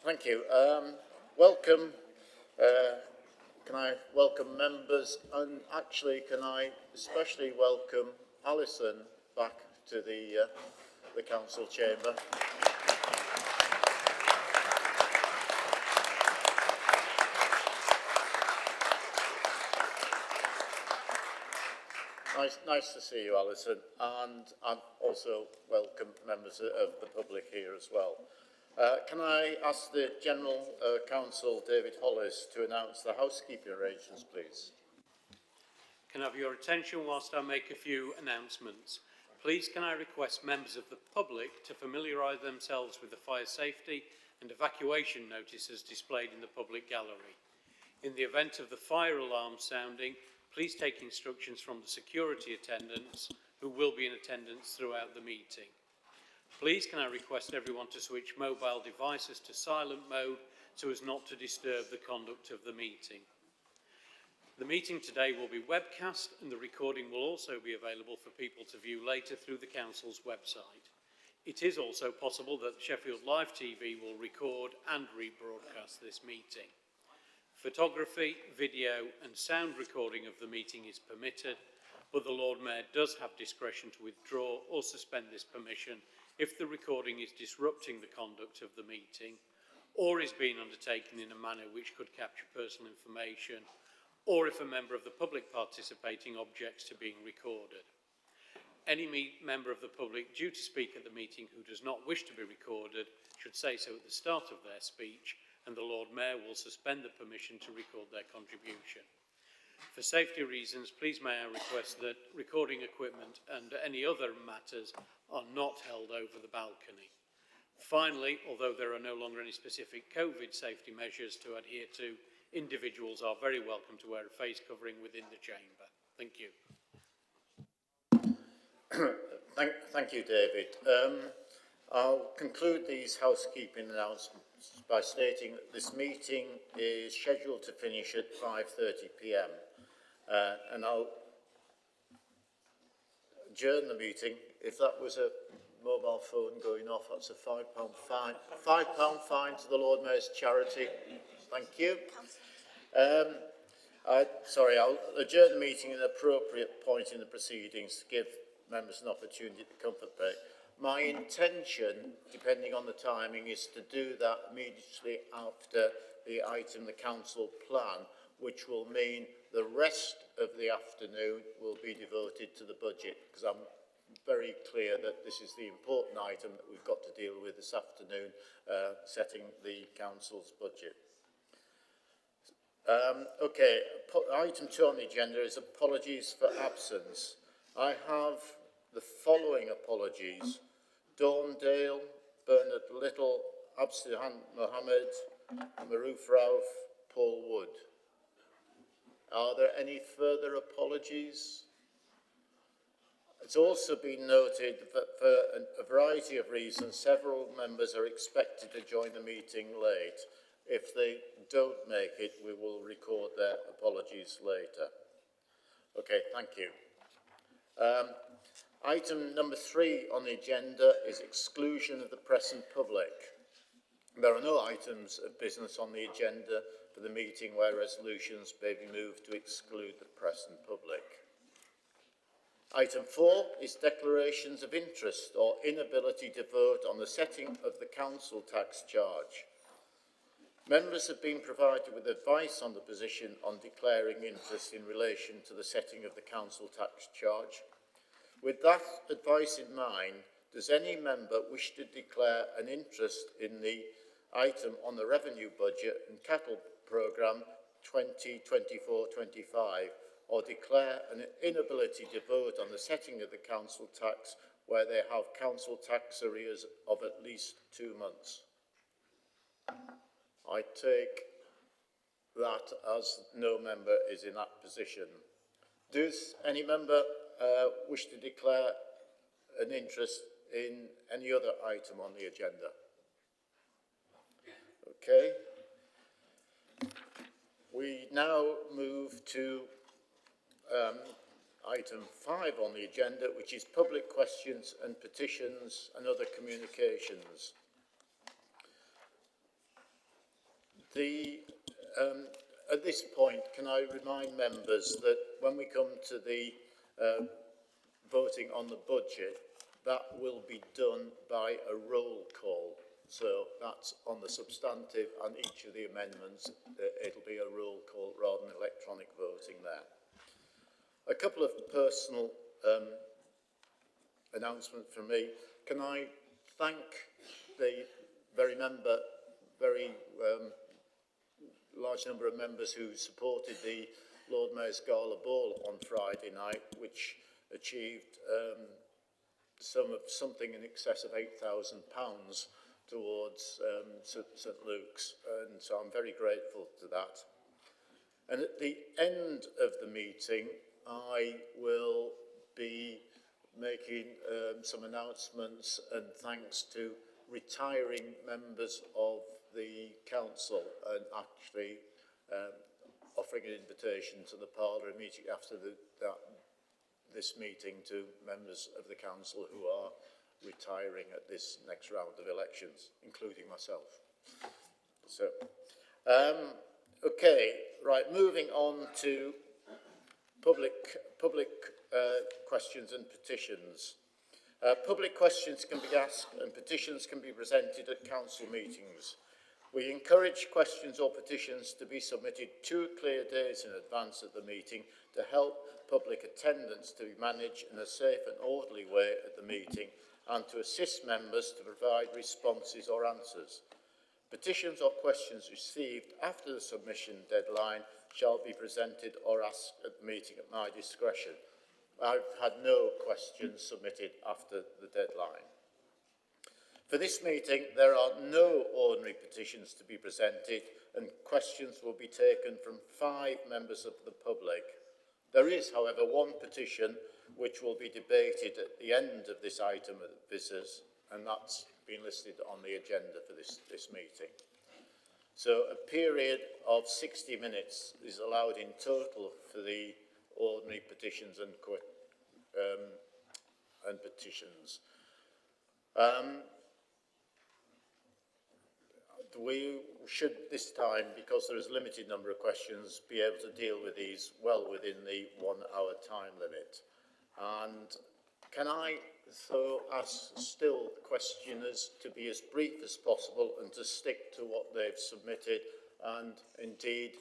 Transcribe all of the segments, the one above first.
Thank you. Welcome. Can I welcome members, and actually can I especially welcome Alison back to the council chamber. Nice to see you, Alison, and I also welcome members of the public here as well. Can I ask the General Counsel, David Hollis, to announce the housekeeping arrangements, please? Can I have your attention whilst I make a few announcements? Please can I request members of the public to familiarise themselves with the fire safety and evacuation notices displayed in the public gallery. In the event of the fire alarm sounding, please take instructions from the security attendants who will be in attendance throughout the meeting. Please can I request everyone to switch mobile devices to silent mode so as not to disturb the conduct of the meeting. The meeting today will be webcast and the recording will also be available for people to view later through the Council's website. It is also possible that Sheffield Live TV will record and rebroadcast this meeting. Photography, video and sound recording of the meeting is permitted, but the Lord Mayor does have discretion to withdraw or suspend this permission if the recording is disrupting the conduct of the meeting, or is being undertaken in a manner which could capture personal information, or if a member of the public participating objects to being recorded. Any member of the public due to speak at the meeting who does not wish to be recorded should say so at the start of their speech, and the Lord Mayor will suspend the permission to record their contribution. For safety reasons, please may I request that recording equipment and any other matters are not held over the balcony. Finally, although there are no longer any specific COVID safety measures to adhere to, individuals are very welcome to wear a face covering within the chamber. Thank you. Thank you, David. I'll conclude these housekeeping announcements by stating that this meeting is scheduled to finish at 5:30 p.m. And I'll adjourn the meeting. If that was a mobile phone going off, that's a £5 fine. £5 fine to the Lord Mayor's charity. Thank you. I'll adjourn the meeting at an appropriate point in the proceedings to give members an opportunity to comfort break. My intention, depending on the timing, is to do that immediately after the item, the council plan, which will mean the rest of the afternoon will be devoted to the budget, because I'm very clear that this is the important item that we've got to deal with this afternoon, setting the council's budget. Okay, item 2 on the agenda is apologies for absence. I have the following apologies: Dawn Dale, Bernard Little, Absihan Mohammed, Maruf Rauf, Paul Wood. Are there any further apologies? It's also been noted that for a variety of reasons, several members are expected to join the meeting late. If they don't make it, we will record their apologies later. Okay, thank you. Item number 3 on the agenda is exclusion of the press and public. There are no items of business on the agenda for the meeting where resolutions may be moved to exclude the press and public. Item 4 is declarations of interest or inability to vote on the setting of the council tax charge. Members have been provided with advice on the position on declaring interest in relation to the setting of the council tax charge. With that advice in mind, does any member wish to declare an interest in the item on the revenue budget and cattle programme 2024-25, or declare an inability to vote on the setting of the council tax where they have council tax arrears of at least 2 months? I take that as no member is in that position. Does any member wish to declare an interest in any other item on the agenda? Okay. We now move to item 5 on the agenda, which is public questions and petitions and other communications. At this point, can I remind members that when we come to the voting on the budget, that will be done by a roll call. So that's on the substantive and each of the amendments, it'll be a roll call rather than electronic voting there. A couple of personal announcements from me. Can I thank the very large number of members who supported the Lord Mayor's Gala Ball on Friday night, which achieved something in excess of £8,000 towards St Luke's, and so I'm very grateful to that. And at the end of the meeting, I will be making some announcements and thanks to retiring members of the council, and actually offering an invitation to the parlour immediately after this meeting to members of the council who are retiring at this next round of elections, including myself. So, okay, right, moving on to public questions and petitions. Public questions can be asked and petitions can be presented at council meetings. We encourage questions or petitions to be submitted 2 clear days in advance of the meeting to help public attendance to be managed in a safe and orderly way at the meeting and to assist members to provide responses or answers. Petitions or questions received after the submission deadline shall be presented or asked at the meeting at my discretion. I've had no questions submitted after the deadline. For this meeting, there are no ordinary petitions to be presented, and questions will be taken from 5 members of the public. There is, however, 1 petition which will be debated at the end of this item of business, and that's been listed on the agenda for this meeting. So a period of 60 minutes is allowed in total for the ordinary petitions and petitions. We should this time, because there is a limited number of questions, be able to deal with these well within the 1-hour time limit. And can I so ask still questioners to be as brief as possible and to stick to what they've submitted, and indeed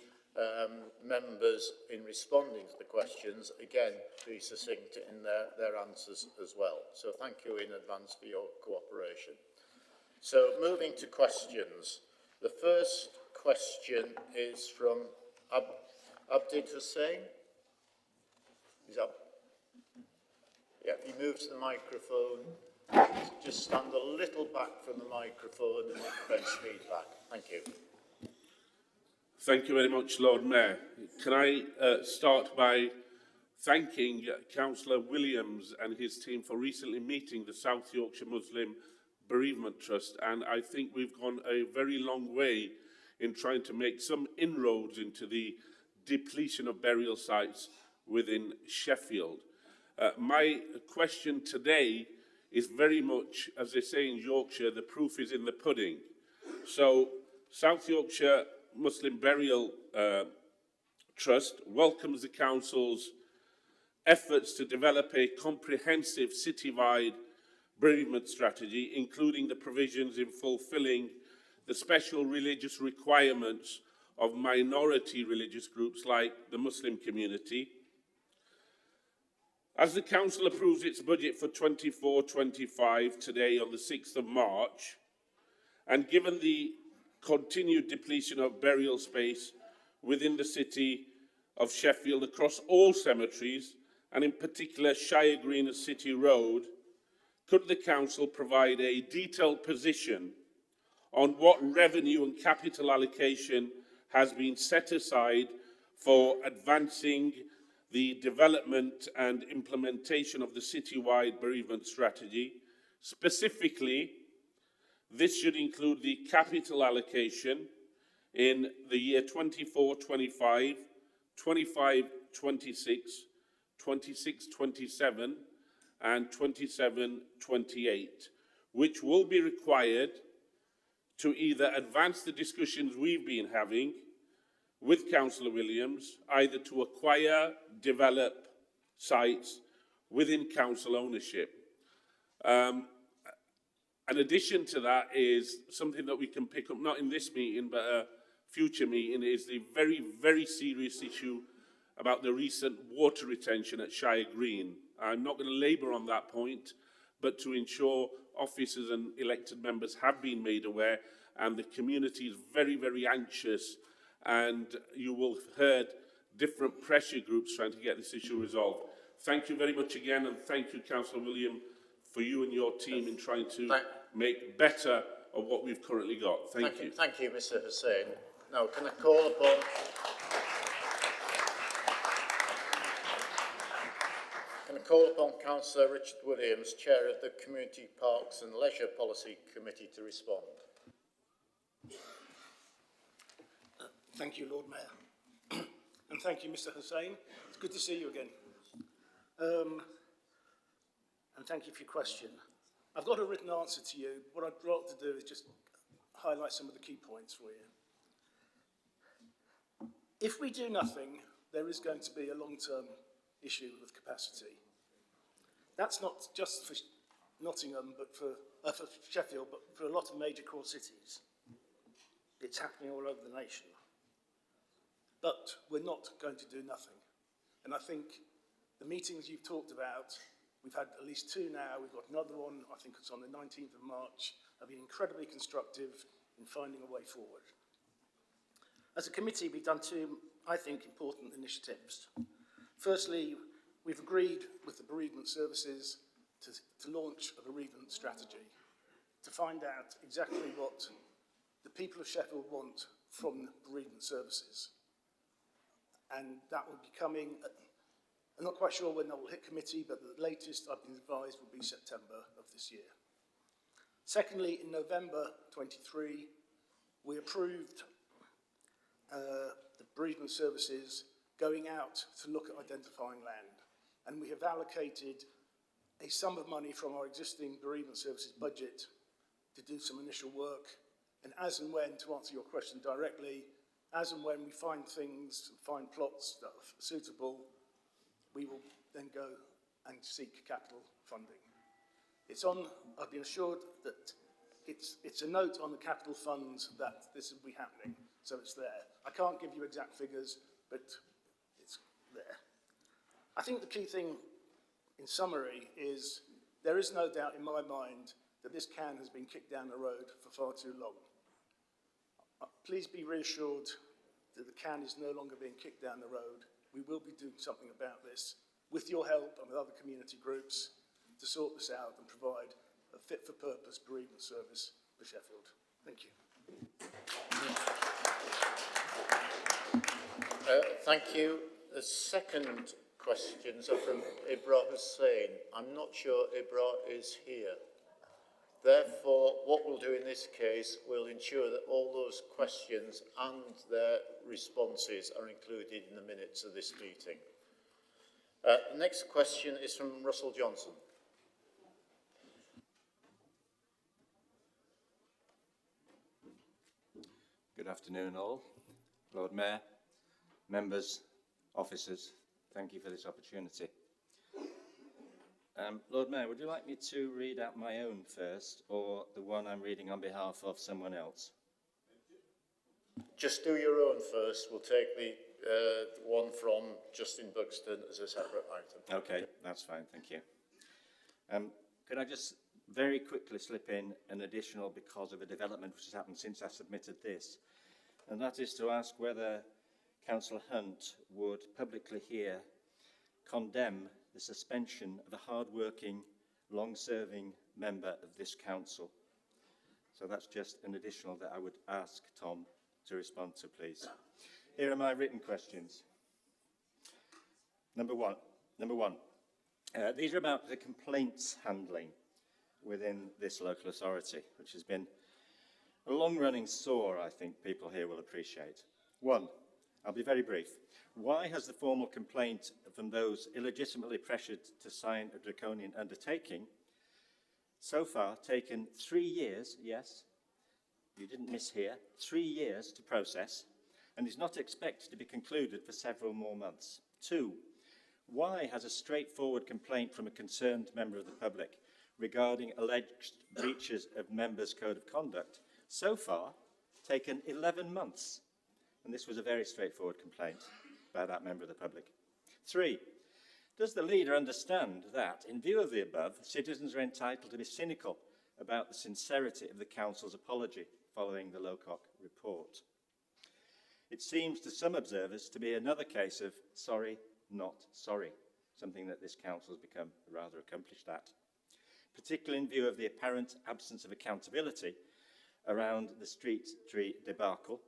members in responding to the questions, again, be succinct in their answers as well. So thank you in advance for your cooperation. So moving to questions. The first question is from Abid Hussain. Is that? Yeah, if you move to the microphone, just stand a little back from the microphone and prevent feedback. Thank you. Thank you very much, Lord Mayor. Can I start by thanking Councillor Williams and his team for recently meeting the South Yorkshire Muslim Bereavement Trust, and I think we've gone a very long way in trying to make some inroads into the depletion of burial sites within Sheffield. My question today is very much, as they say in Yorkshire, the proof is in the pudding. So, South Yorkshire Muslim Burial Trust welcomes the Council's efforts to develop a comprehensive citywide bereavement strategy, including the provisions in fulfilling the special religious requirements of minority religious groups like the Muslim community. As the Council approves its budget for 24-25 today on the 6th of March, and given the continued depletion of burial space within the city of Sheffield across all cemeteries, and in particular Shire Green and City Road, could the Council provide a detailed position on what revenue and capital allocation has been set aside for advancing the development and implementation of the citywide bereavement strategy? Specifically, this should include the capital allocation in the year 24-25, 25-26, 26-27, and 27-28, which will be required to either advance the discussions we've been having with Councillor Williams, either to acquire, develop sites within council ownership. An addition to that is something that we can pick up, not in this meeting, but a future meeting, is the very, very serious issue about the recent water retention at Shire Green. I'm not going to labour on that point, but to ensure officers and elected members have been made aware, and the community is very, very anxious, and you will have heard different pressure groups trying to get this issue resolved. Thank you very much again, and thank you, Councillor William, for you and your team in trying to make better of what we've currently got. Thank you. Thank you, Mr. Hussain. Now, can I call upon... Can I call upon Councillor Richard Williams, Chair of the Community Parks and Leisure Policy Committee, to respond? Thank you, Lord Mayor. And thank you, Mr. Hussain. It's good to see you again. And thank you for your question. I've got a written answer to you. What I'd like to do is just highlight some of the key points for you. If we do nothing, there is going to be a long-term issue with capacity. That's not just for Nottingham, but for Sheffield, but for a lot of major core cities. It's happening all over the nation. But we're not going to do nothing. And I think the meetings you've talked about, we've had at least two now, we've got another one, I think it's on the 19th of March, have been incredibly constructive in finding a way forward. As a committee, we've done two, I think, important initiatives. Firstly, we've agreed with the bereavement services to launch a bereavement strategy, to find out exactly what the people of Sheffield want from bereavement services. And that will be coming, I'm not quite sure when that will hit committee, but the latest I've been advised will be September of this year. Secondly, in November 23, we approved the bereavement services going out to look at identifying land. And we have allocated a sum of money from our existing bereavement services budget to do some initial work. And as and when, to answer your question directly, as and when we find things, find plots that are suitable, we will then go and seek capital funding. It's on, I've been assured that it's a note on the capital funds that this will be happening, so it's there. I can't give you exact figures, but it's there. I think the key thing, in summary, is there is no doubt in my mind that this can has been kicked down the road for far too long. Please be reassured that the can is no longer being kicked down the road. We will be doing something about this with your help and with other community groups to sort this out and provide a fit-for-purpose bereavement service for Sheffield. Thank you. Thank you. The second questions are from Ibra Hussain. I'm not sure Ibra is here. Therefore, what we'll do in this case, we'll ensure that all those questions and their responses are included in the minutes of this meeting. The next question is from Russell Johnson. Good afternoon all. Lord Mayor, members, officers, thank you for this opportunity. Lord Mayor, would you like me to read out my own first, or the one I'm reading on behalf of someone else? Just do your own first. We'll take the one from Justin Buxton as a separate item. Okay, that's fine, thank you. Could I just very quickly slip in an additional because of a development which has happened since I submitted this, and that is to ask whether Councillor Hunt would publicly here condemn the suspension of a hard-working, long-serving member of this council. So that's just an additional that I would ask Tom to respond to, please. Here are my written questions. Number one. These are about the complaints handling within this local authority, which has been a long-running sore, I think people here will appreciate. One, I'll be very brief. Why has the formal complaint from those illegitimately pressured to sign a draconian undertaking so far taken 3 years, yes, you didn't miss here, 3 years to process and is not expected to be concluded for several more months? 2, why has a straightforward complaint from a concerned member of the public regarding alleged breaches of members' code of conduct so far taken 11 months? And this was a very straightforward complaint by that member of the public. 3, does the leader understand that, in view of the above, citizens are entitled to be cynical about the sincerity of the council's apology following the Lowcock report? It seems to some observers to be another case of sorry, not sorry, something that this council has become rather accomplished at, particularly in view of the apparent absence of accountability around the street tree debacle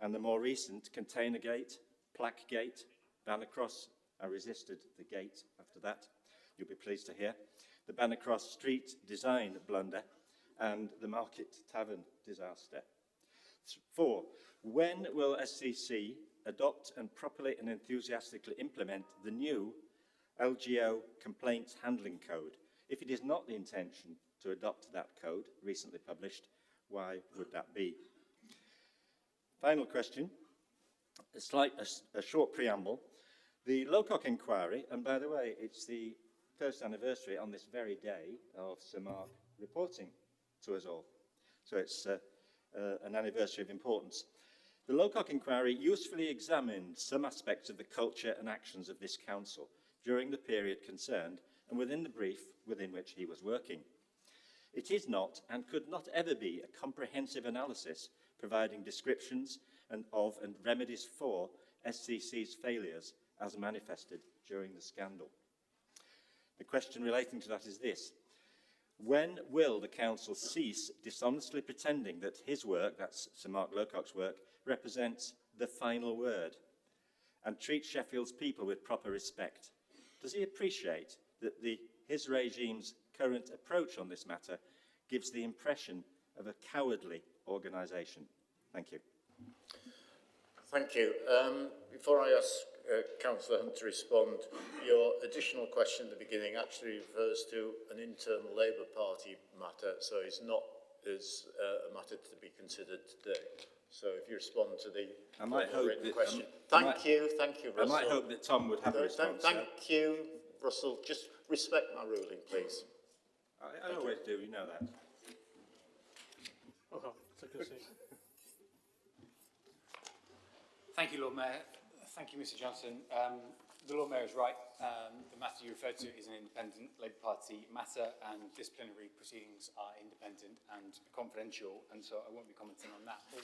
and the more recent Container Gate, Plaque Gate, Bannercross. I resisted the gate after that, you'll be pleased to hear, the Bannercross street design blunder and the Market Tavern disaster. 4, when will SCC adopt and properly and enthusiastically implement the new LGO Complaints Handling Code? If it is not the intention to adopt that code, recently published, why would that be? Final question, a short preamble. The Lowcock inquiry, and by the way, it's the first anniversary on this very day of Sir Mark reporting to us all. So it's an anniversary of importance. The Lowcock inquiry usefully examined some aspects of the culture and actions of this council during the period concerned and within the brief within which he was working. It is not and could not ever be a comprehensive analysis providing descriptions and remedies for SCC's failures as manifested during the scandal. The question relating to that is this: when will the council cease dishonestly pretending that his work, that's Sir Mark Lowcock's work, represents the final word and treat Sheffield's people with proper respect? Does he appreciate that his regime's current approach on this matter gives the impression of a cowardly organisation? Thank you. Thank you. Before I ask Councillor Hunt to respond, your additional question at the beginning actually refers to an internal Labour Party matter, so it's not as a matter to be considered today. So if you respond to the written question. Thank you, Russell. I might hope that Tom would have a response. Thank you, Russell. Just respect my ruling, please. I always do, you know that. Thank you, Lord Mayor. Thank you, Mr. Johnson. The Lord Mayor is right. The matter you referred to is an independent Labour Party matter, and disciplinary proceedings are independent and confidential, and so I won't be commenting on that. But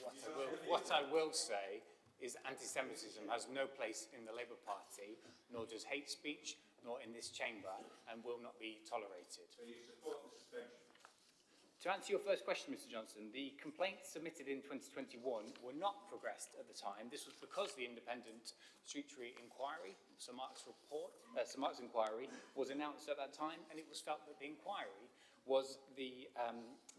what I will say is anti-Semitism has no place in the Labour Party, nor does hate speech, nor in this chamber, and will not be tolerated. So you support the suspension? To answer your first question, Mr. Johnson, the complaints submitted in 2021 were not progressed at the time. This was because the independent street tree inquiry, Sir Mark's inquiry, was announced at that time, and it was felt that the inquiry was the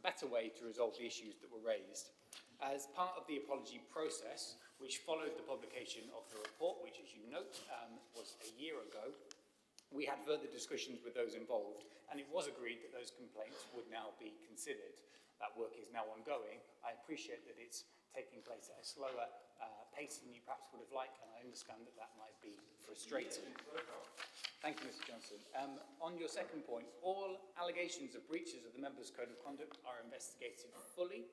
better way to resolve the issues that were raised. As part of the apology process, which followed the publication of the report, which, as you note, was a year ago, we had further discussions with those involved, and it was agreed that those complaints would now be considered. That work is now ongoing. I appreciate that it's taking place at a slower pace than you perhaps would have liked, and I understand that that might be frustrating. Thank you, Mr. Johnson. On your second point, all allegations of breaches of the Members' Code of Conduct are investigated fully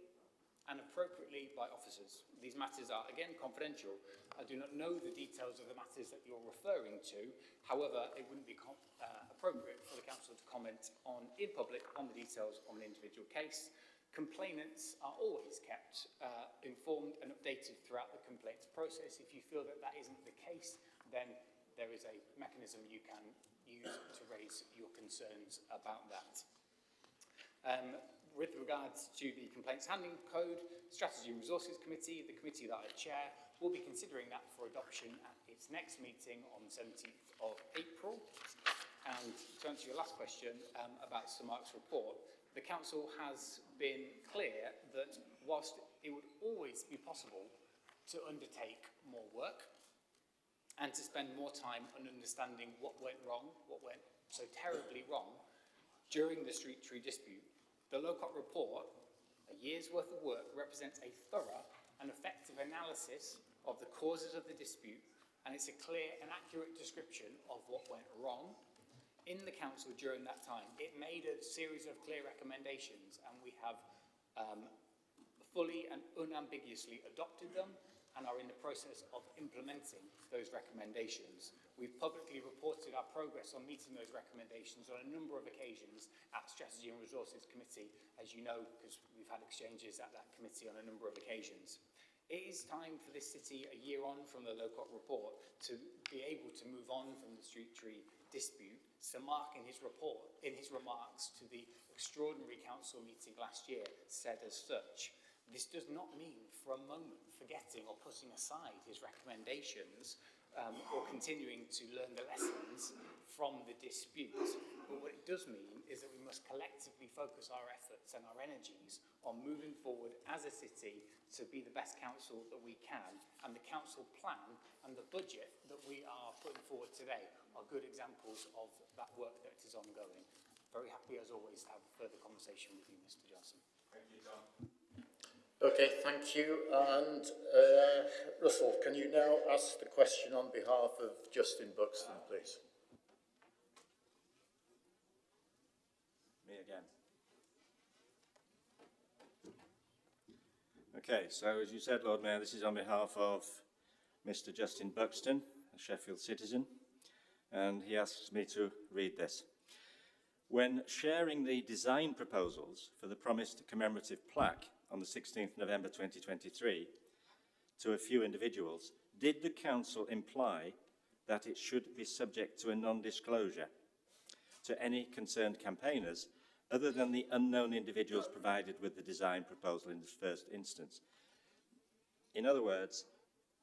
and appropriately by officers. These matters are, again, confidential. I do not know the details of the matters that you're referring to. However, it wouldn't be appropriate for the council to comment in public on the details of an individual case. Complainants are always kept informed and updated throughout the complaints process. If you feel that that isn't the case, then there is a mechanism you can use to raise your concerns about that. With regards to the Complaints Handling Code, Strategy and Resources Committee, the committee that I chair, will be considering that for adoption at its next meeting on the 17th of April. And to answer your last question about Sir Mark's report, the council has been clear that whilst it would always be possible to undertake more work and to spend more time on understanding what went wrong, what went so terribly wrong during the street tree dispute, the Lowcock report A year's worth of work represents a thorough and effective analysis of the causes of the dispute, and it's a clear and accurate description of what went wrong in the council during that time. It made a series of clear recommendations, and we have fully and unambiguously adopted them and are in the process of implementing those recommendations. We've publicly reported our progress on meeting those recommendations on a number of occasions at Strategy and Resources Committee, as you know, because we've had exchanges at that committee on a number of occasions. It is time for this city, a year on from the Lowcock report, to be able to move on from the street tree dispute. Sir Mark, in his remarks to the extraordinary council meeting last year, said as such. This does not mean for a moment forgetting or putting aside his recommendations or continuing to learn the lessons from the dispute. But what it does mean is that we must collectively focus our efforts and our energies on moving forward as a city to be the best council that we can. And the council plan and the budget that we are putting forward today are good examples of that work that is ongoing. Very happy, as always, to have a further conversation with you, Mr. Johnson. Thank you, John. Okay, thank you. And Russell, can you now ask the question on behalf of Justin Buxton, please? Me again. Okay, so as you said, Lord Mayor, this is on behalf of Mr. Justin Buxton, a Sheffield citizen, and he asks me to read this. When sharing the design proposals for the promised commemorative plaque on the 16th November 2023 to a few individuals, did the council imply that it should be subject to a non-disclosure to any concerned campaigners other than the unknown individuals provided with the design proposal in the first instance? In other words,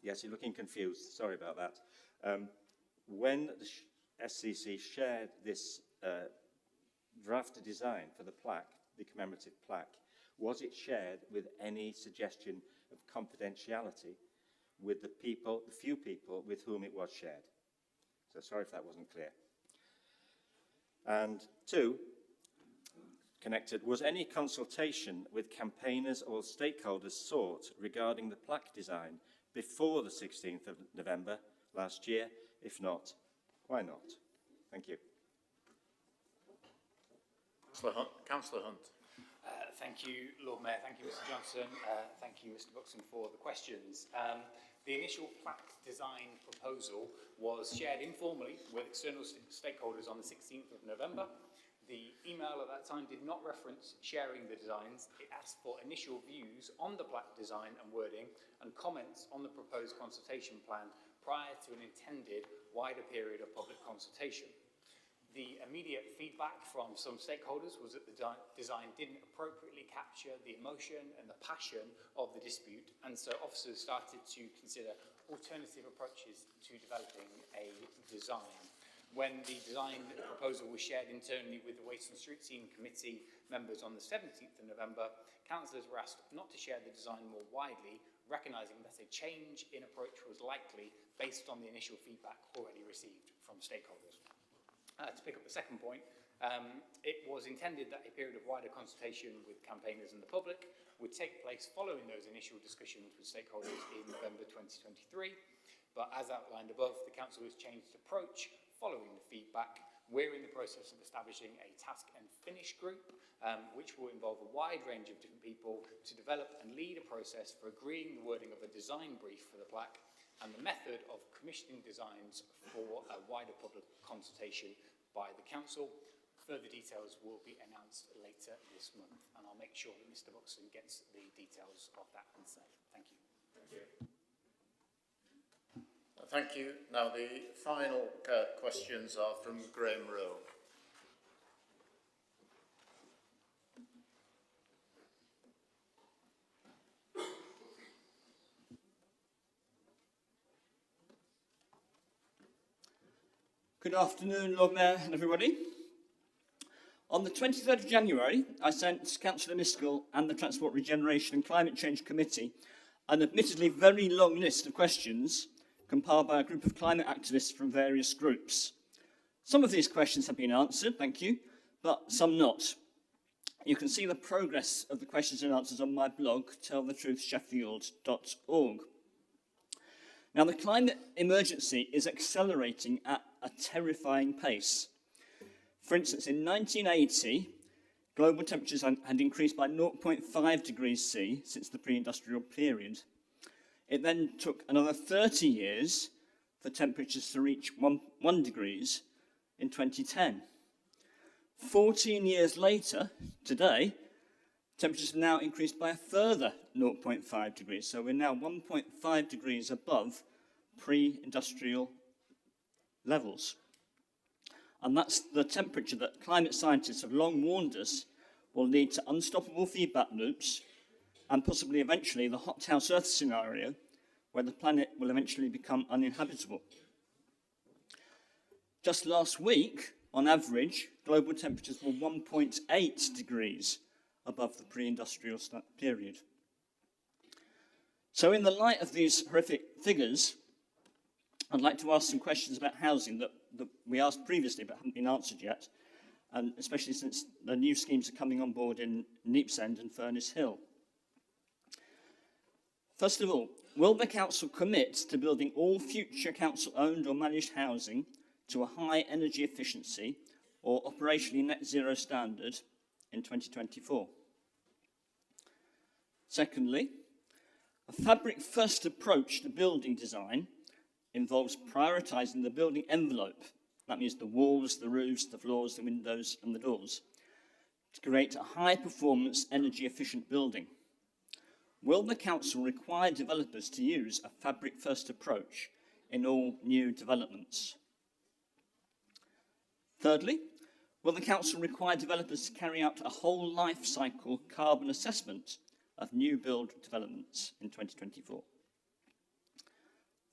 yes, you're looking confused, sorry about that. When the SCC shared this draft design for the plaque, the commemorative plaque, was it shared with any suggestion of confidentiality with the people, the few people with whom it was shared? So sorry if that wasn't clear. And two, connected, was any consultation with campaigners or stakeholders sought regarding the plaque design before the 16th of November last year? If not, why not? Thank you. Councillor Hunt. Thank you, Lord Mayor. Thank you, Mr. Johnson. Thank you, Mr. Buxton, for the questions. The initial plaque design proposal was shared informally with external stakeholders on the 16th of November. The email at that time did not reference sharing the designs. It asked for initial views on the plaque design and wording and comments on the proposed consultation plan prior to an intended wider period of public consultation. The immediate feedback from some stakeholders was that the design didn't appropriately capture the emotion and the passion of the dispute, and so officers started to consider alternative approaches to developing a design. When the design proposal was shared internally with the Waste and Street Scene Committee members on the 17th of November, councillors were asked not to share the design more widely, recognising that a change in approach was likely based on the initial feedback already received from stakeholders. To pick up the second point, it was intended that a period of wider consultation with campaigners and the public would take place following those initial discussions with stakeholders in November 2023. But as outlined above, the council has changed its approach following the feedback. We're in the process of establishing a task and finish group, which will involve a wide range of different people to develop and lead a process for agreeing the wording of a design brief for the plaque and the method of commissioning designs for a wider public consultation by the council. Further details will be announced later this month, and I'll make sure that Mr. Buxton gets the details of that and say thank you. Thank you. Thank you. Now the final questions are from Graham Wroe. Good afternoon, Lord Mayor and everybody. On the 23rd of January, I sent Councillor Miskell and the Transport Regeneration and Climate Change Committee an admittedly very long list of questions compiled by a group of climate activists from various groups. Some of these questions have been answered, thank you, but some not. you can see the progress of the questions and answers on my blog, tellthetruthsheffield.org. Now, the climate emergency is accelerating at a terrifying pace. For instance, in 1980, global temperatures had increased by 0.5 degrees C since the pre-industrial period. It then took another 30 years for temperatures to reach 1 degrees in 2010. 14 years later, today, temperatures have now increased by a further 0.5 degrees. So we're now 1.5 degrees above pre-industrial levels. And that's the temperature that climate scientists have long warned us will lead to unstoppable feedback loops and possibly eventually the hothouse Earth scenario, where the planet will eventually become uninhabitable. Just last week, on average, global temperatures were 1.8 degrees above the pre-industrial period. So in the light of these horrific figures, I'd like to ask some questions about housing that we asked previously but haven't been answered yet, and especially since the new schemes are coming on board in Neepsend and Furnace Hill. First of all, will the council commit to building all future council-owned or managed housing to a high energy efficiency or operationally net zero standard in 2024? Secondly, a fabric-first approach to building design involves prioritising the building envelope. That means the walls, the roofs, the floors, the windows and the doors, to create a high-performance, energy-efficient building. Will the council require developers to use a fabric-first approach in all new developments? Thirdly, will the council require developers to carry out a whole life cycle carbon assessment of new build developments in 2024?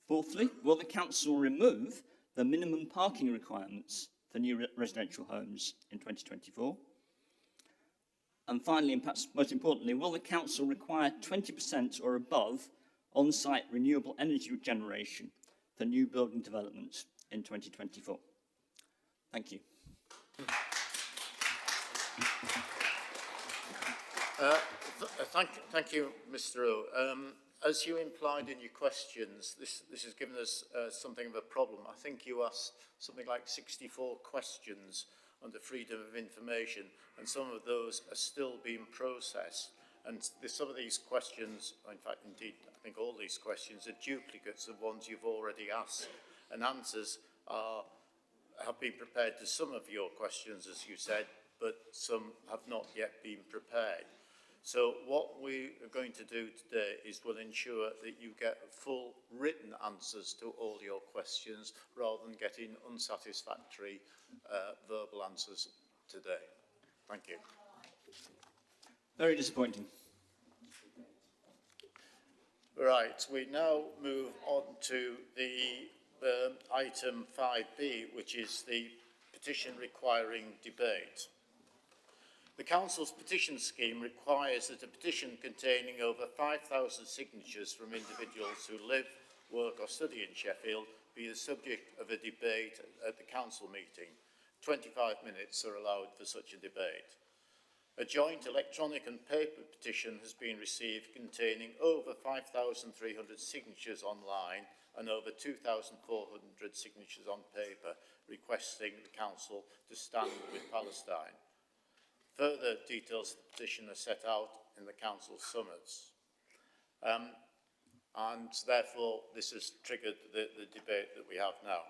Fourthly, will the council remove the minimum parking requirements for new residential homes in 2024? And finally, and perhaps most importantly, will the council require 20% or above on-site renewable energy generation for new building developments in 2024? Thank you. Thank you, Mr. Wroe. As you implied in your questions, this has given us something of a problem. I think you asked something like 64 questions under freedom of information, and some of those are still being processed. And some of these questions, in fact, indeed, I think all these questions are duplicates of ones you've already asked, and answers have been prepared to some of your questions, as you said, but some have not yet been prepared. So what we are going to do today is we'll ensure that you get full written answers to all your questions rather than getting unsatisfactory verbal answers today. Thank you. Very disappointing. Right, we now move on to the item 5B, which is the petition requiring debate. The Council's petition scheme requires that a petition containing over 5,000 signatures from individuals who live, work or study in Sheffield be the subject of a debate at the Council meeting. 25 minutes are allowed for such a debate. A joint electronic and paper petition has been received containing over 5,300 signatures online and over 2,400 signatures on paper requesting the Council to stand with Palestine. Further details of the petition are set out in the Council summits. And therefore, this has triggered the debate that we have now.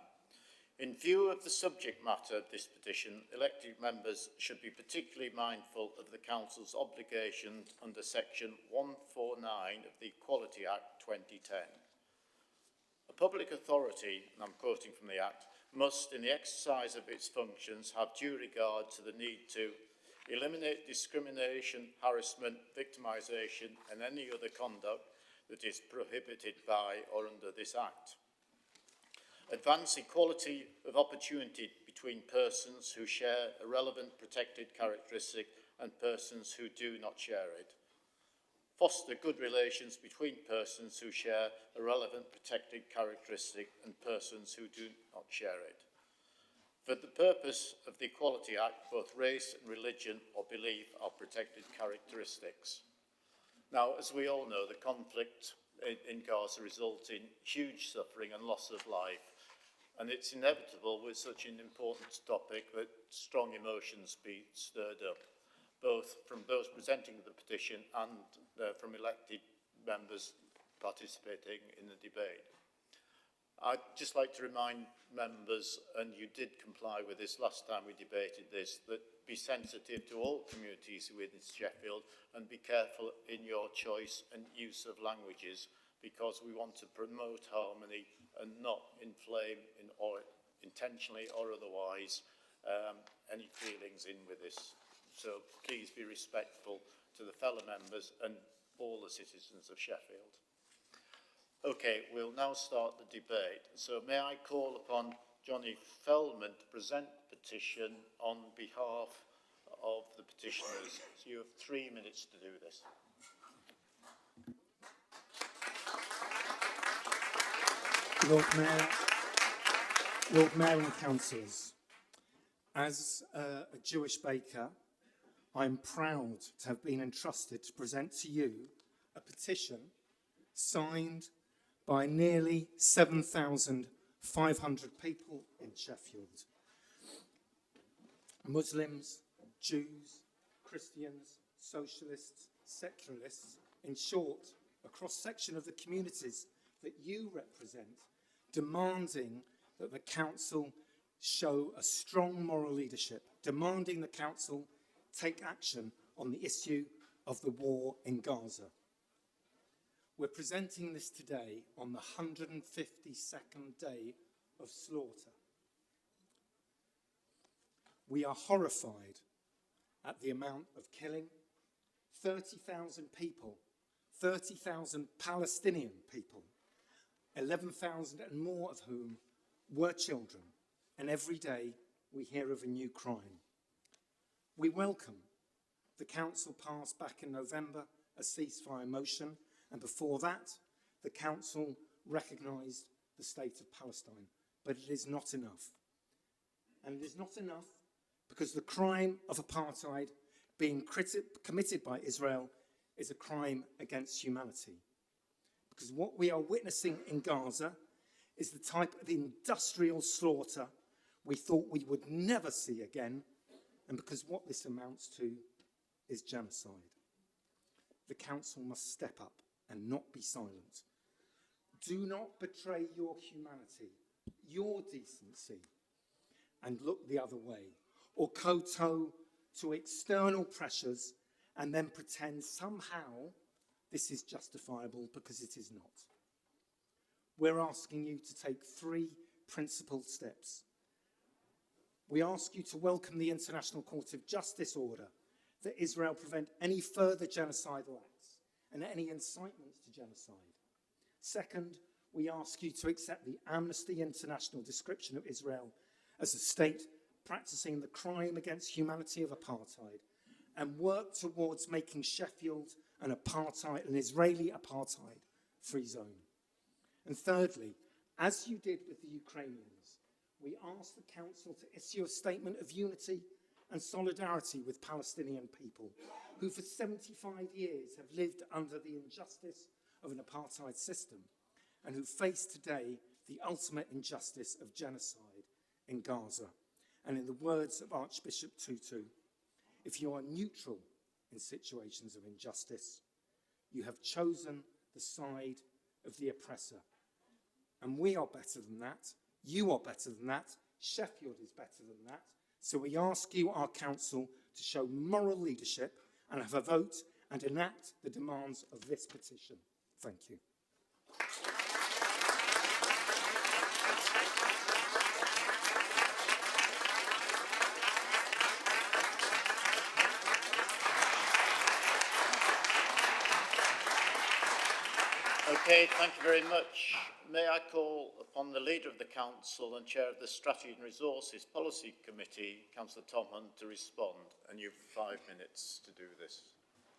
In view of the subject matter of this petition, elected members should be particularly mindful of the Council's obligations under Section 149 of the Equality Act 2010. A public authority, and I'm quoting from the Act, must, in the exercise of its functions, have due regard to the need to eliminate discrimination, harassment, victimisation and any other conduct that is prohibited by or under this Act. Advance equality of opportunity between persons who share a relevant protected characteristic and persons who do not share it. Foster good relations between persons who share a relevant protected characteristic and persons who do not share it. For the purpose of the Equality Act, both race and religion or belief are protected characteristics. Now, as we all know, the conflict in Gaza results in huge suffering and loss of life, and it's inevitable with such an important topic that strong emotions be stirred up, both from those presenting the petition and from elected members participating in the debate. I'd just like to remind members, and you did comply with this last time we debated this, that be sensitive to all communities within Sheffield and be careful in your choice and use of languages, because we want to promote harmony and not inflame or intentionally or otherwise any feelings in with this. So please be respectful to the fellow members and all the citizens of Sheffield. Okay, we'll now start the debate. So may I call upon Johnny Feldman to present the petition on behalf of the petitioners. So you have 3 minutes to do this. Lord Mayor and Councillors, as a Jewish baker, I'm proud to have been entrusted to present to you a petition signed by nearly 7,500 people in Sheffield. Muslims, Jews, Christians, socialists, secularists, in short, a cross-section of the communities that you represent, demanding that the council show a strong moral leadership, demanding the council take action on the issue of the war in Gaza. We're presenting this today on the 152nd day of slaughter. We are horrified at the amount of killing. 30,000 people, 30,000 Palestinian people, 11,000 and more of whom were children, and every day we hear of a new crime. We welcome the council passed back in November a ceasefire motion, and before that, the council recognised the state of Palestine. But it is not enough. And it is not enough because the crime of apartheid being committed by Israel is a crime against humanity. Because what we are witnessing in Gaza is the type of industrial slaughter we thought we would never see again, and because what this amounts to is genocide. The council must step up and not be silent. Do not betray your humanity, your decency, and look the other way, or kowtow to external pressures and then pretend somehow this is justifiable, because it is not. We're asking you to take 3 principled steps. We ask you to welcome the International Court of Justice order that Israel prevent any further genocidal acts and any incitements to genocide. Second, we ask you to accept the Amnesty International description of Israel as a state practicing the crime against humanity of apartheid, and work towards making Sheffield an Israeli apartheid-free zone. And thirdly, as you did with the Ukrainians, we ask the Council to issue a statement of unity and solidarity with Palestinian people who for 75 years have lived under the injustice of an apartheid system and who face today the ultimate injustice of genocide in Gaza. And in the words of Archbishop Tutu, if you are neutral in situations of injustice, you have chosen the side of the oppressor. And we are better than that. You are better than that. Sheffield is better than that. So we ask you, our council, to show moral leadership and have a vote and enact the demands of this petition. Thank you. Okay, thank you very much. May I call upon the Leader of the Council and Chair of the Strategy and Resources Policy Committee, Councillor Tom Hunt, to respond. And you've 5 minutes to do this.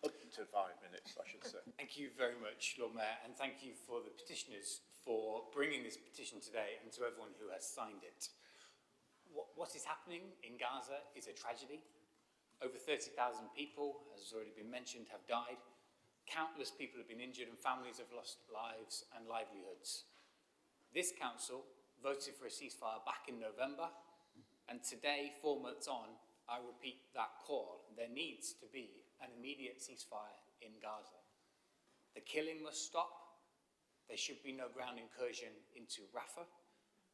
Up to 5 minutes, I should say. Thank you very much, Lord Mayor, and thank you for the petitioners for bringing this petition today and to everyone who has signed it. What is happening in Gaza is a tragedy. Over 30,000 people, as has already been mentioned, have died. Countless people have been injured and families have lost lives and livelihoods. This council voted for a ceasefire back in November, and today, 4 months on, I repeat that call. There needs to be an immediate ceasefire in Gaza. The killing must stop. There should be no ground incursion into Rafah.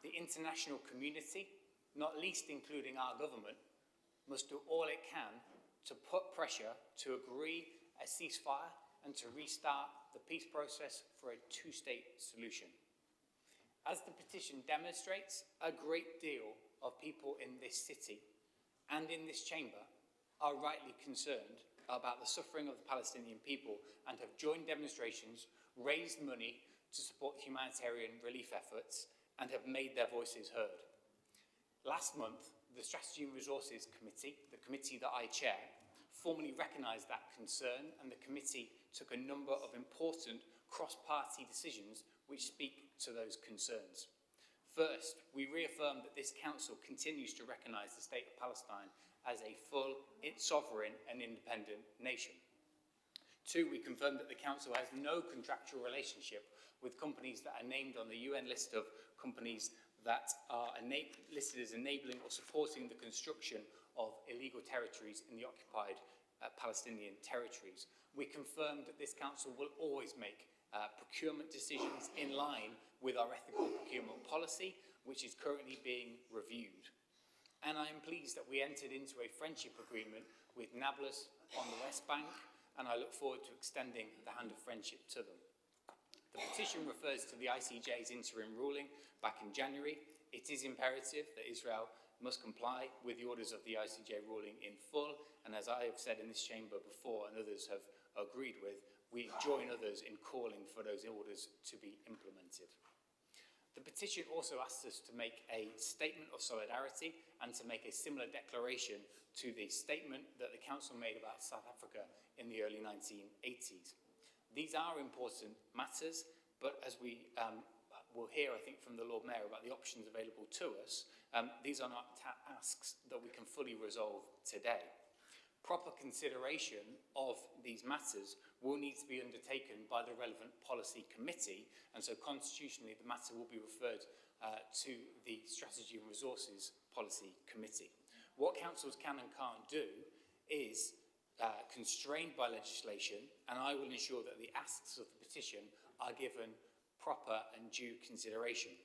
The international community, not least including our government, must do all it can to put pressure to agree a ceasefire and to restart the peace process for a two-state solution. As the petition demonstrates, a great deal of people in this city and in this chamber are rightly concerned about the suffering of the Palestinian people and have joined demonstrations, raised money to support humanitarian relief efforts, and have made their voices heard. Last month, the Strategy and Resources Committee, the committee that I chair, formally recognised that concern, and the committee took a number of important cross-party decisions which speak to those concerns. First, we reaffirm that this council continues to recognise the state of Palestine as a full, sovereign and independent nation. Two, we confirm that the council has no contractual relationship with companies that are named on the UN list of companies that are listed as enabling or supporting the construction of illegal territories in the occupied Palestinian territories. We confirm that this council will always make procurement decisions in line with our ethical procurement policy, which is currently being reviewed. And I am pleased that we entered into a friendship agreement with Nablus on the West Bank, and I look forward to extending the hand of friendship to them. The petition refers to the ICJ's interim ruling back in January. It is imperative that Israel must comply with the orders of the ICJ ruling in full, and as I have said in this chamber before and others have agreed with, we join others in calling for those orders to be implemented. The petition also asks us to make a statement of solidarity and to make a similar declaration to the statement that the Council made about South Africa in the early 1980s. These are important matters, but as we will hear, I think, from the Lord Mayor about the options available to us, these are not tasks that we can fully resolve today. Proper consideration of these matters will need to be undertaken by the relevant policy committee, and so constitutionally the matter will be referred to the Strategy and Resources Policy Committee. What councils can and can't do is constrained by legislation, and I will ensure that the asks of the petition are given proper and due consideration.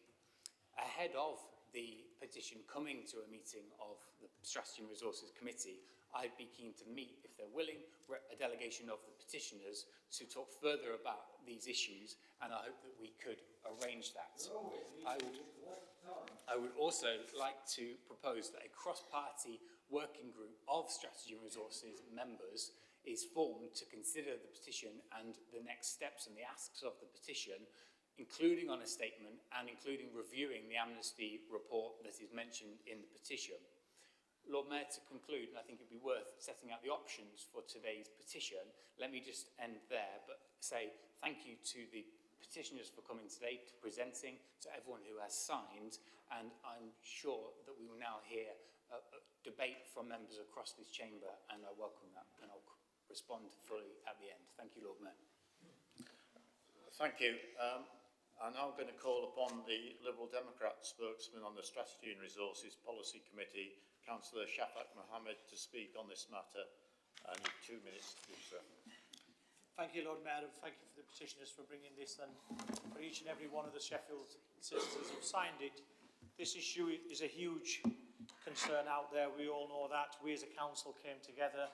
Ahead of the petition coming to a meeting of the Strategy and Resources Committee, I'd be keen to meet, if they're willing, a delegation of the petitioners to talk further about these issues, and I hope that we could arrange that. I would also like to propose that a cross-party working group of Strategy and Resources members is formed to consider the petition and the next steps and the asks of the petition, including on a statement and including reviewing the amnesty report that is mentioned in the petition. Lord Mayor, to conclude, and I think it'd be worth setting out the options for today's petition, let me just end there, but say thank you to the petitioners for coming today, to presenting, to everyone who has signed, and I'm sure that we will now hear a debate from members across this chamber, and I welcome that, and I'll respond fully at the end. Thank you, Lord Mayor. Thank you. I'm now going to call upon the Liberal Democrat spokesman on the Strategy and Resources Policy Committee, Councillor Shafak Mohammed, to speak on this matter. And you have 2 minutes to do so. Thank you, Lord Mayor, and thank you for the petitioners for bringing this, and for each and every one of the Sheffield citizens who signed it. This issue is a huge concern out there. We all know that. We as a council came together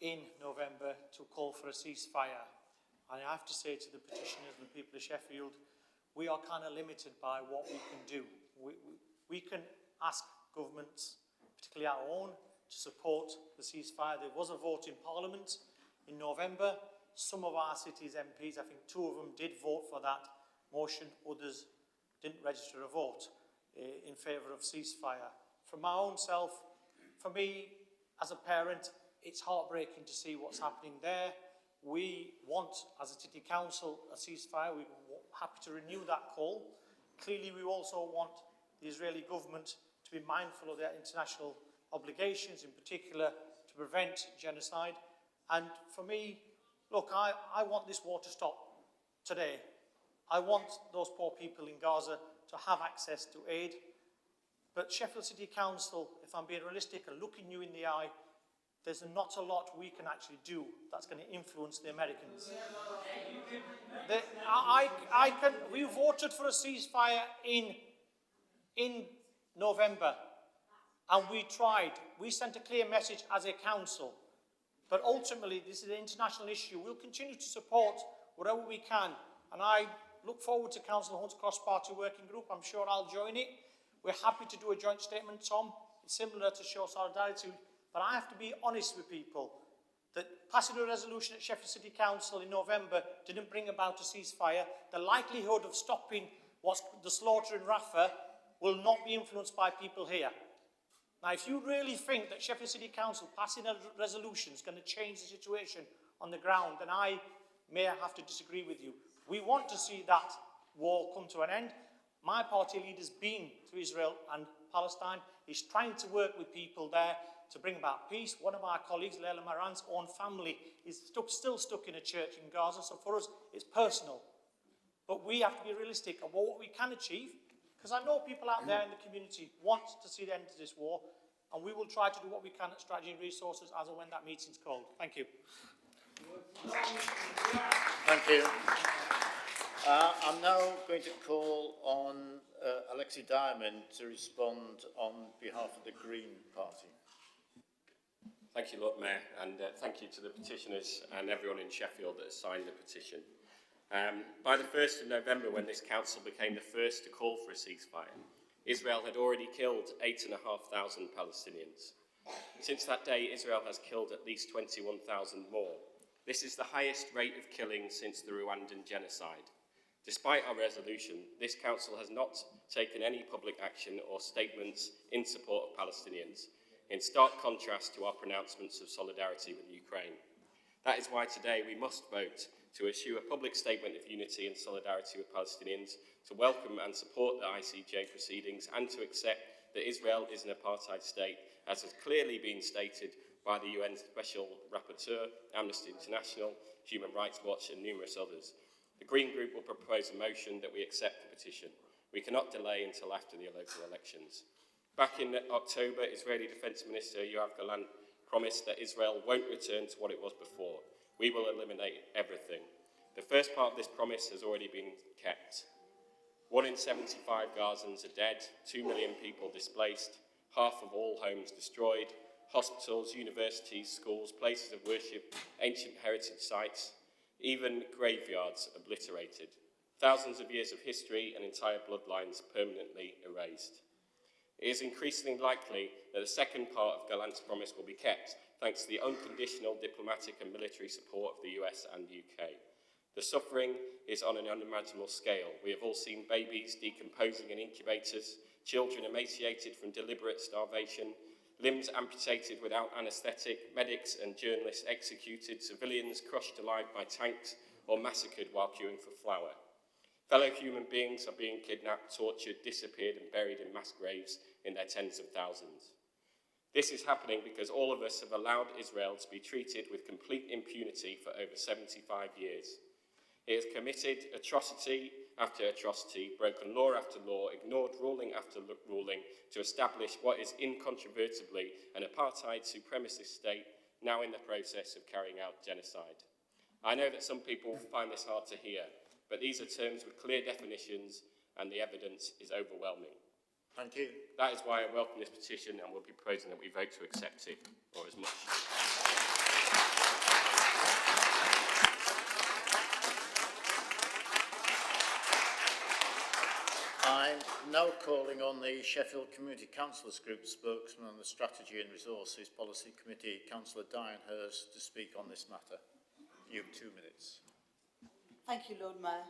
in November to call for a ceasefire. And I have to say to the petitioners and the people of Sheffield, we are kind of limited by what we can do. We can ask governments, particularly our own, to support the ceasefire. There was a vote in Parliament in November. Some of our city's MPs, I think 2 of them, did vote for that motion. Others didn't register a vote in favour of ceasefire. For my own self, for me, as a parent, it's heartbreaking to see what's happening there. We want, as a city council, a ceasefire. We're happy to renew that call. Clearly, we also want the Israeli government to to be mindful of their international obligations, in particular to prevent genocide. And for me, look, I want this war to stop today. I want those poor people in Gaza to have access to aid. But Sheffield City Council, if I'm being realistic and looking you in the eye, there's not a lot we can actually do that's going to influence the Americans. We voted for a ceasefire in November, and we tried. We sent a clear message as a council. But ultimately, this is an international issue. We'll continue to support whatever we can. And I look forward to Councillor Hunt's cross-party working group. I'm sure I'll join it. We're happy to do a joint statement, Tom. It's similar to show solidarity. But I have to be honest with people that passing a resolution at Sheffield City Council in November didn't bring about a ceasefire. The likelihood of stopping what's the slaughter in Rafah will not be influenced by people here. Now, if you really think that Sheffield City Council passing a resolution is going to change the situation on the ground, then I may have to disagree with you. We want to see that war come to an end. My party leader's been to Israel and Palestine. He's trying to work with people there to bring about peace. One of our colleagues, Leila Maran's own family, is still stuck in a church in Gaza. So for us, it's personal. But we have to be realistic about what we can achieve. Because I know people out there in the community want to see the end to this war, and we will try to do what we can at Strategy and Resources as and when that meeting's called. Thank you. Thank you. I'm now going to call on Alexi Diamond to respond on behalf of the Green Party. Thank you, Lord Mayor, and thank you to the petitioners and everyone in Sheffield that has signed the petition. By the 1st of November, when this council became the first to call for a ceasefire, Israel had already killed 8,500 Palestinians. Since that day, Israel has killed at least 21,000 more. This is the highest rate of killing since the Rwandan genocide. Despite our resolution, this council has not taken any public action or statements in support of Palestinians, in stark contrast to our pronouncements of solidarity with Ukraine. That is why today we must vote to issue a public statement of unity and solidarity with Palestinians, to welcome and support the ICJ proceedings, and to accept that Israel is an apartheid state, as has clearly been stated by the UN Special Rapporteur, Amnesty International, Human Rights Watch and numerous others. The Green Group will propose a motion that we accept the petition. We cannot delay until after the local elections. Back in October, Israeli Defence Minister Yoav Gallant promised that Israel won't return to what it was before. We will eliminate everything. The first part of this promise has already been kept. 1 in 75 Gazans are dead, 2 million people displaced, half of all homes destroyed, hospitals, universities, schools, places of worship, ancient heritage sites, even graveyards obliterated. Thousands of years of history and entire bloodlines permanently erased. It is increasingly likely that the second part of Gallant's promise will be kept, thanks to the unconditional diplomatic and military support of the US and UK. The suffering is on an unimaginable scale. We have all seen babies decomposing in incubators, children emaciated from deliberate starvation, limbs amputated without anaesthetic, medics and journalists executed, civilians crushed alive by tanks or massacred while queuing for flour. Fellow human beings are being kidnapped, tortured, disappeared and buried in mass graves in their tens of thousands. This is happening because all of us have allowed Israel to be treated with complete impunity for over 75 years. It has committed atrocity after atrocity, broken law after law, ignored ruling after ruling to establish what is incontrovertibly an apartheid supremacist state now in the process of carrying out genocide. I know that some people find this hard to hear, but these are terms with clear definitions and the evidence is overwhelming. Thank you. That is why I welcome this petition and will be proposing that we vote to accept it, or as much. I'm now calling on the Sheffield Community Councillors Group spokesman on the Strategy and Resources Policy Committee, Councillor Diane Hurst, to speak on this matter. You have 2 minutes. Thank you, Lord Mayor.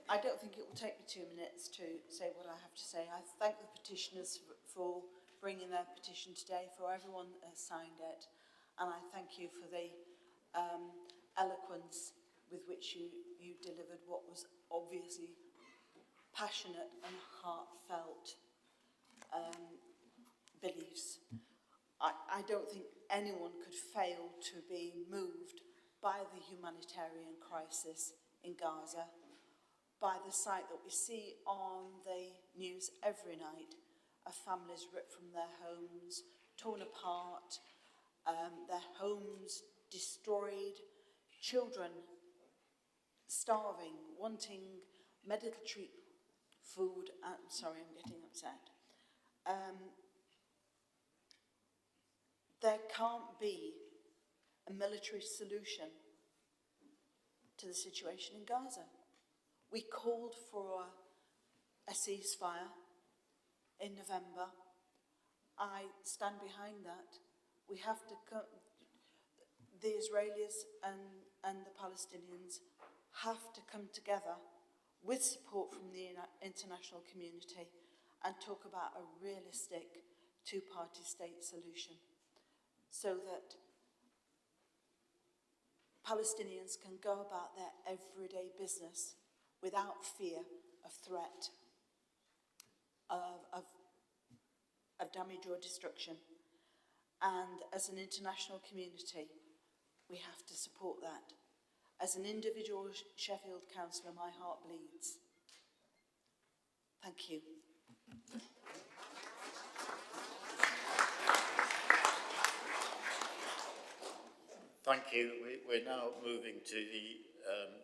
I don't think it will take me 2 minutes to say what I have to say. I thank the petitioners for bringing their petition today, for everyone that has signed it, and I thank you for the eloquence with which you delivered what was obviously passionate and heartfelt I don't think anyone could fail to be moved by the humanitarian crisis in Gaza, by the sight that we see on the news every night of families ripped from their homes, torn apart, their homes destroyed, children starving, wanting medical treatment, food. Sorry, I'm getting upset. There can't be a military solution to the situation in Gaza. We called for a ceasefire in November. I stand behind that. We have to the Israelis and the Palestinians have to come together with support from the international community and talk about a realistic two-party state solution so that Palestinians can go about their everyday business without fear of threat, of damage or destruction. And as an international community, we have to support that. As an individual Sheffield councillor, my heart bleeds. Thank you. Thank you. We're now moving to the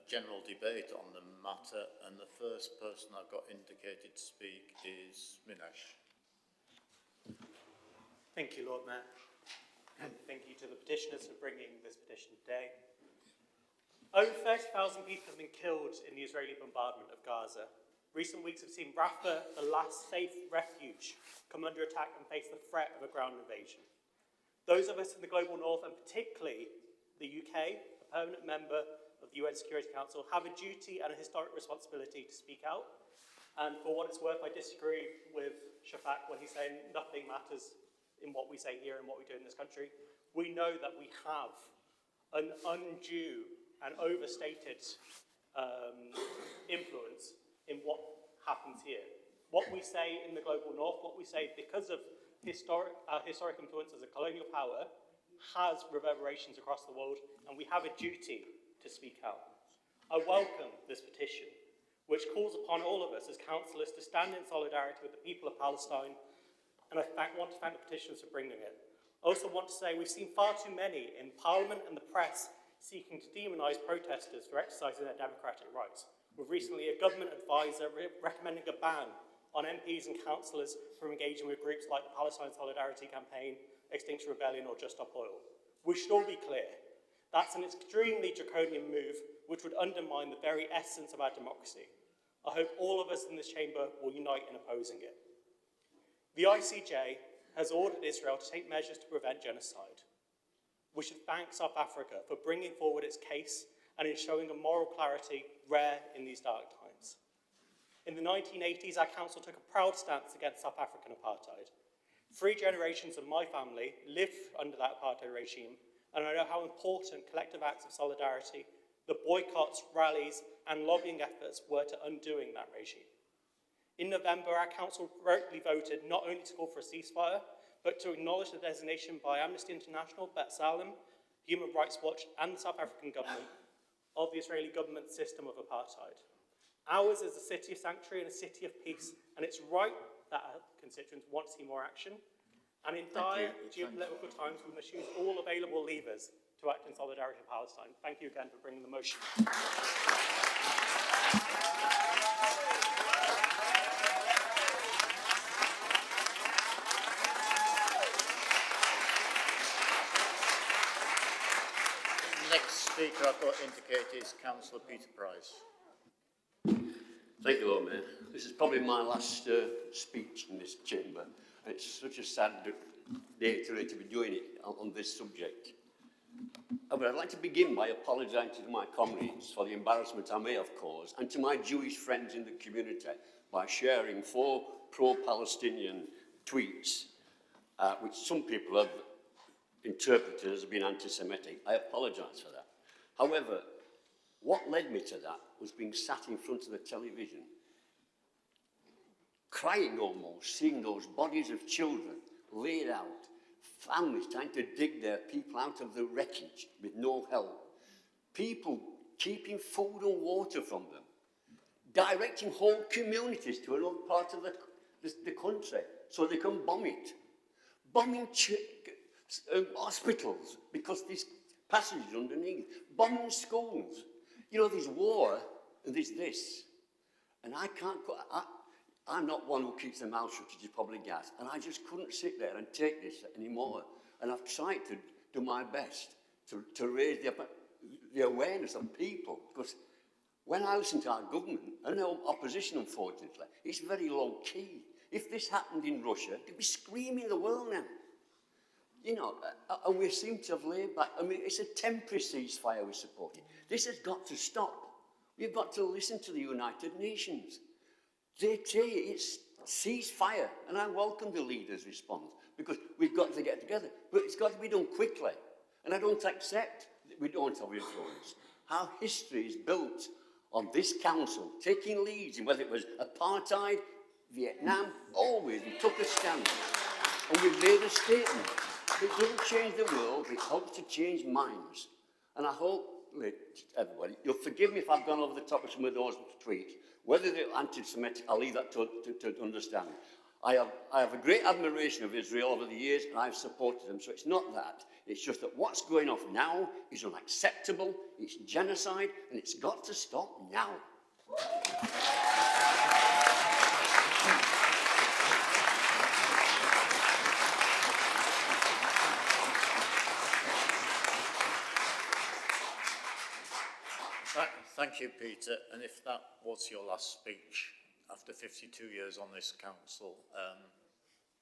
general debate on the matter, and the first person I've got indicated to speak is Minesh. Thank you, Lord Mayor. And thank you to the petitioners for bringing this petition today. Over 30,000 people have been killed in the Israeli bombardment of Gaza. Recent weeks have seen Rafah, the last safe refuge, come under attack and face the threat of a ground invasion. Those of us in the global north, and particularly the UK, a permanent member of the UN Security Council, have a duty and a historic responsibility to speak out. And for what it's worth, I disagree with Shafak when he's saying nothing matters in what we say here and what we do in this country. We know that we have an undue and overstated influence in what happens here. What we say in the global north, what we say because of our historic influence as a colonial power, has reverberations across the world, and we have a duty to speak out. I welcome this petition, which calls upon all of us as councillors to stand in solidarity with the people of Palestine, and I want to thank the petitioners for bringing it. I also want to say we've seen far too many in Parliament and the press seeking to demonise protesters for exercising their democratic rights, with recently a government advisor recommending a ban on MPs and councillors from engaging with groups like the Palestine Solidarity Campaign, Extinction Rebellion or Just Stop Oil. We should all be clear. That's an extremely draconian move which would undermine the very essence of our democracy. I hope all of us in this chamber will unite in opposing it. The ICJ has ordered Israel to take measures to prevent genocide. We should thank South Africa for bringing forward its case and in showing a moral clarity rare in these dark times. In the 1980s, our council took a proud stance against South African apartheid. 3 generations of my family lived under that apartheid regime, and I know how important collective acts of solidarity, the boycotts, rallies, and lobbying efforts were to undoing that regime. In November, our council rightly voted not only to call for a ceasefire, but to acknowledge the designation by Amnesty International, B'Tselem, Human Rights Watch, and the South African government of the Israeli government system of apartheid. Ours is a city of sanctuary and a city of peace, and it's right that our constituents want to see more action. And in dire geopolitical times, we must use all available levers to act in solidarity with Palestine. Thank you again for bringing the motion. Next speaker I've got indicated is Councillor Peter Price. Thank you, Lord Mayor. This is probably my last speech in this chamber, and it's such a sad day today to be doing it on this subject. But I'd like to begin by apologising to my comrades for the embarrassment I may have caused, and to my Jewish friends in the community by sharing 4 pro-Palestinian tweets, which some people have interpreted as being anti-Semitic. I apologise for that. However, what led me to that was being sat in front of the television, crying almost, seeing those bodies of children laid out, families trying to dig their people out of the wreckage with no help, people keeping food and water from them, directing whole communities to another part of the country so they can bomb it, bombing hospitals because there's passages underneath, bombing schools. You know, there's war and there's this. And I'm not one who keeps their mouth shut, as you probably guess, and I just couldn't sit there and take this anymore. And I've tried to do my best to raise the awareness of people, because when I listen to our government and our opposition, unfortunately, it's very low key. If this happened in Russia, they'd be screaming the world now. You know, and we seem to have laid back. I mean, it's a temporary ceasefire we're supporting. This has got to stop. We've got to listen to the United Nations. They say it's ceasefire, and I welcome the leaders' response, because we've got to get together. But it's got to be done quickly. And I don't accept that we don't have influence. Our history is built on this council taking leads in whether it was apartheid, Vietnam, always we took a stand. And we made a statement. It doesn't change the world, it helps to change minds. And I hope, everybody, you'll forgive me if I've gone over the top of some of those tweets. Whether they're anti-Semitic, I'll leave that to understand. I have a great admiration of Israel over the years, and I've supported them, so it's not that. It's just that what's going on now is unacceptable, it's genocide, and it's got to stop now. Thank you, Peter. And if that was your last speech after 52 years on this council,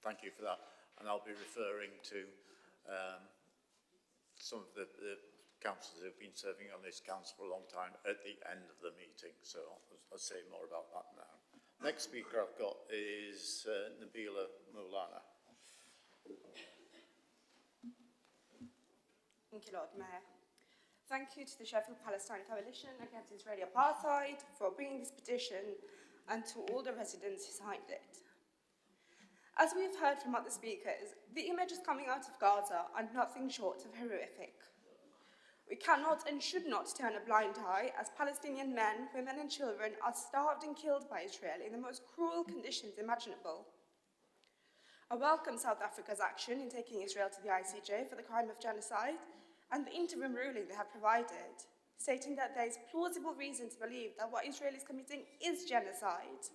thank you for that. And I'll be referring to some of the councillors who've been serving on this council for a long time at the end of the meeting. So I'll say more about that now. Next speaker I've got is Nabila Moulana. Thank you, Lord Mayor. Thank you to the Sheffield Palestine Coalition Against Israeli Apartheid for bringing this petition, and to all the residents who signed it. As we've heard from other speakers, the images coming out of Gaza are nothing short of horrific. We cannot and should not turn a blind eye as Palestinian men, women and children are starved and killed by Israel in the most cruel conditions imaginable. I welcome South Africa's action in taking Israel to the ICJ for the crime of genocide, and the interim ruling they have provided, stating that there is plausible reason to believe that what Israel is committing is genocide.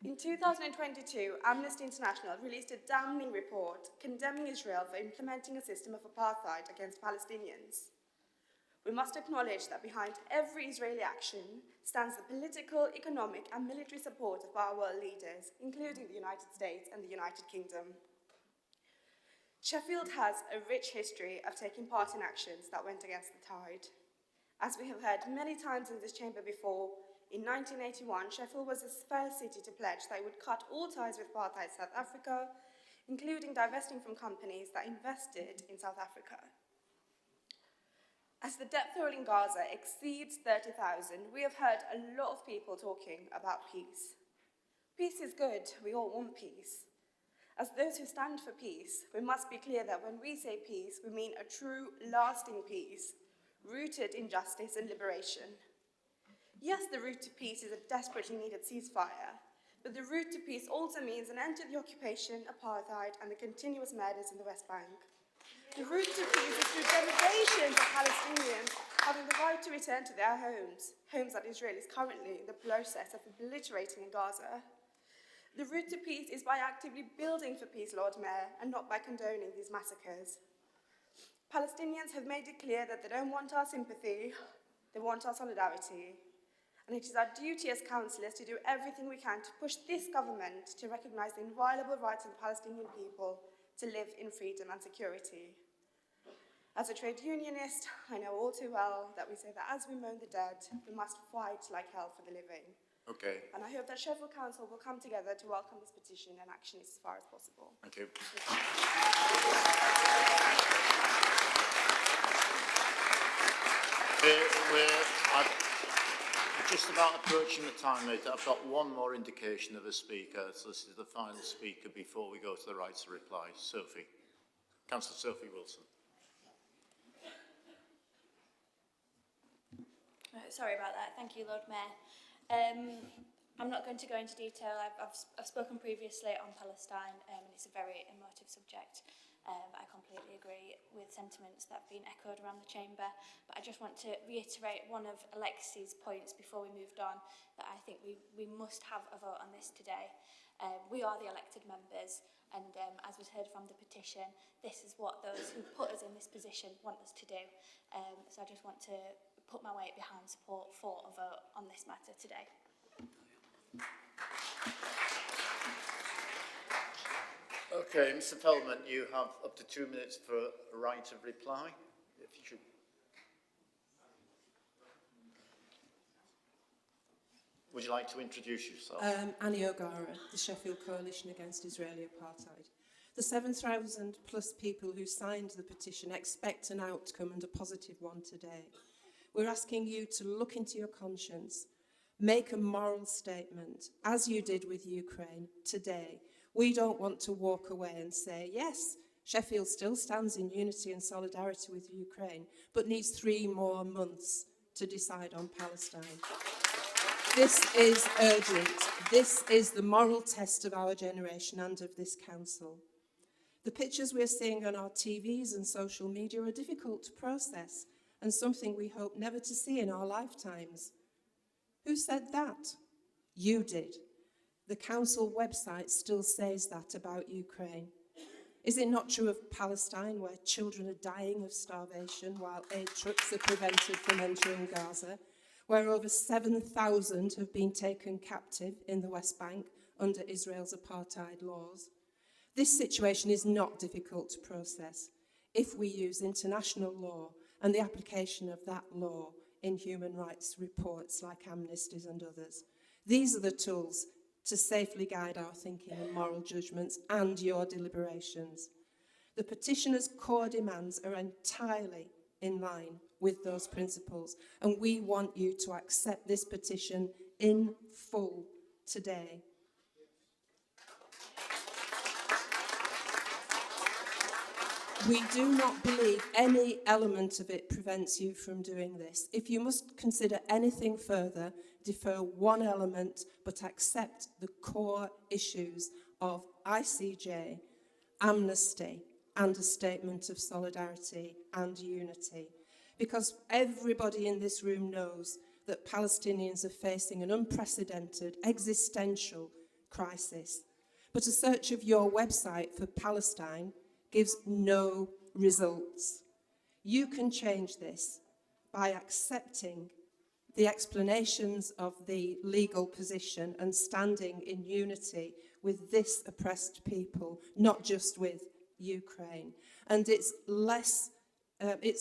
In 2022, Amnesty International released a damning report condemning Israel for implementing a system of apartheid against Palestinians. We must acknowledge that behind every Israeli action stands the political, economic and military support of our world leaders, including the United States and the United Kingdom. Sheffield has a rich history of taking part in actions that went against the tide. As we have heard many times in this chamber before, in 1981, Sheffield was the first city to pledge that it would cut all ties with apartheid South Africa, including divesting from companies that invested in South Africa. As the death toll in Gaza exceeds 30,000, we have heard a lot of people talking about peace. Peace is good, we all want peace. As those who stand for peace, we must be clear that when we say peace, we mean a true, lasting peace, rooted in justice and liberation. Yes, the route to peace is a desperately needed ceasefire, but the route to peace also means an end to the occupation, apartheid, and the continuous murders in the West Bank. The route to peace is through generations of Palestinians having the right to return to their homes that Israel is currently in the process of obliterating in Gaza. The route to peace is by actively building for peace, Lord Mayor, and not by condoning these massacres. Palestinians have made it clear that they don't want our sympathy, they want our solidarity. And it is our duty as councillors to do everything we can to push this government to recognise the inviolable rights of the Palestinian people to live in freedom and security. As a trade unionist, I know all too well that we say that as we mourn the dead, we must fight like hell for the living. Okay. And I hope that Sheffield Council will come together to welcome this petition and action as far as possible. Thank you. We're just about approaching the time limit. I've got one more indication of a speaker, so this is the final speaker before we go to the right to reply. Sophie. Councillor Sophie Wilson. Sorry about that. Thank you, Lord Mayor. I'm not going to go into detail. I've spoken previously on Palestine, and it's a very emotive subject. I completely agree with sentiments that have been echoed around the chamber, but I just want to reiterate one of Alexi's points before we moved on, that I think we must have a vote on this today. We are the elected members, and as was heard from the petition, this is what those who put us in this position want us to do. So I just want to put my weight behind support for a vote on this matter today. Okay, Mr. Feldman, you have up to 2 minutes for a right of reply. If you should. Would you like to introduce yourself? Annie O'Gara, the Sheffield Coalition Against Israeli Apartheid. The 7,000 plus people who signed the petition expect an outcome, and a positive one today. We're asking you to look into your conscience, make a moral statement, as you did with Ukraine today. We don't want to walk away and say, yes, Sheffield still stands in unity and solidarity with Ukraine, but needs 3 more months to decide on Palestine. This is urgent. This is the moral test of our generation and of this council. The pictures we're seeing on our TVs and social media are difficult to process, and something we hope never to see in our lifetimes. Who said that? You did. The council website still says that about Ukraine. Is it not true of Palestine, where children are dying of starvation while aid trucks are prevented from entering Gaza, where over 7,000 have been taken captive in the West Bank under Israel's apartheid laws? This situation is not difficult to process if we use international law and the application of that law in human rights reports like Amnesty's and others. These are the tools to safely guide our thinking and moral judgments and your deliberations. The petitioners' core demands are entirely in line with those principles, and we want you to accept this petition in full today. We do not believe any element of it prevents you from doing this. If you must consider anything further, defer one element, but accept the core issues of ICJ, amnesty, and a statement of solidarity and unity. Because everybody in this room knows that Palestinians are facing an unprecedented existential crisis. But a search of your website for Palestine gives no results. You can change this by accepting the explanations of the legal position and standing in unity with this oppressed people, not just with Ukraine. And it's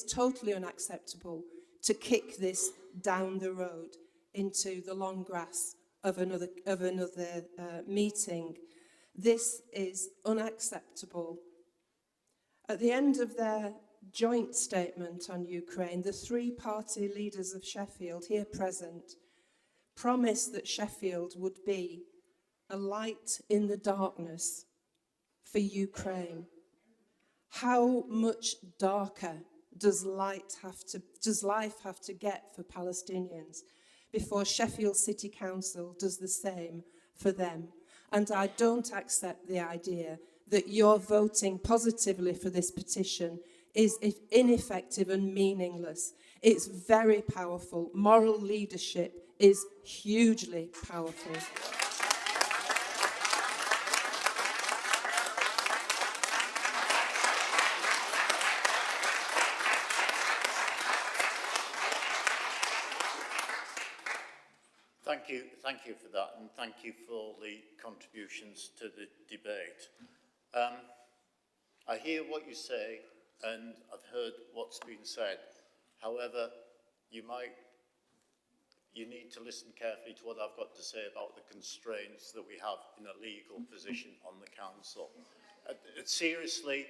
totally unacceptable to kick this down the road into the long grass of another meeting. This is unacceptable. At the end of their joint statement on Ukraine, the 3 party leaders of Sheffield here present promised that Sheffield would be a light in the darkness for Ukraine. How much darker does life have to get for Palestinians before Sheffield City Council does the same for them? And I don't accept the idea that your voting positively for this petition is ineffective and meaningless. It's very powerful. Moral leadership is hugely powerful. Thank you for that, and thank you for the contributions to the debate. I hear what you say, and I've heard what's been said. However, you need to listen carefully to what I've got to say about the constraints that we have in a legal position on the council. Seriously,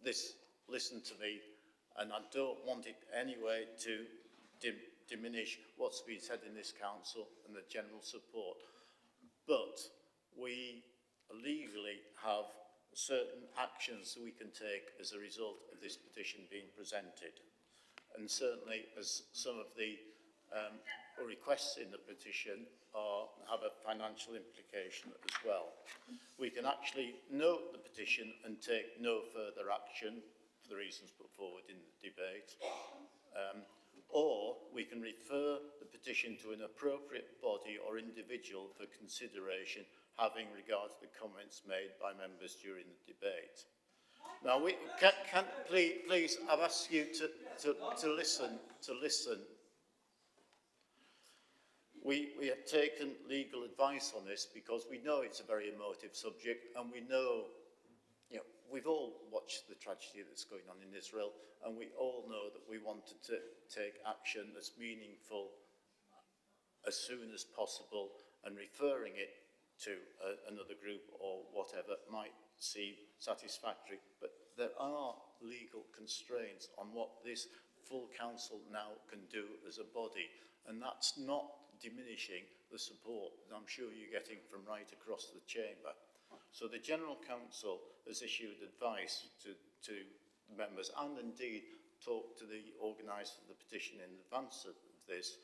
listen to me, and I don't want it anyway to diminish what's been said in this council and the general support. But we legally have certain actions that we can take as a result of this petition being presented. And certainly, as some of the requests in the petition have a financial implication as well. We can actually note the petition and take no further action for the reasons put forward in the debate. Or we can refer the petition to an appropriate body or individual for consideration, having regard to the comments made by members during the debate. Now, please, I've asked you to listen. We have taken legal advice on this because we know it's a very emotive subject, and we know, we've all watched the tragedy that's going on in Israel, and we all know that we wanted to take action that's meaningful as soon as possible, and referring it to another group or whatever might seem satisfactory. But there are legal constraints on what this full council now can do as a body, and that's not diminishing the support that I'm sure you're getting from right across the chamber. So the General Council has issued advice to members, and indeed talked to the organisers of the petition in advance of this,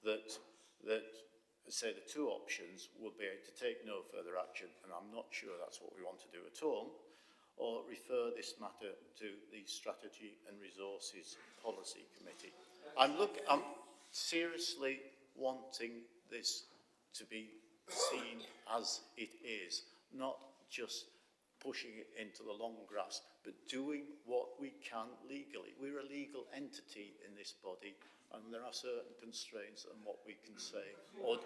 that say the two options would be to take no further action, and I'm not sure that's what we want to do at all, or refer this matter to the Strategy and Resources Policy Committee. I'm seriously wanting this to be seen as it is, not just pushing it into the long grass, but doing what we can legally. We're a legal entity in this body, and there are certain constraints on what we can say or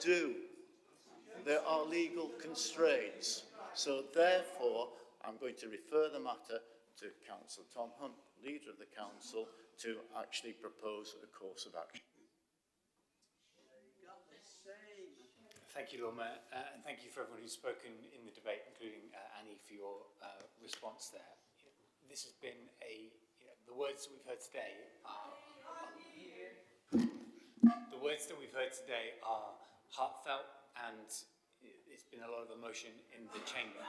do. There are legal constraints. So therefore, I'm going to refer the matter to Councillor Tom Hunt, Leader of the Council, to actually propose a course of action. Thank you, Lord Mayor, and thank you for everyone who's spoken in the debate, including Annie, for your response there. This has been the words that we've heard today are heartfelt, and it's been a lot of emotion in the chamber.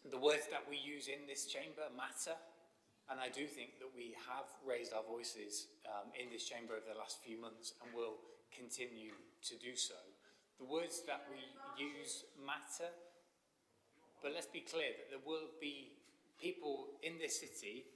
The words that we use in this chamber matter, and I do think that we have raised our voices in this chamber over the last few months and will continue to do so. The words that we use matter, but let's be clear that there will be people in this city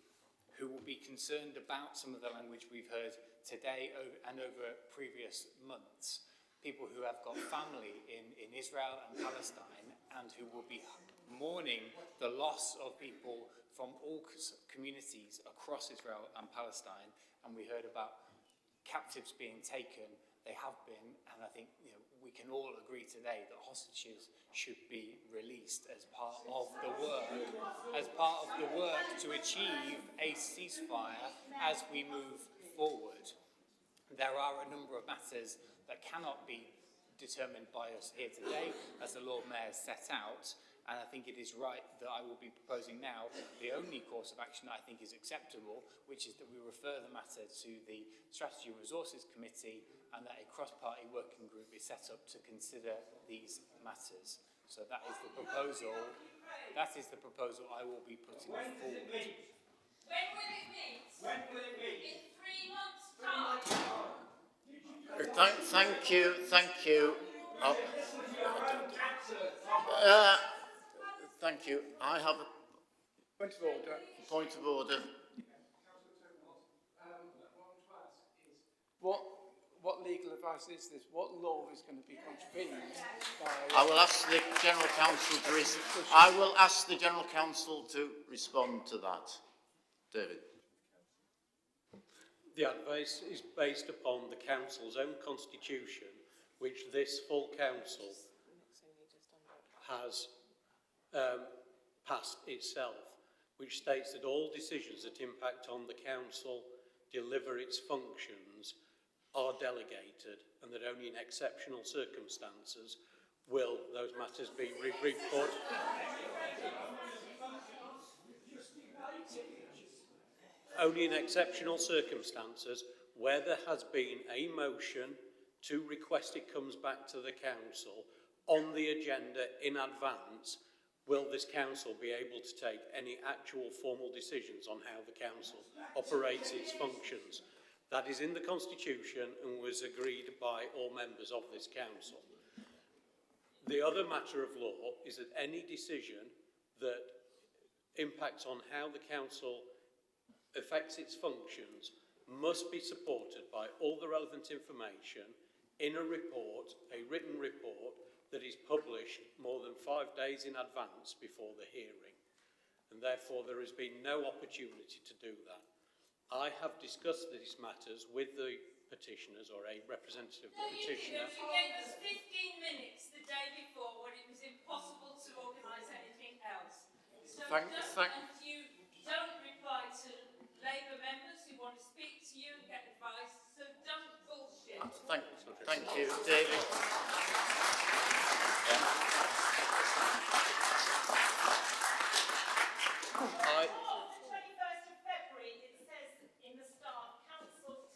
who will be concerned about some of the language we've heard today and over previous months. People who have got family in Israel and Palestine, and who will be mourning the loss of people from all communities across Israel and Palestine. And we heard about captives being taken. They have been, and I think we can all agree today that hostages should be released as part of the work to achieve a ceasefire as we move forward. There are a number of matters that cannot be determined by us here today, as the Lord Mayor set out, and I think it is right that I will be proposing now the only course of action that I think is acceptable, which is that we refer the matter to the Strategy and Resources Committee, and that a cross-party working group is set up to consider these matters. So that is the proposal. That is the proposal I will be putting forward. When will it meet? When will it meet? In 3 months' time. Thank you. Thank you. I have a point of order. Point of order. What legal advice is this? What law is going to be contravened by... I will ask the General Council to respond to that. David. The advice is based upon the Council's own constitution, which this full Council has passed itself, which states that all decisions that impact on the Council deliver its functions are delegated, and that only in exceptional circumstances will those matters be reported. Only in exceptional circumstances, where there has been a motion to request it comes back to the Council, on the agenda in advance, will this council be able to take any actual formal decisions on how the council operates its functions? That is in the Constitution and was agreed by all members of this council. The other matter of law is that any decision that impacts on how the council affects its functions must be supported by all the relevant information in a report, a written report, that is published more than 5 days in advance before the hearing. And therefore there has been no opportunity to do that. I have discussed these matters with the petitioners, or a representative of the petitioner. You gave us 15 minutes the day before when it was impossible to organise anything else. So you don't reply to Labour members who want to speak to you and get advice, so don't bullshit. Thank you, David.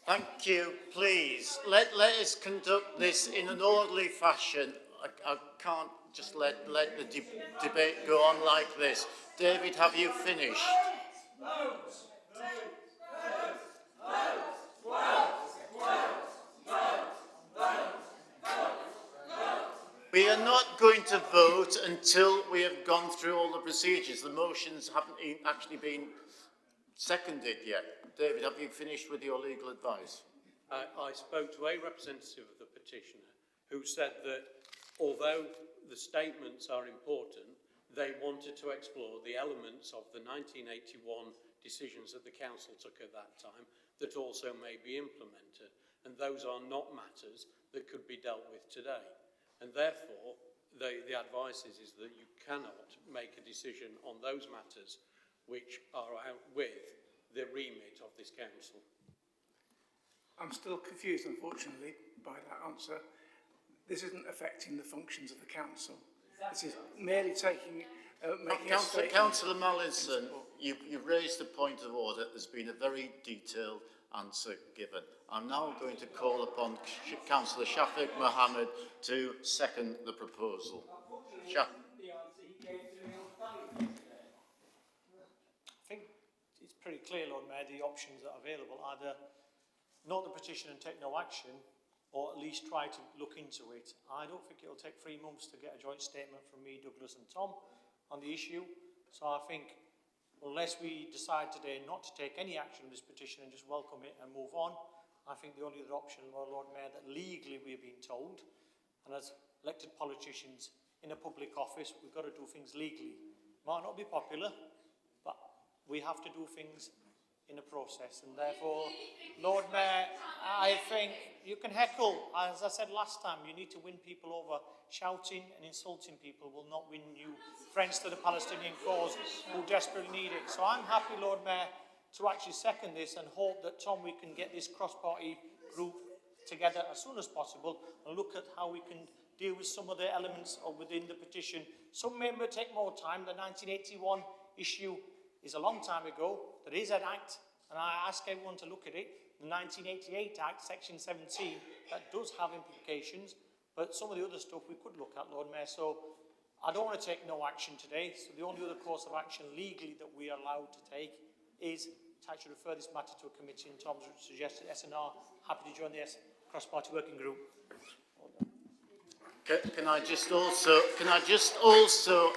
Thank you. Please, let us conduct this in an orderly fashion. I can't just let the debate go on like this. David, have you finished? We are not going to vote until we have gone through all the procedures. The motions haven't actually been seconded yet. David, have you finished with your legal advice? I spoke to a representative of the petitioner who said that although the statements are important, they wanted to explore the elements of the 1981 decisions that the council took at that time that also may be implemented. And those are not matters that could be dealt with today. And therefore, the advice is that you cannot make a decision on those matters which are out with the remit of this council. I'm still confused, unfortunately, by that answer. This isn't affecting the functions of the council. This is merely taking... Councillor Mallinson, you've raised a point of order. There's been a very detailed answer given. I'm now going to call upon Councillor Shafiq Mohammed to second the proposal. I think it's pretty clear, Lord Mayor, the options that are available. Either note the petition and take no action, or at least try to look into it. I don't think it'll take 3 months to get a joint statement from me, Douglas and Tom on the issue. So I think unless we decide today not to take any action on this petition and just welcome it and move on, I think the only other option, Lord Mayor, that legally we're being told, and as elected politicians in a public office, we've got to do things legally. Might not be popular, but we have to do things in a process, and therefore, Lord Mayor, I think you can heckle. As I said last time, you need to win people over. Shouting and insulting people will not win you friends to the Palestinian cause who desperately need it. So I'm happy, Lord Mayor, to actually second this and hope that, Tom, we can get this cross-party group together as soon as possible and look at how we can deal with some of the elements of within the petition. Some may take more time. The 1981 issue is a long time ago. There is an act, and I ask everyone to look at it, the 1988 Act, Section 17, that does have implications, but some of the other stuff we could look at, Lord Mayor. So I don't want to take no action today, so the only other course of action legally that we are allowed to take is to actually refer this matter to a committee, and Tom's suggested SNR, happy to join the cross-party working group. Can I just also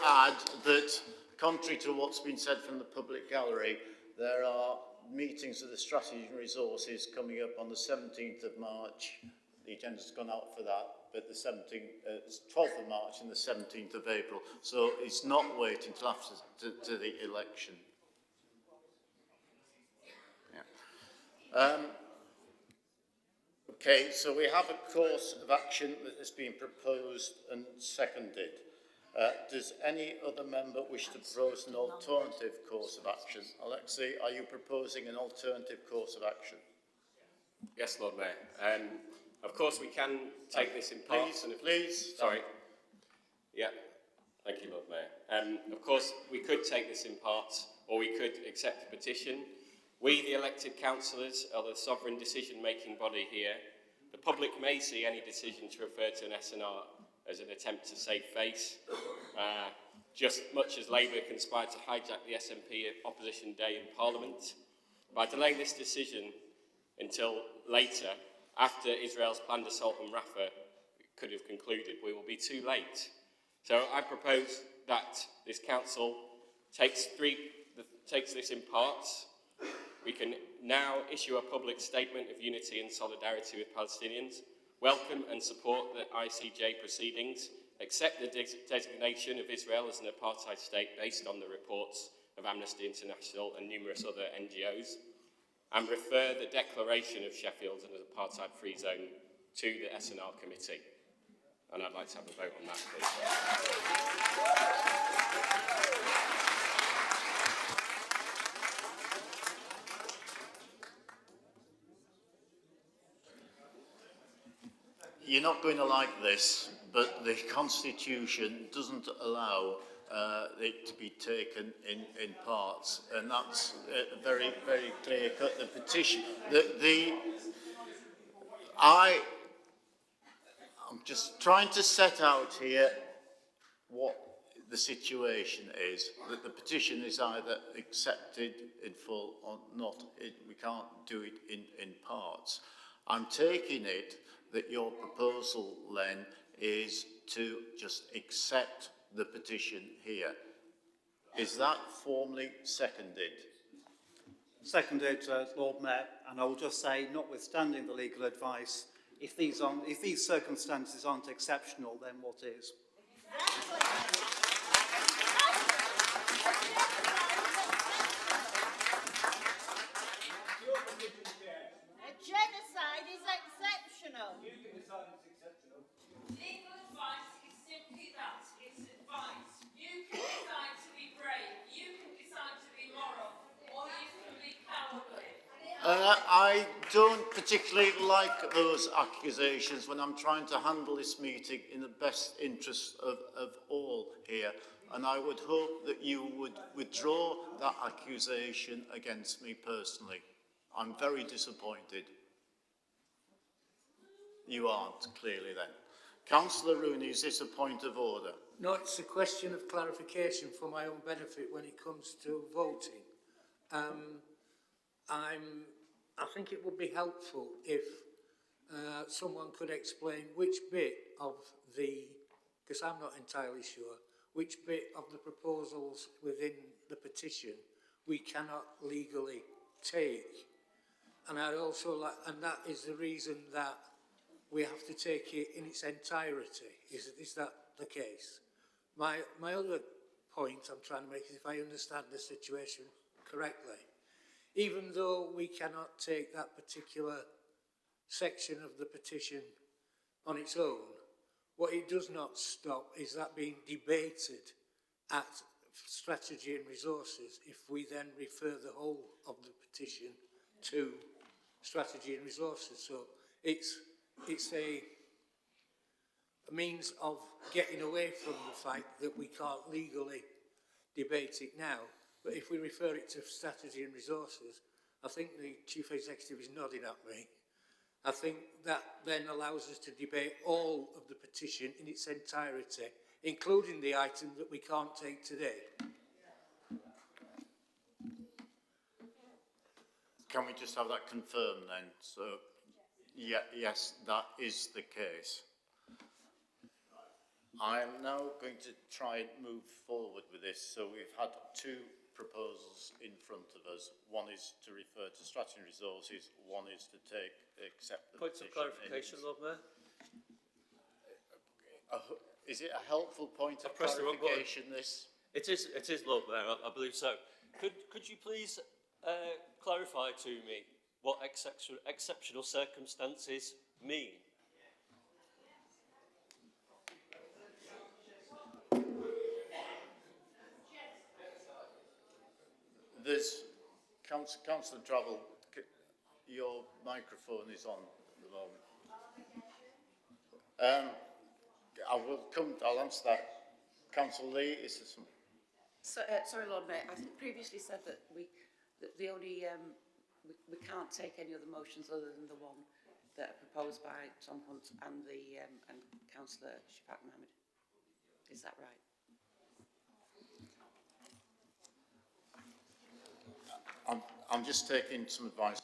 add that, contrary to what's been said from the public gallery, there are meetings of the Strategy and Resources coming up on the 17th of March. The agenda's gone out for that, but the 12th of March and the 17th of April. So it's not waiting until after to the election. Yeah. Okay, so we have a course of action that has been proposed and seconded. Does any other member wish to propose an alternative course of action? Alexei, are you proposing an alternative course of action? Yes, Lord Mayor. Of course, we can take this in parts. Please. Sorry. Yeah. Thank you, Lord Mayor. Of course, we could take this in parts, or we could accept the petition. We, the elected councillors, are the sovereign decision-making body here. The public may see any decision to refer to an SNR as an attempt to save face. Just much as Labour conspired to hijack the SNP opposition day in Parliament. By delaying this decision until later, after Israel's planned assault on Rafah could have concluded, we will be too late. So I propose that this council takes this in parts. We can now issue a public statement of unity and solidarity with Palestinians, welcome and support the ICJ proceedings, accept the designation of Israel as an apartheid state based on the reports of Amnesty International and numerous other NGOs, and refer the declaration of Sheffield as an apartheid-free zone to the SNR committee. And I'd like to have a vote on that, please. You're not going to like this, but the Constitution doesn't allow it to be taken in parts, and that's very, very clear cut. The petition, I'm just trying to set out here what the situation is, that the petition is either accepted in full or not. We can't do it in parts. I'm taking it that your proposal, then, is to just accept the petition here. Is that formally seconded? Seconded, Lord Mayor, and I will just say, notwithstanding the legal advice, if these circumstances aren't exceptional, then what is? A genocide is exceptional. You can decide it's exceptional. Legal advice is simply that. It's advice. You can decide to be brave. You can decide to be moral. Or you can be cowardly. I don't particularly like those accusations when I'm trying to handle this meeting in the best interest of all here. And I would hope that you would withdraw that accusation against me personally. I'm very disappointed. You aren't, clearly then. Councillor Rooney, is this a point of order? No, it's a question of clarification for my own benefit when it comes to voting. I think it would be helpful if someone could explain which bit of the, because I'm not entirely sure, which bit of the proposals within the petition we cannot legally take. And I'd also like, and that is the reason that we have to take it in its entirety. Is that the case? My other point I'm trying to make is if I understand the situation correctly, even though we cannot take that particular section of the petition on its own, what it does not stop is that being debated at strategy and resources if we then refer the whole of the petition to strategy and resources. So it's a means of getting away from the fact that we can't legally debate it now. But if we refer it to strategy and resources, I think the Chief Executive is nodding at me. I think that then allows us to debate all of the petition in its entirety, including the item that we can't take today. Can we just have that confirmed then? So, yeah, yes, that is the case. I am now going to try and move forward with this. So we've had two proposals in front of us. One is to refer to strategy and resources, one is to accept the Points of clarification, Lord Mayor. Is it a helpful point of clarification, this? It is, Lord Mayor, I believe so. Could you please clarify to me what exceptional circumstances mean? There's, Councillor Travel, your microphone is on at the moment. I'll answer that. Councillor Lee, is there some? Sorry, Lord Mayor, I think previously said that we can't take any other motions other than the one that are proposed by Tom Hunt and the and Councillor Shafak Mohammed. Is that right? I'm just taking some advice.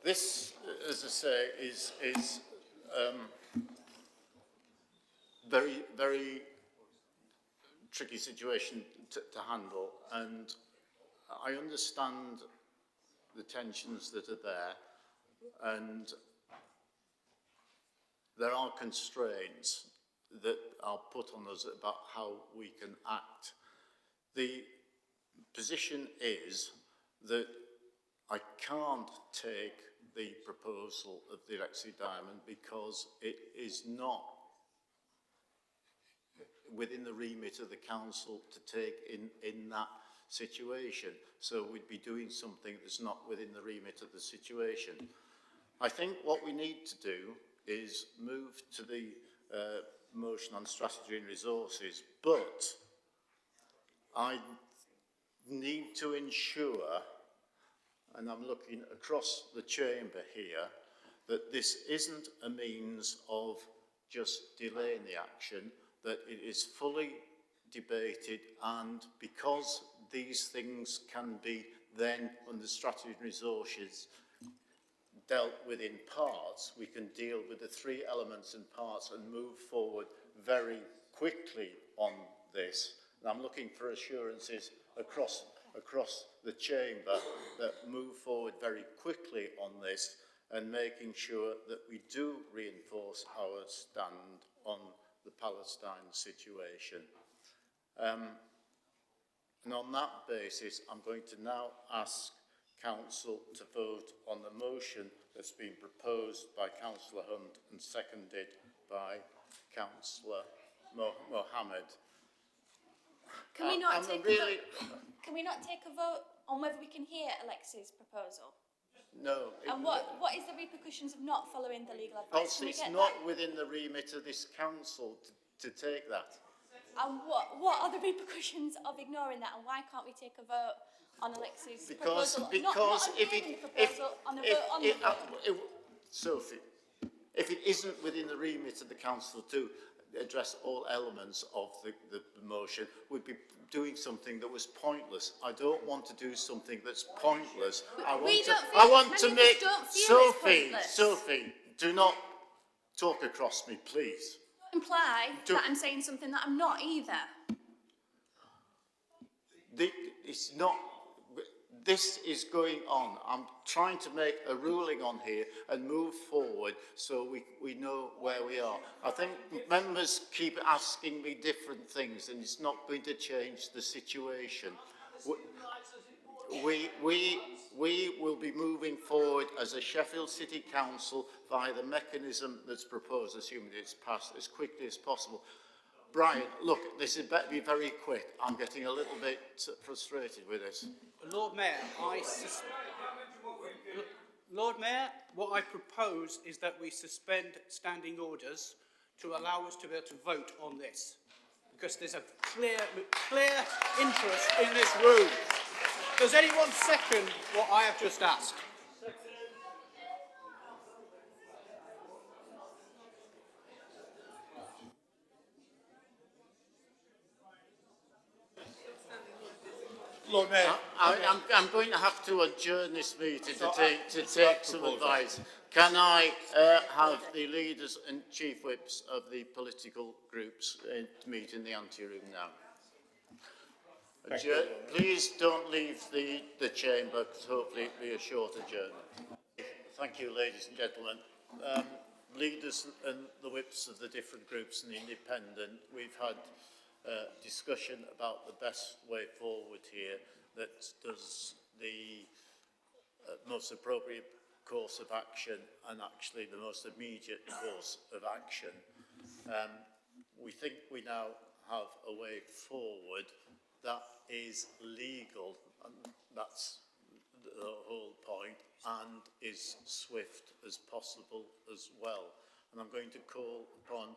This, as I say, is very, very tricky situation to handle, and I understand the tensions that are there, and there are constraints that are put on us about how we can act. The position is that I can't take the proposal of the Alexei Diamond because it is not within the remit of the council to take in that situation. So we'd be doing something that's not within the remit of the situation. I think what we need to do is move to the motion on strategy and resources, but I need to ensure, and I'm looking across the chamber here, that this isn't a means of just delaying the action, that it is fully debated, and because these things can be then, under strategy and resources, dealt with in parts, we can deal with the three elements and parts and move forward very quickly on this. And I'm looking for assurances across the chamber that move forward very quickly on this, and making sure that we do reinforce our stand on the Palestine situation. And on that basis, I'm going to now ask Council to vote on the motion that's been proposed by Councillor Hunt and seconded by Councillor Mohammed. Can we not take a vote on whether we can hear Alexei's proposal? No. And what is the repercussions of not following the legal advice? It's not within the remit of this council to take that. And what are the repercussions of ignoring that? And why can't we take a vote on Alexei's proposal? Sophie, if it isn't within the remit of the council to address all elements of the motion, we'd be doing something that was pointless. I don't want to do something that's pointless. Sophie, do not talk across me, please. Imply that I'm saying something that I'm not either. It's not. This is going on. I'm trying to make a ruling on here and move forward so we know where we are. I think members keep asking me different things, and it's not going to change the situation. We will be moving forward as a Sheffield City Council via the mechanism that's proposed, assuming it's passed, as quickly as possible. Brian, look, this is better be very quick. I'm getting a little bit frustrated with this. Lord Mayor, what I propose is that we suspend standing orders to allow us to be able to vote on this, because there's a clear interest in this room. Does anyone second what I have just asked? Lord Mayor, I'm going to have to adjourn this meeting to take some advice. Can I have the leaders and chief whips of the political groups to meet in the anteroom now? Please don't leave the chamber, because hopefully it'll be a short adjournment. Thank you, ladies and gentlemen. Leaders and the whips of the different groups and the independent, we've had discussion about the best way forward here that does the most appropriate course of action and actually the most immediate course of action. We think we now have a way forward that is legal, and that's the whole point, and is swift as possible as well. And I'm going to call upon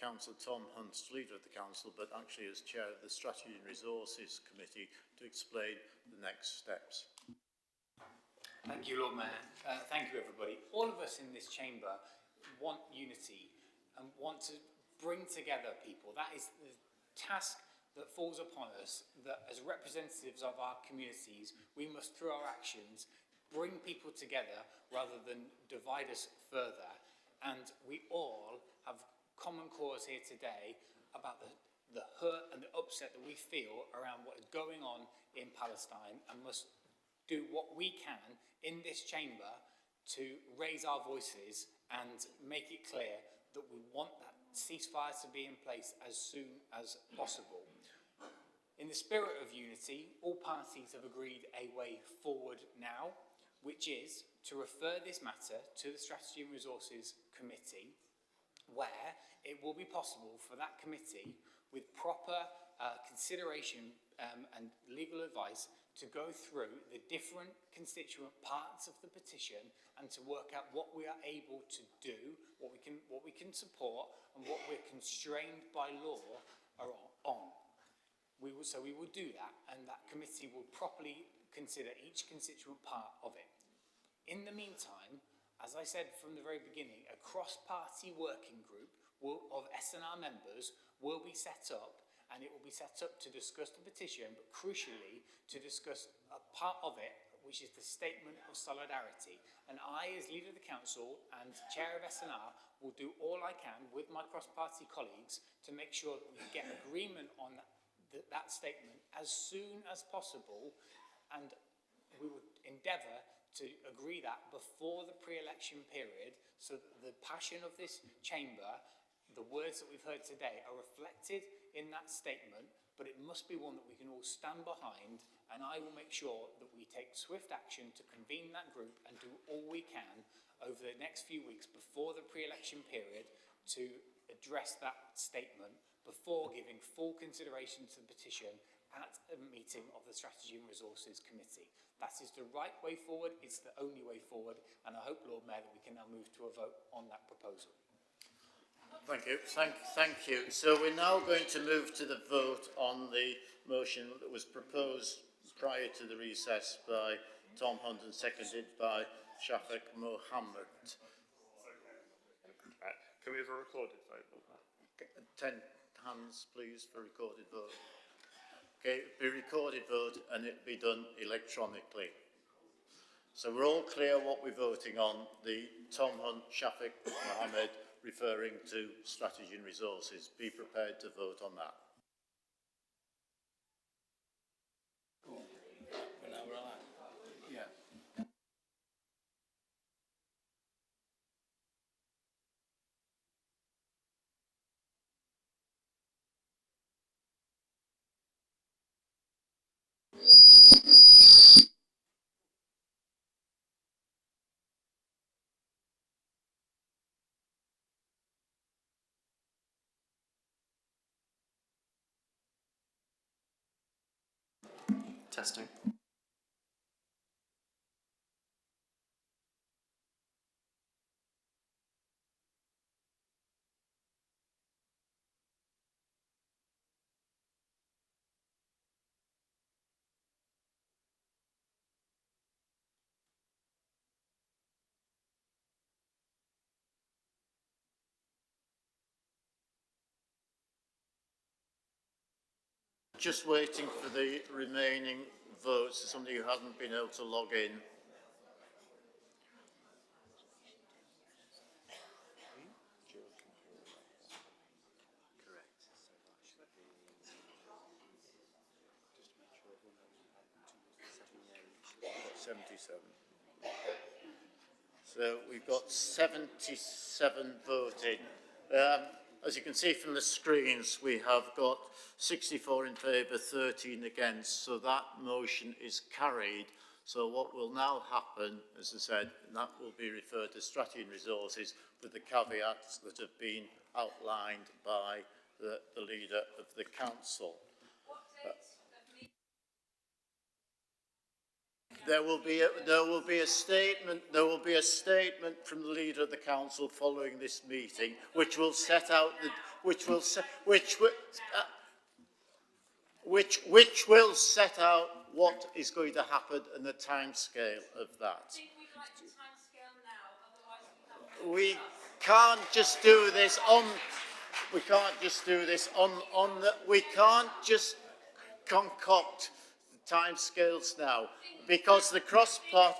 Councillor Tom Hunt, leader of the council, but actually as chair of the Strategy and Resources Committee, to explain the next steps. Thank you, Lord Mayor. Thank you, everybody. All of us in this chamber want unity and want to bring together people. That is the task that falls upon us, that as representatives of our communities, we must, through our actions, bring people together rather than divide us further. And we all have common cause here today about the hurt and the upset that we feel around what is going on in Palestine, and must do what we can in this chamber to raise our voices and make it clear that we want that ceasefire to be in place as soon as possible. In the spirit of unity, all parties have agreed a way forward now, which is to refer this matter to the Strategy and Resources Committee, where it will be possible for that committee, with proper consideration and legal advice, to go through the different constituent parts of the petition and to work out what we are able to do, what we can support, and what we're constrained by law are on. So we will do that, and that committee will properly consider each constituent part of it. In the meantime, as I said from the very beginning, a cross-party working group of SNR members will be set up, and it will be set up to discuss the petition, but crucially to discuss a part of it, which is the statement of solidarity. And I, as leader of the council and chair of SNR, will do all I can with my cross-party colleagues to make sure that we get agreement on that statement as soon as possible, and we would endeavour to agree that before the pre-election period, so that the passion of this chamber, the words that we've heard today, are reflected in that statement, but it must be one that we can all stand behind, and I will make sure that we take swift action to convene that group and do all we can over the next few weeks before the pre-election period to address that statement before giving full consideration to the petition at a meeting of the Strategy and Resources Committee. That is the right way forward, it's the only way forward, and I hope, Lord Mayor, that we can now move to a vote on that proposal. Thank you. Thank you. So we're now going to move to the vote on the motion that was proposed prior to the recess by Tom Hunt and seconded by Shafik Mohammed. Can we have a recorded vote on that? 10 hands, please, for recorded vote. Okay, it'll be recorded vote and it'll be done electronically. So we're all clear what we're voting on. The Tom Hunt, Shafik Mohammed, referring to Strategy and Resources. Be prepared to vote on that. Yeah. Testing. Just waiting for the remaining votes. Somebody who hasn't been able to log in. 77. So we've got 77 voting. As you can see from the screens, we have got 64 in favour, 13 against, so that motion is carried. So what will now happen, as I said, and that will be referred to Strategy and Resources with the caveats that have been outlined by the Leader of the Council. There will be a statement from the Leader of the Council following this meeting, which will set out the which will set out what is going to happen and the timescale of that. We can't just do this on. We can't just do this on the. We can't just concoct the timescales now, because the cross-part.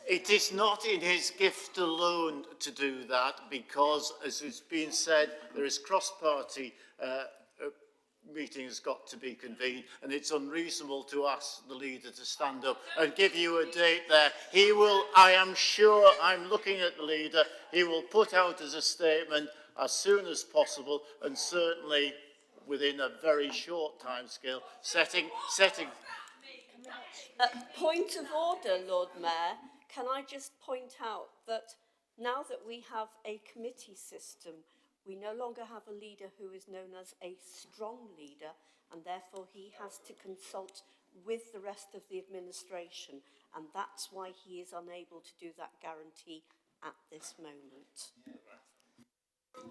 It is not in his gift alone to do that, because, as has been said, there is cross-party meeting has got to be convened, and it's unreasonable to ask the Leader to stand up and give you a date there. He will, I am sure, I'm looking at the Leader, he will put out as a statement as soon as possible, and certainly within a very short time scale, setting. Point of order, Lord Mayor. Can I just point out that now that we have a committee system, we no longer have a leader who is known as a strong leader, and therefore he has to consult with the rest of the administration, and that's why he is unable to do that guarantee at this moment.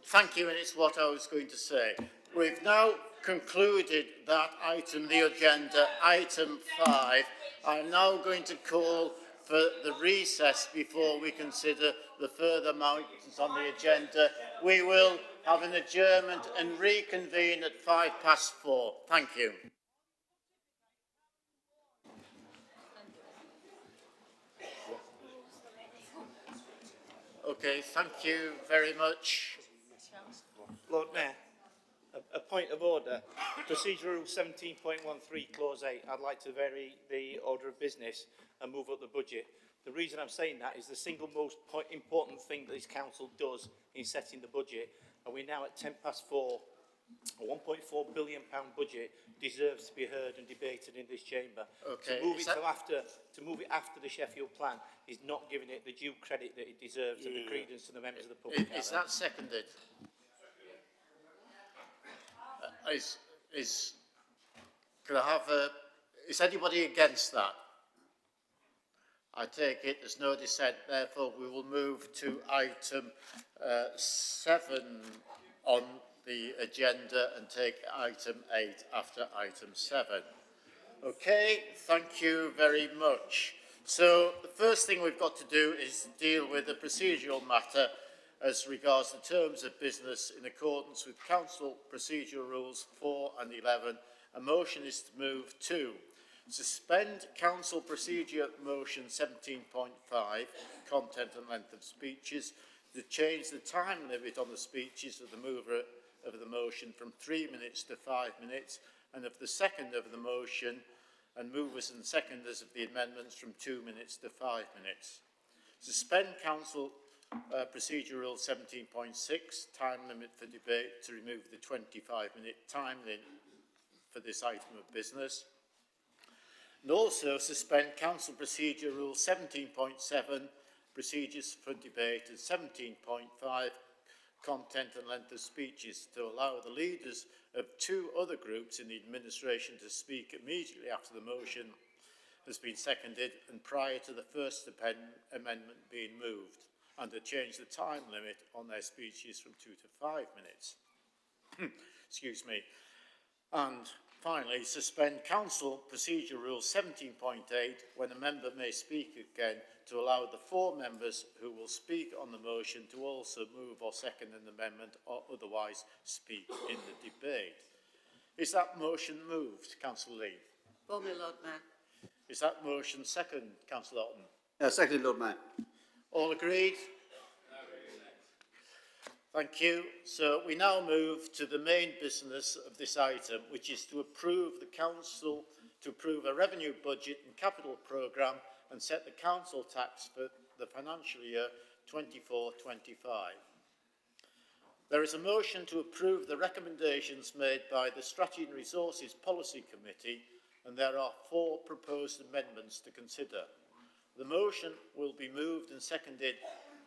Thank you, and it's what I was going to say. We've now concluded that item, the agenda, item 5. I'm now going to call for the recess before we consider the further items on the agenda. We will have an adjournment and reconvene at 4:05. Thank you. Okay, thank you very much. Lord Mayor, a point of order. Procedure Rule 17.13, Clause 8. I'd like to vary the order of business and move up the budget. The reason I'm saying that is the single most important thing that this council does in setting the budget, and we're now at 4:10. A £1.4 billion budget deserves to be heard and debated in this chamber. Okay. To move it after the Sheffield plan is not giving it the due credit that it deserves and the credence to the members of the public. Is that seconded? Can I have is anybody against that? I take it there's no dissent, therefore we will move to item 7 on the agenda and take item 8 after item 7. Okay, thank you very much. So the first thing we've got to do is deal with the procedural matter as regards the terms of business in accordance with Council Procedure Rules 4 and 11. A motion is to move to suspend Council Procedure Motion 17.5, content and length of speeches, to change the time limit on the speeches of the mover of the motion from 3 minutes to 5 minutes, and of the second of the motion and movers and seconders of the amendments from 2 minutes to 5 minutes. Suspend Council Procedure Rule 17.6, time limit for debate, to remove the 25-minute time limit for this item of business. And also suspend Council Procedure Rule 17.7, procedures for debate, and 17.5, content and length of speeches, to allow the leaders of 2 other groups in the administration to speak immediately after the motion has been seconded and prior to the first amendment being moved, and to change the time limit on their speeches from 2 to 5 minutes. Excuse me. And finally, suspend Council Procedure Rule 17.8 when a member may speak again, to allow the 4 members who will speak on the motion to also move or second an amendment or otherwise speak in the debate. Is that motion moved, Councillor Lee? For me, Lord Mayor. Is that motion second, Councillor Otten? Seconded, Lord Mayor. All agreed? Thank you. So we now move to the main business of this item, which is to approve the council to approve a revenue budget and capital programme and set the council tax for the financial year 24-25. There is a motion to approve the recommendations made by the Strategy and Resources Policy Committee, and there are 4 proposed amendments to consider. The motion will be moved and seconded,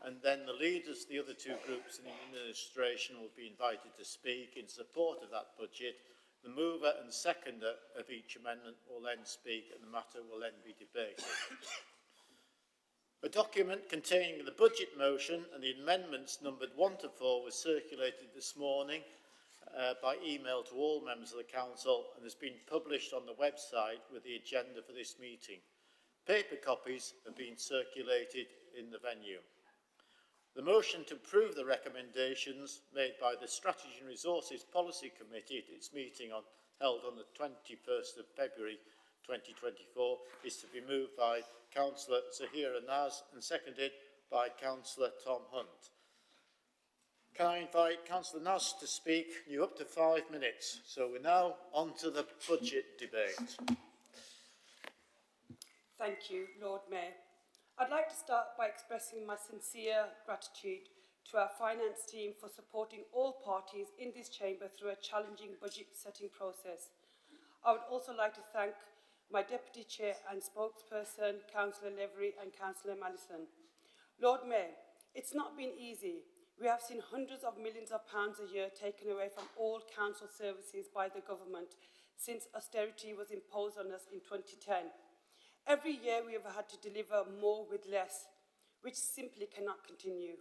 and then the leaders of the other 2 groups in the administration will be invited to speak in support of that budget. The mover and seconder of each amendment will then speak, and the matter will then be debated. A document containing the budget motion and the amendments numbered 1 to 4 was circulated this morning by email to all members of the council and has been published on the website with the agenda for this meeting. Paper copies have been circulated in the venue. The motion to approve the recommendations made by the Strategy and Resources Policy Committee at its meeting held on the 21st of February 2024 is to be moved by Councillor Zahira Naz and seconded by Councillor Tom Hunt. Can I invite Councillor Naz to speak? You're up to 5 minutes. So we're now on to the budget debate. Thank you, Lord Mayor. I'd like to start by expressing my sincere gratitude to our finance team for supporting all parties in this chamber through a challenging budget setting process. I would also like to thank my Deputy Chair and spokesperson, Councillor Levery and Councillor Mallison. Lord Mayor, it's not been easy. We have seen hundreds of millions of pounds a year taken away from all council services by the government since austerity was imposed on us in 2010. Every year we have had to deliver more with less, which simply cannot continue.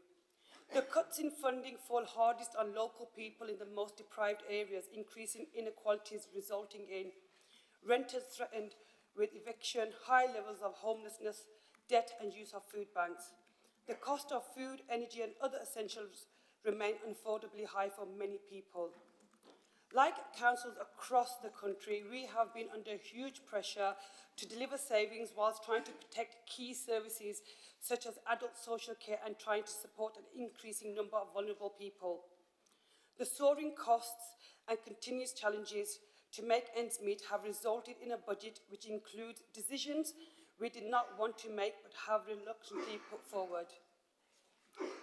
The cuts in funding fall hardest on local people in the most deprived areas, increasing inequalities resulting in renters threatened with eviction, high levels of homelessness, debt and use of food banks. The cost of food, energy and other essentials remain unaffordably high for many people. Like councils across the country, we have been under huge pressure to deliver savings whilst trying to protect key services such as adult social care and trying to support an increasing number of vulnerable people. The soaring costs and continuous challenges to make ends meet have resulted in a budget which includes decisions we did not want to make but have reluctantly put forward.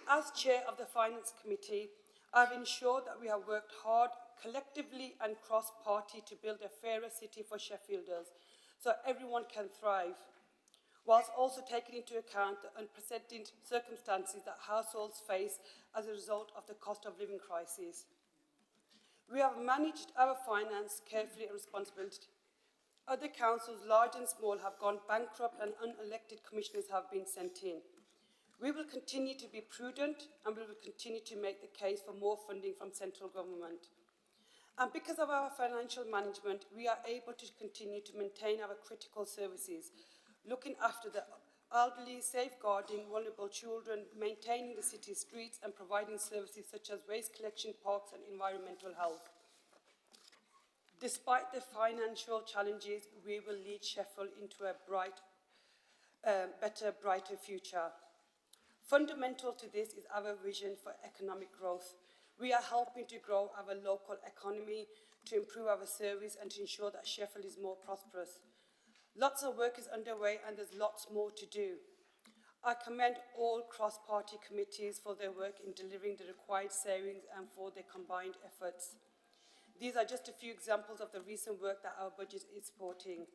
As Chair of the Finance Committee, I have ensured that we have worked hard collectively and cross-party to build a fairer city for Sheffielders so everyone can thrive, whilst also taking into account the unprecedented circumstances that households face as a result of the cost of living crisis. We have managed our finance carefully and responsibly. Other councils, large and small, have gone bankrupt and unelected commissioners have been sent in. We will continue to be prudent and we will continue to make the case for more funding from central government. And because of our financial management, we are able to continue to maintain our critical services, looking after the elderly, safeguarding vulnerable children, maintaining the city's streets and providing services such as waste collection, parks and environmental health. Despite the financial challenges, we will lead Sheffield into a better, brighter future. Fundamental to this is our vision for economic growth. We are helping to grow our local economy, to improve our service and to ensure that Sheffield is more prosperous. Lots of work is underway and there's lots more to do. I commend all cross-party committees for their work in delivering the required savings and for their combined efforts. These are just a few examples of the recent work that our budget is supporting.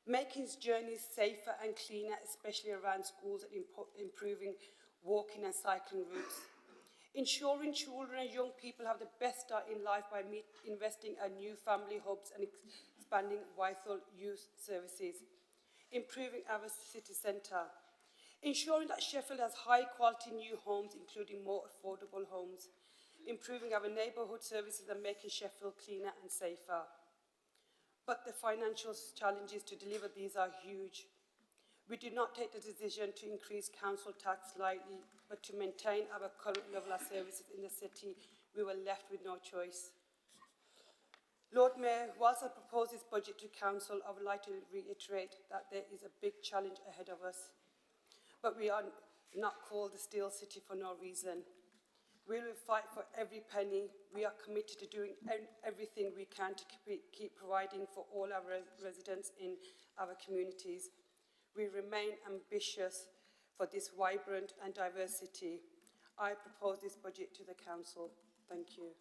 Making journeys safer and cleaner, especially around schools, and improving walking and cycling routes. Ensuring children and young people have the best start in life by investing in new family hubs and expanding vital youth services. Improving our city centre. Ensuring that Sheffield has high-quality new homes, including more affordable homes. Improving our neighbourhood services and making Sheffield cleaner and safer. But the financial challenges to deliver these are huge. We did not take the decision to increase council tax lightly, but to maintain our current level of services in the city, we were left with no choice. Lord Mayor, whilst I propose this budget to council, I would like to reiterate that there is a big challenge ahead of us. But we are not called the Steel City for no reason. We will fight for every penny. We are committed to doing everything we can to keep providing for all our residents in our communities. We remain ambitious for this vibrant and diversity. I propose this budget to the Council. Thank you.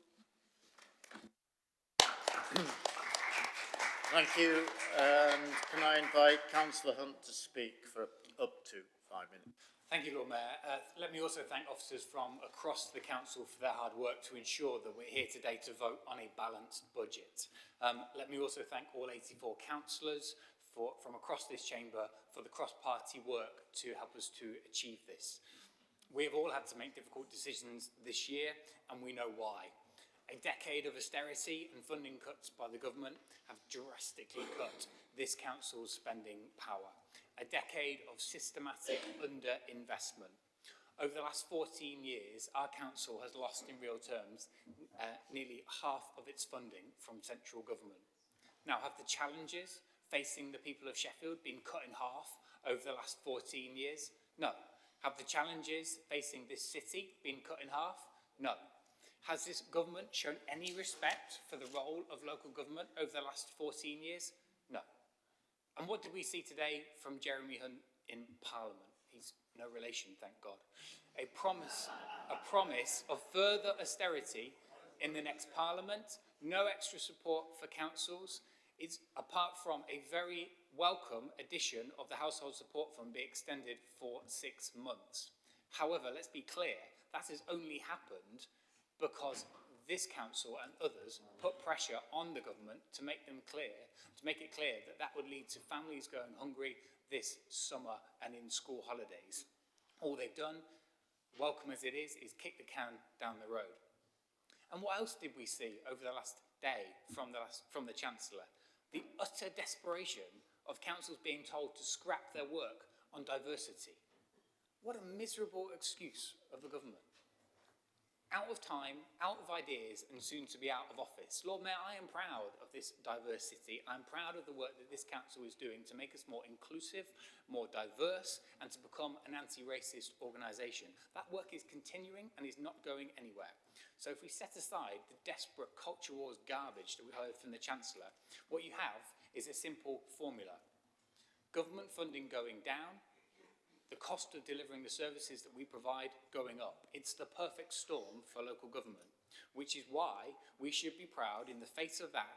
Thank you. Can I invite Councillor Hunt to speak for up to 5 minutes? Thank you, Lord Mayor. Let me also thank officers from across the Council for their hard work to ensure that we're here today to vote on a balanced budget. Let me also thank all 84 councillors from across this chamber for the cross-party work to help us to achieve this. We have all had to make difficult decisions this year, and we know why. A decade of austerity and funding cuts by the government have drastically cut this council's spending power. A decade of systematic underinvestment. Over the last 14 years, our council has lost in real terms nearly half of its funding from central government. Now, have the challenges facing the people of Sheffield been cut in half over the last 14 years? No. Have the challenges facing this city been cut in half? No. Has this government shown any respect for the role of local government over the last 14 years? No. And what did we see today from Jeremy Hunt in Parliament? He's no relation, thank God. A promise of further austerity in the next Parliament, no extra support for councils, is apart from a very welcome addition of the Household Support Fund being extended for 6 months. However, let's be clear, that has only happened because this council and others put pressure on the government to make it clear that that would lead to families going hungry this summer and in school holidays. All they've done, welcome as it is kick the can down the road. And what else did we see over the last day from the Chancellor? The utter desperation of councils being told to scrap their work on diversity. What a miserable excuse of the government. Out of time, out of ideas, and soon to be out of office. Lord Mayor, I am proud of this diversity. I'm proud of the work that this council is doing to make us more inclusive, more diverse, and to become an anti-racist organisation. That work is continuing and is not going anywhere. So if we set aside the desperate culture wars garbage that we heard from the Chancellor, what you have is a simple formula. Government funding going down, the cost of delivering the services that we provide going up. It's the perfect storm for local government, which is why we should be proud in the face of that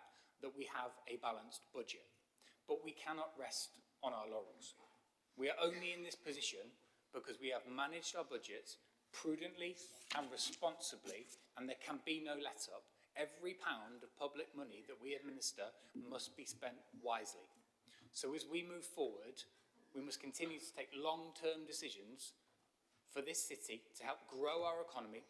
we have a balanced budget. But we cannot rest on our laurels. We are only in this position because we have managed our budgets prudently and responsibly, and there can be no let-up. Every pound of public money that we administer must be spent wisely. So as we move forward, we must continue to take long-term decisions for this city to help grow our economy,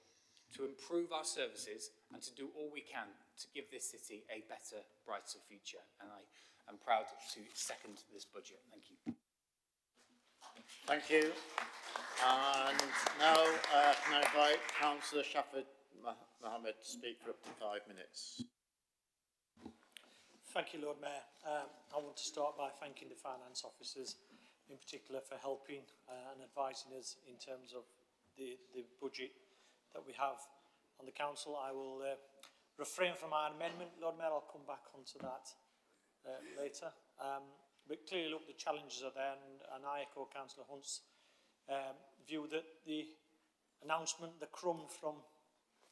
to improve our services, and to do all we can to give this city a better, brighter future. And I am proud to second this budget. Thank you. Thank you. And now can I invite Councillor Shafid Mohammed to speak for up to 5 minutes. Thank you, Lord Mayor. I want to start by thanking the finance officers in particular for helping and advising us in terms of the budget that we have on the council. I will refrain from my amendment, Lord Mayor. I'll come back onto that later. But clearly, look, the challenges are there, and I echo Councillor Hunt's view that the announcement, the crumb from,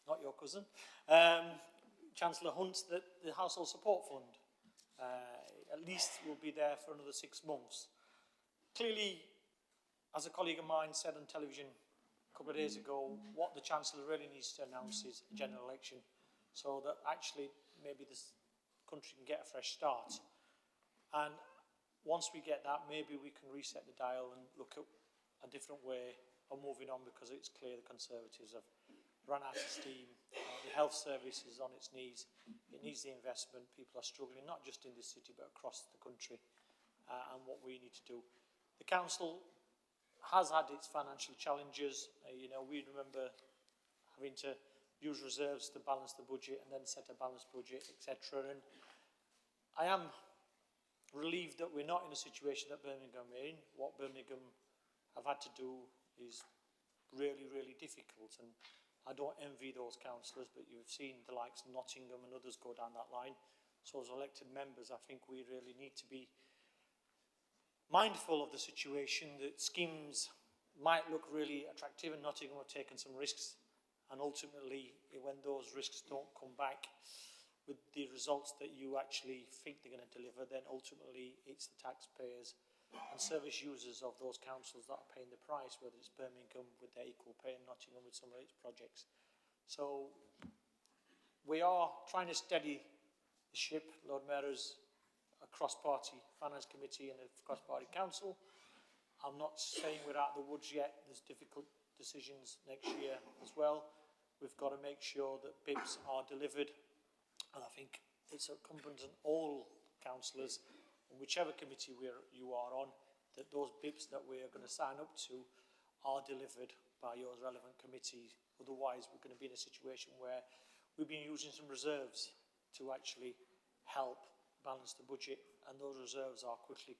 not your cousin, Chancellor Hunt, that the Household Support Fund at least will be there for another 6 months. Clearly, as a colleague of mine said on television a couple of days ago, what the Chancellor really needs to announce is a general election, so that actually maybe this country can get a fresh start. And once we get that, maybe we can reset the dial and look at a different way of moving on, because it's clear the Conservatives have run out of steam. The health service is on its knees. It needs the investment. People are struggling, not just in this city, but across the country, and what we need to do. The council has had its financial challenges. We remember having to use reserves to balance the budget and then set a balanced budget, etc. And I am relieved that we're not in a situation that Birmingham are in. What Birmingham have had to do is really, really difficult. And I don't envy those councillors, but you've seen the likes of Nottingham and others go down that line. So as elected members, I think we really need to be mindful of the situation, that schemes might look really attractive and Nottingham have taken some risks, and ultimately when those risks don't come back with the results that you actually think they're going to deliver, then ultimately it's the taxpayers and service users of those councils that are paying the price, whether it's Birmingham with their equal pay and Nottingham with some of its projects. So we are trying to steady the ship. Lord Mayor, as a cross-party finance committee and a cross-party council, I'm not saying we're out of the woods yet. There's difficult decisions next year as well. We've got to make sure that BIPs are delivered, and I think it's incumbent on all councillors, and whichever committee you are on, that those BIPs that we are going to sign up to are delivered by your relevant committee. Otherwise, we're going to be in a situation where we've been using some reserves to actually help balance the budget, and those reserves are quickly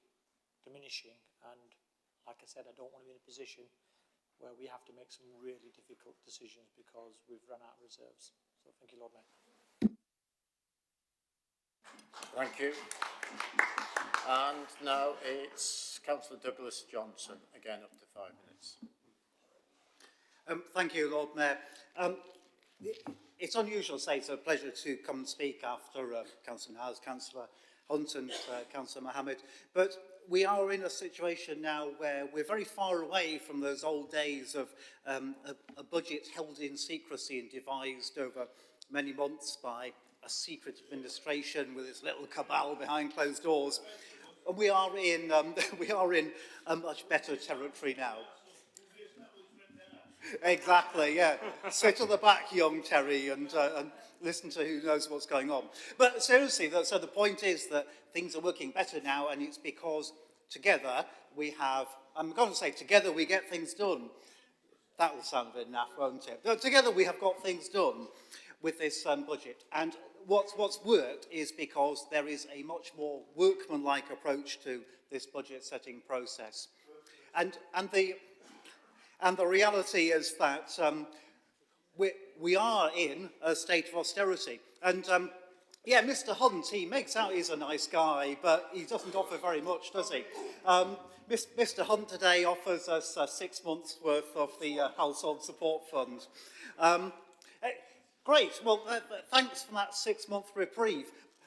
diminishing. And like I said, I don't want to be in a position where we have to make some really difficult decisions because we've run out of reserves. So thank you, Lord Mayor. Thank you. And now it's Councillor Douglas Johnson, again up to 5 minutes. Thank you, Lord Mayor. It's unusual to say it's a pleasure to come and speak after Councillor Naz, Councillor Hunt and Councillor Mohammed, but we are in a situation now where we're very far away from those old days of a budget held in secrecy and devised over many months by a secret administration with its little cabal behind closed doors. And we are in a much better territory now. Exactly, yeah. Sit at the back, young Terry, and listen to who knows what's going on. But seriously, so the point is that things are working better now, and it's because together we have, I'm going to say together we get things done. That will sound a bit naff, won't it? But together we have got things done with this budget. And what's worked is because there is a much more workmanlike approach to this budget setting process. And the reality is that we are in a state of austerity. And yeah, Mr. Hunt, he makes out he's a nice guy, but he doesn't offer very much, does he? Mr. Hunt today offers us 6 months' worth of the Household Support Fund. Great, well, thanks for that 6-month reprieve.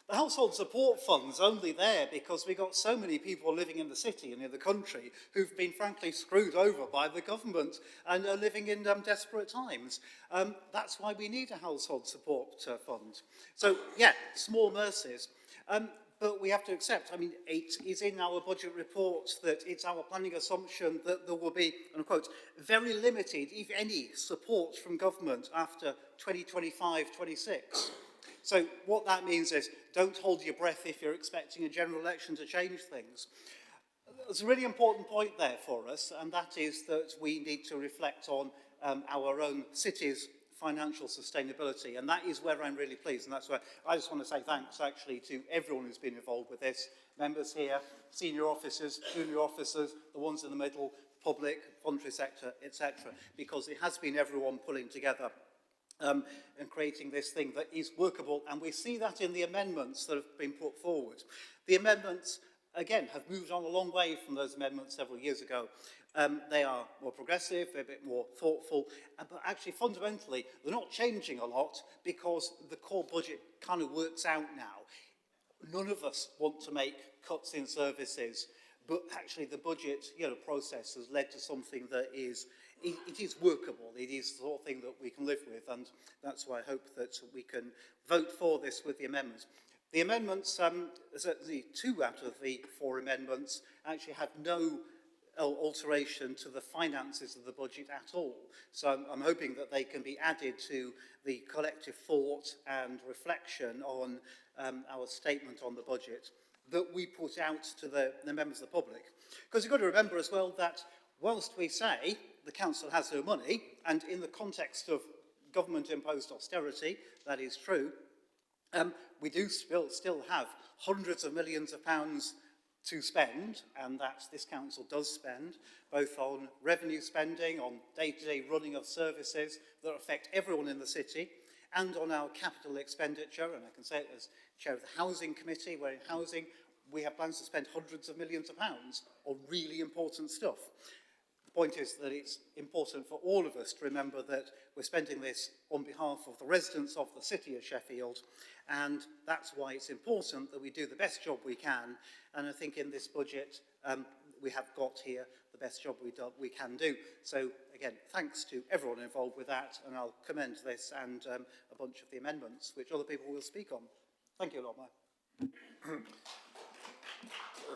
The Household Support Fund's only there because we've got so many people living in the city and in the country who've been frankly screwed over by the government and are living in desperate times. That's why we need a Household Support Fund. So, yeah, small mercies. But we have to accept, I mean, it is in our budget report that it's our planning assumption that there will be, and I quote, very limited, if any, support from government after 2025-26. So what that means is don't hold your breath if you're expecting a general election to change things. There's a really important point there for us, and that is that we need to reflect on our own city's financial sustainability, and that is where I'm really pleased, and that's where I just want to say thanks actually to everyone who's been involved with this, members here, senior officers, junior officers, the ones in the middle, public, voluntary sector, etc., because it has been everyone pulling together and creating this thing that is workable, and we see that in the amendments that have been put forward. The amendments, again, have moved on a long way from those amendments several years ago. They are more progressive, they're a bit more thoughtful, but actually fundamentally they're not changing a lot because the core budget kind of works out now. None of us want to make cuts in services, but actually the budget process has led to something that is it is workable. It is the sort of thing that we can live with, and that's why I hope that we can vote for this with the amendments. The amendments, certainly 2 out of the 4 amendments, actually have no alteration to the finances of the budget at all. So I'm hoping that they can be added to the collective thought and reflection on our statement on the budget that we put out to the members of the public. Because you've got to remember as well that whilst we say the council has no money, and in the context of government-imposed austerity, that is true, we do still have hundreds of millions of pounds to spend, and that this council does spend, both on revenue spending, on day-to-day running of services that affect everyone in the city, and on our capital expenditure. And I can say it as chair of the Housing Committee, where in housing we have plans to spend hundreds of millions of pounds on really important stuff. The point is that it's important for all of us to remember that we're spending this on behalf of the residents of the city of Sheffield, and that's why it's important that we do the best job we can. And I think in this budget we have got here the best job we can do. So again, thanks to everyone involved with that, and I'll commend this and a bunch of the amendments which other people will speak on. Thank you, Lord Mayor.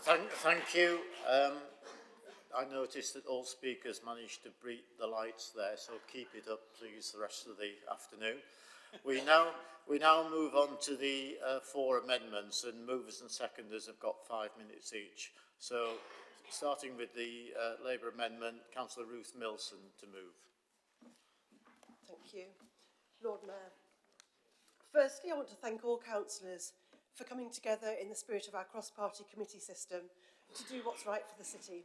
Thank you. I noticed that all speakers managed to beat the lights there, so keep it up, please, the rest of the afternoon. We now move on to the 4 amendments, and movers and seconders have got 5 minutes each. So, starting with the Labour amendment, Councillor Ruth Milson to move. Thank you. Lord Mayor. Firstly, I want to thank all councillors for coming together in the spirit of our cross-party committee system to do what's right for the city,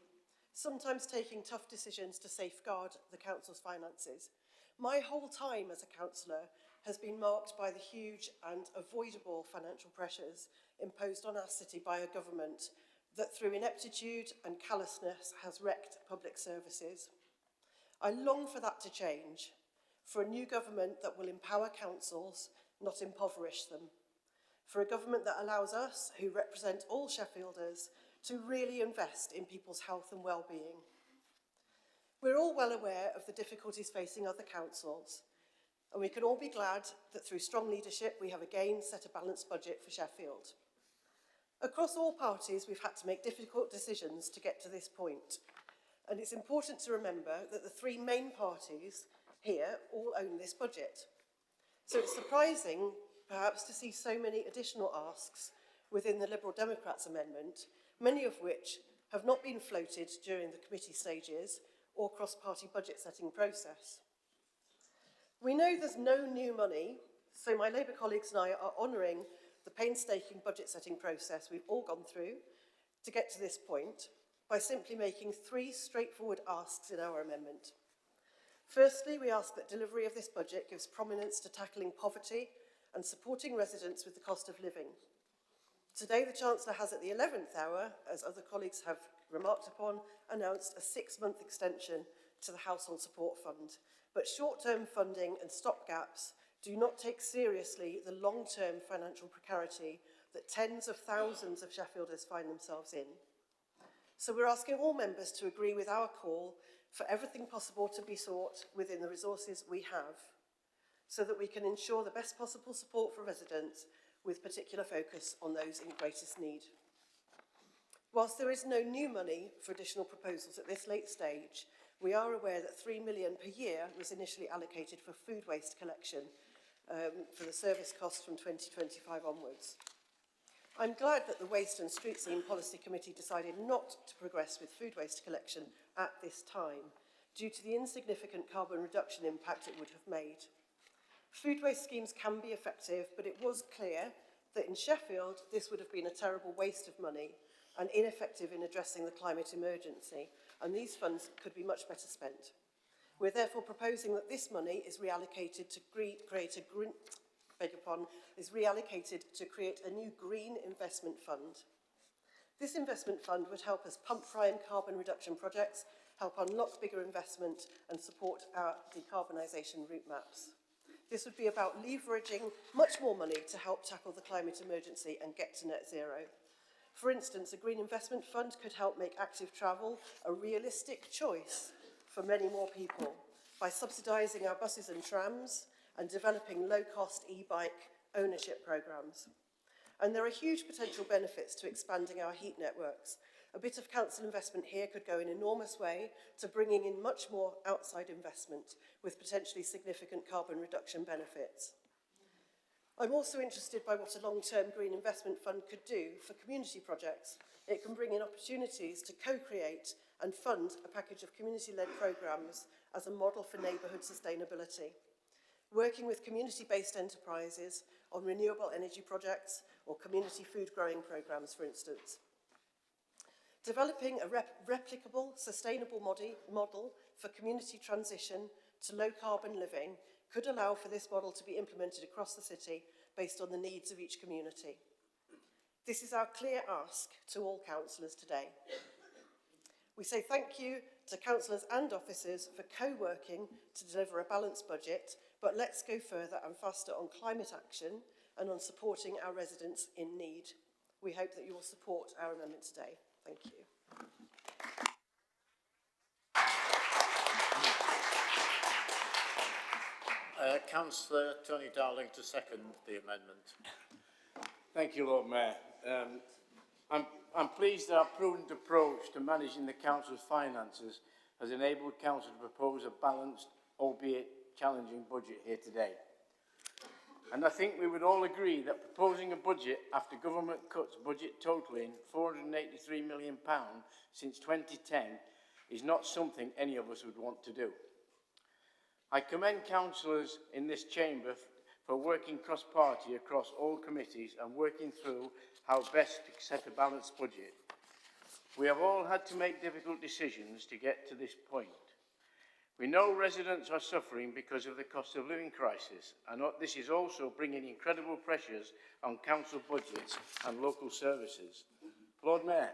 sometimes taking tough decisions to safeguard the council's finances. My whole time as a councillor has been marked by the huge and avoidable financial pressures imposed on our city by a government that through ineptitude and callousness has wrecked public services. I long for that to change, for a new government that will empower councils, not impoverish them, for a government that allows us, who represent all Sheffielders, to really invest in people's health and well-being. We're all well aware of the difficulties facing other councils, and we can all be glad that through strong leadership we have again set a balanced budget for Sheffield. Across all parties, we've had to make difficult decisions to get to this point, and it's important to remember that the 3 main parties here all own this budget. So it's surprising, perhaps, to see so many additional asks within the Liberal Democrats amendment, many of which have not been floated during the committee stages or cross-party budget setting process. We know there's no new money, so my Labour colleagues and I are honouring the painstaking budget setting process we've all gone through to get to this point by simply making 3 straightforward asks in our amendment. Firstly, we ask that delivery of this budget gives prominence to tackling poverty and supporting residents with the cost of living. Today, the Chancellor has at the 11th hour, as other colleagues have remarked upon, announced a 6-month extension to the Household Support Fund. But short-term funding and stopgaps do not take seriously the long-term financial precarity that tens of thousands of Sheffielders find themselves in. So we're asking all members to agree with our call for everything possible to be sought within the resources we have, so that we can ensure the best possible support for residents with particular focus on those in greatest need. Whilst there is no new money for additional proposals at this late stage, we are aware that £3 million per year was initially allocated for food waste collection for the service costs from 2025 onwards. I'm glad that the Waste and Street Scene Policy Committee decided not to progress with food waste collection at this time, due to the insignificant carbon reduction impact it would have made. Food waste schemes can be effective, but it was clear that in Sheffield this would have been a terrible waste of money and ineffective in addressing the climate emergency, and these funds could be much better spent. We're therefore proposing that this money is reallocated to create a new green investment fund. This investment fund would help us pump prime carbon reduction projects, help unlock bigger investment and support our decarbonisation route maps. This would be about leveraging much more money to help tackle the climate emergency and get to net zero. For instance, a green investment fund could help make active travel a realistic choice for many more people by subsidising our buses and trams and developing low-cost e-bike ownership programmes. And there are huge potential benefits to expanding our heat networks. A bit of council investment here could go an enormous way to bringing in much more outside investment with potentially significant carbon reduction benefits. I'm also interested by what a long-term green investment fund could do for community projects. It can bring in opportunities to co-create and fund a package of community-led programmes as a model for neighbourhood sustainability. Working with community-based enterprises on renewable energy projects or community food growing programmes, for instance. Developing a replicable, sustainable model for community transition to low-carbon living could allow for this model to be implemented across the city based on the needs of each community. This is our clear ask to all councillors today. We say thank you to councillors and officers for co-working to deliver a balanced budget, but let's go further and faster on climate action and on supporting our residents in need. We hope that you will support our amendment today. Thank you. Councillor Tony Darling to second the amendment. Thank you, Lord Mayor. I'm pleased that our prudent approach to managing the Council's finances has enabled Council to propose a balanced, albeit challenging budget here today. And I think we would all agree that proposing a budget after government cuts budget totalling £483 million since 2010 is not something any of us would want to do. I commend councillors in this chamber for working cross-party across all committees and working through how best to set a balanced budget. We have all had to make difficult decisions to get to this point. We know residents are suffering because of the cost of living crisis, and this is also bringing incredible pressures on council budgets and local services. Lord Mayor,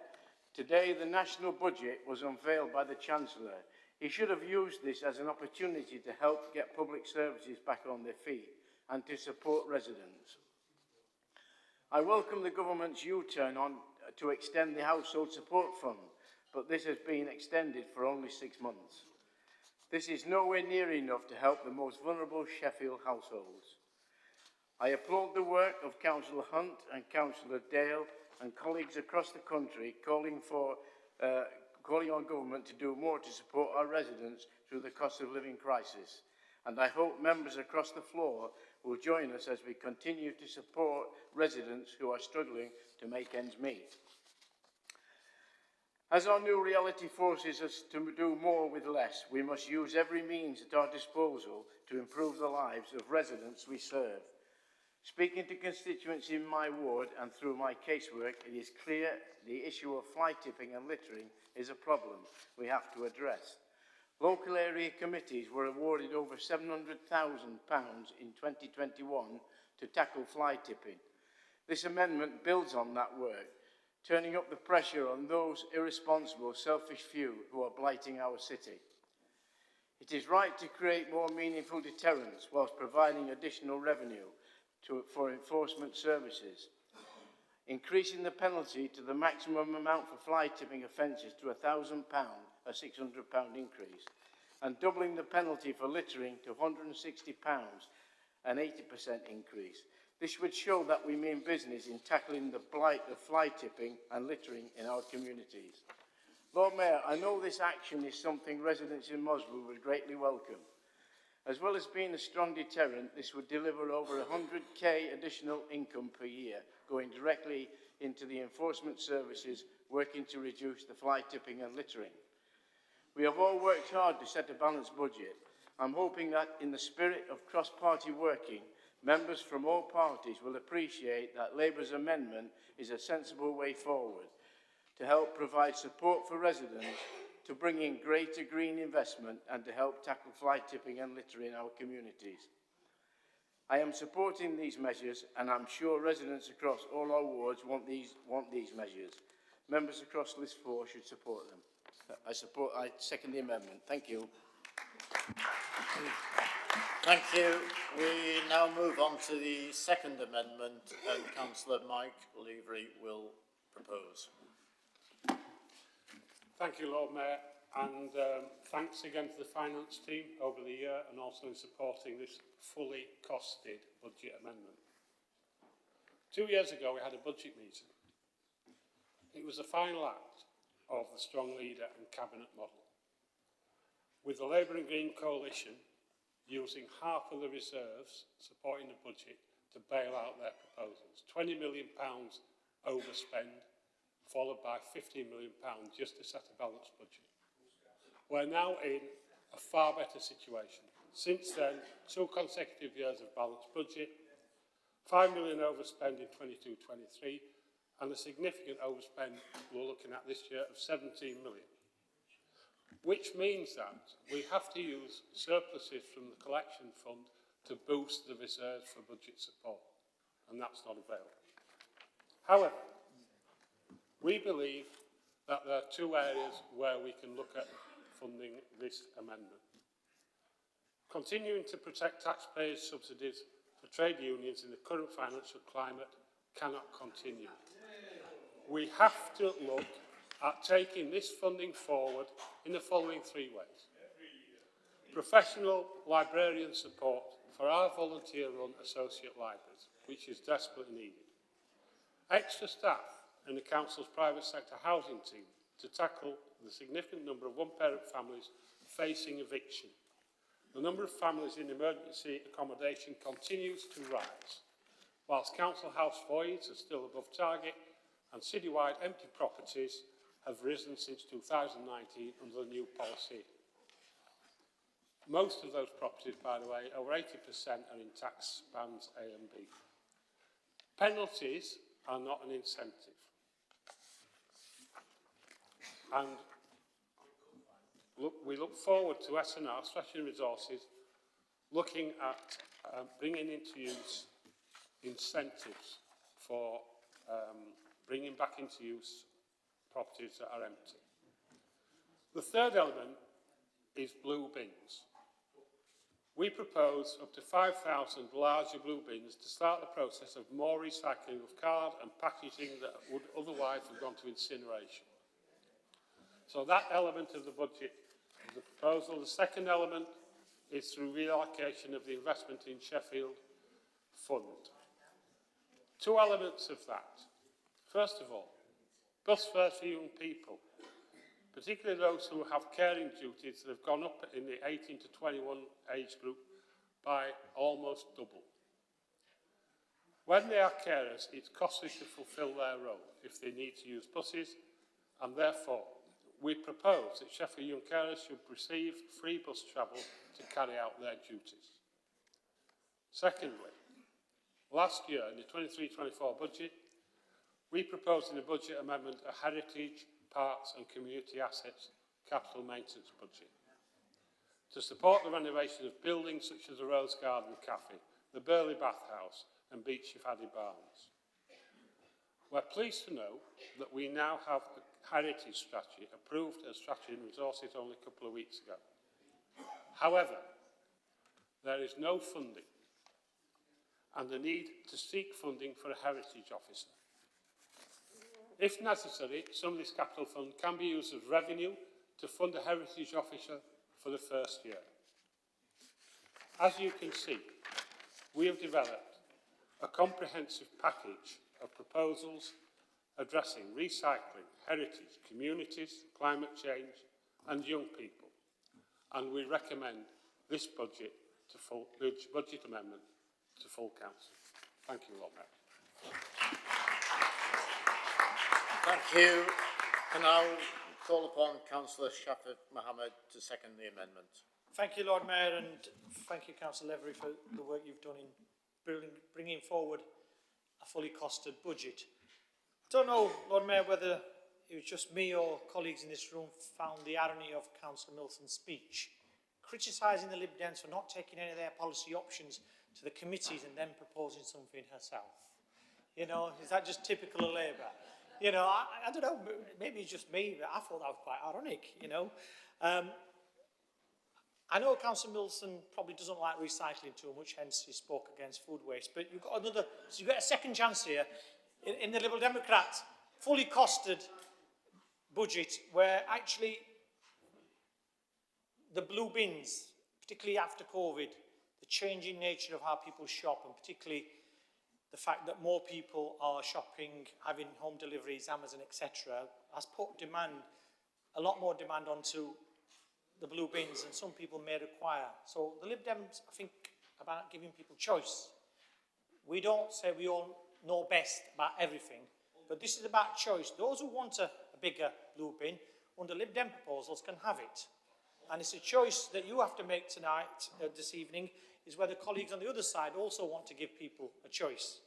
today the national budget was unveiled by the Chancellor. He should have used this as an opportunity to help get public services back on their feet and to support residents. I welcome the government's U-turn to extend the Household Support Fund, but this has been extended for only 6 months. This is nowhere near enough to help the most vulnerable Sheffield households. I applaud the work of Councillor Hunt and Councillor Dale and colleagues across the country calling on government to do more to support our residents through the cost of living crisis. And I hope members across the floor will join us as we continue to support residents who are struggling to make ends meet. As our new reality forces us to do more with less, we must use every means at our disposal to improve the lives of residents we serve. Speaking to constituents in my ward and through my casework, it is clear the issue of fly tipping and littering is a problem we have to address. Local area committees were awarded over £700,000 in 2021 to tackle fly tipping. This amendment builds on that work, turning up the pressure on those irresponsible, selfish few who are blighting our city. It is right to create more meaningful deterrence whilst providing additional revenue for enforcement services. Increasing the penalty to the maximum amount for fly tipping offences to £1,000, a £600 increase, and doubling the penalty for littering to £160, an 80% increase. This would show that we mean business in tackling the blight of fly tipping and littering in our communities. Lord Mayor, I know this action is something residents in Moswell would greatly welcome. As well as being a strong deterrent, this would deliver over 100k additional income per year, going directly into the enforcement services working to reduce the fly tipping and littering. We have all worked hard to set a balanced budget. I'm hoping that in the spirit of cross-party working, members from all parties will appreciate that Labour's amendment is a sensible way forward to help provide support for residents, to bring in greater green investment and to help tackle fly tipping and litter in our communities. I am supporting these measures and I'm sure residents across all our wards want these measures. Members across List 4 should support them. I second the amendment. Thank you. Thank you. We now move on to the second amendment and Councillor Mike Levery will propose. Thank you, Lord Mayor, and thanks again to the finance team over the year and also in supporting this fully costed budget amendment. 2 years ago, we had a budget meeting. It was the final act of the strong leader and cabinet model, with the Labour and Green coalition using half of the reserves supporting the budget to bail out their proposals. £20 million overspend, followed by £15 million just to set a balanced budget. We're now in a far better situation. Since then, 2 consecutive years of balanced budget, £5 million overspend in 22-23, and a significant overspend we're looking at this year of 17 million. Which means that we have to use surpluses from the collection fund to boost the reserves for budget support, and that's not available. However, we believe that there are two areas where we can look at funding this amendment. Continuing to protect taxpayers' subsidies for trade unions in the current financial climate cannot continue. We have to look at taking this funding forward in the following three ways. Professional librarian support for our volunteer-run associate libraries, which is desperately needed. Extra staff in the Council's private sector housing team to tackle the significant number of one-parent families facing eviction. The number of families in emergency accommodation continues to rise, whilst council house voids are still above target and citywide empty properties have risen since 2019 under the new policy. Most of those properties, by the way, over 80% are in tax bands A and B. Penalties are not an incentive. And we look forward to SNR, Strategy and Resources, looking at bringing into use incentives for bringing back into use properties that are empty. The third element is blue bins. We propose up to 5,000 larger blue bins to start the process of more recycling of card and packaging that would otherwise have gone to incineration. So that element of the budget is the proposal. The second element is through reallocation of the investment in Sheffield fund. Two elements of that. First of all, bus fares for young people, particularly those who have caring duties that have gone up in the 18 to 21 age group by almost double. When they are carers, it's costly to fulfil their role if they need to use buses, and therefore we propose that Sheffield young carers should receive free bus travel to carry out their duties. Secondly, last year in the 23-24 budget, we proposed in the budget amendment a heritage, parks and community assets capital maintenance budget to support the renovation of buildings such as the Rose Garden Cafe, the Burley Bathhouse and Beach Shifadi Barns. We're pleased to know that we now have a heritage strategy approved as Strategy and Resources only a couple of weeks ago. However, there is no funding and the need to seek funding for a heritage officer. If necessary, some of this capital fund can be used as revenue to fund a heritage officer for the first year. As you can see, we have developed a comprehensive package of proposals addressing recycling, heritage, communities, climate change and young people. And we recommend this budget amendment to full council. Thank you, Lord Mayor. Thank you. Can I call upon Councillor Shafat Mohammed to second the amendment? Thank you, Lord Mayor, and thank you, Councillor Levery, for the work you've done in bringing forward a fully costed budget. I don't know, Lord Mayor, whether it was just me or colleagues in this room found the irony of Councillor Milson's speech, criticising the Lib Dems for not taking any of their policy options to the committees and then proposing something herself. You know, is that just typical of Labour? You know, I don't know, maybe it's just me, but I thought that was quite ironic, you know. I know Councillor Milson probably doesn't like recycling too much, hence he spoke against food waste, but you've got another, so you've got a second chance here in the Liberal Democrats fully costed budget where actually the blue bins, particularly after COVID, the changing nature of how people shop and particularly the fact that more people are shopping, having home deliveries, Amazon, etc., has put demand, a lot more demand onto the blue bins than some people may require. So the Lib Dems, I think, about giving people choice. We don't say we all know best about everything, but this is about choice. Those who want a bigger blue bin under Lib Dem proposals can have it. And it's a choice that you have to make tonight, this evening, is whether colleagues on the other side also want to give people a choice.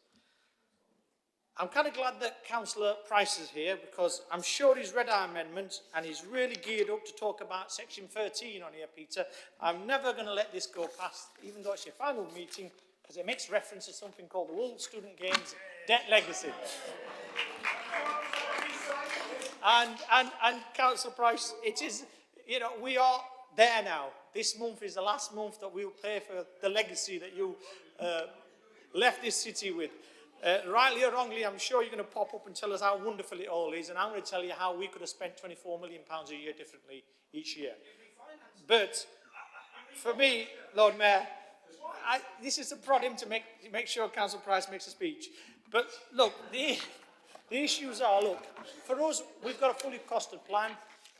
I'm kind of glad that Councillor Price is here because I'm sure he's read our amendment and he's really geared up to talk about section 13 on here, Peter. I'm never going to let this go past, even though it's your final meeting, because it makes reference to something called the World Student Games Debt Legacy. And Councillor Price, it is, you know, we are there now. This month is the last month that we will pay for the legacy that you left this city with. Rightly or wrongly, I'm sure you're going to pop up and tell us how wonderful it all is, and I'm going to tell you how we could have spent £24 million a year differently each year. But for me, Lord Mayor, this is to prod him to make sure Councillor Price makes a speech. But look, the issues are, look, for us, we've got a fully costed plan.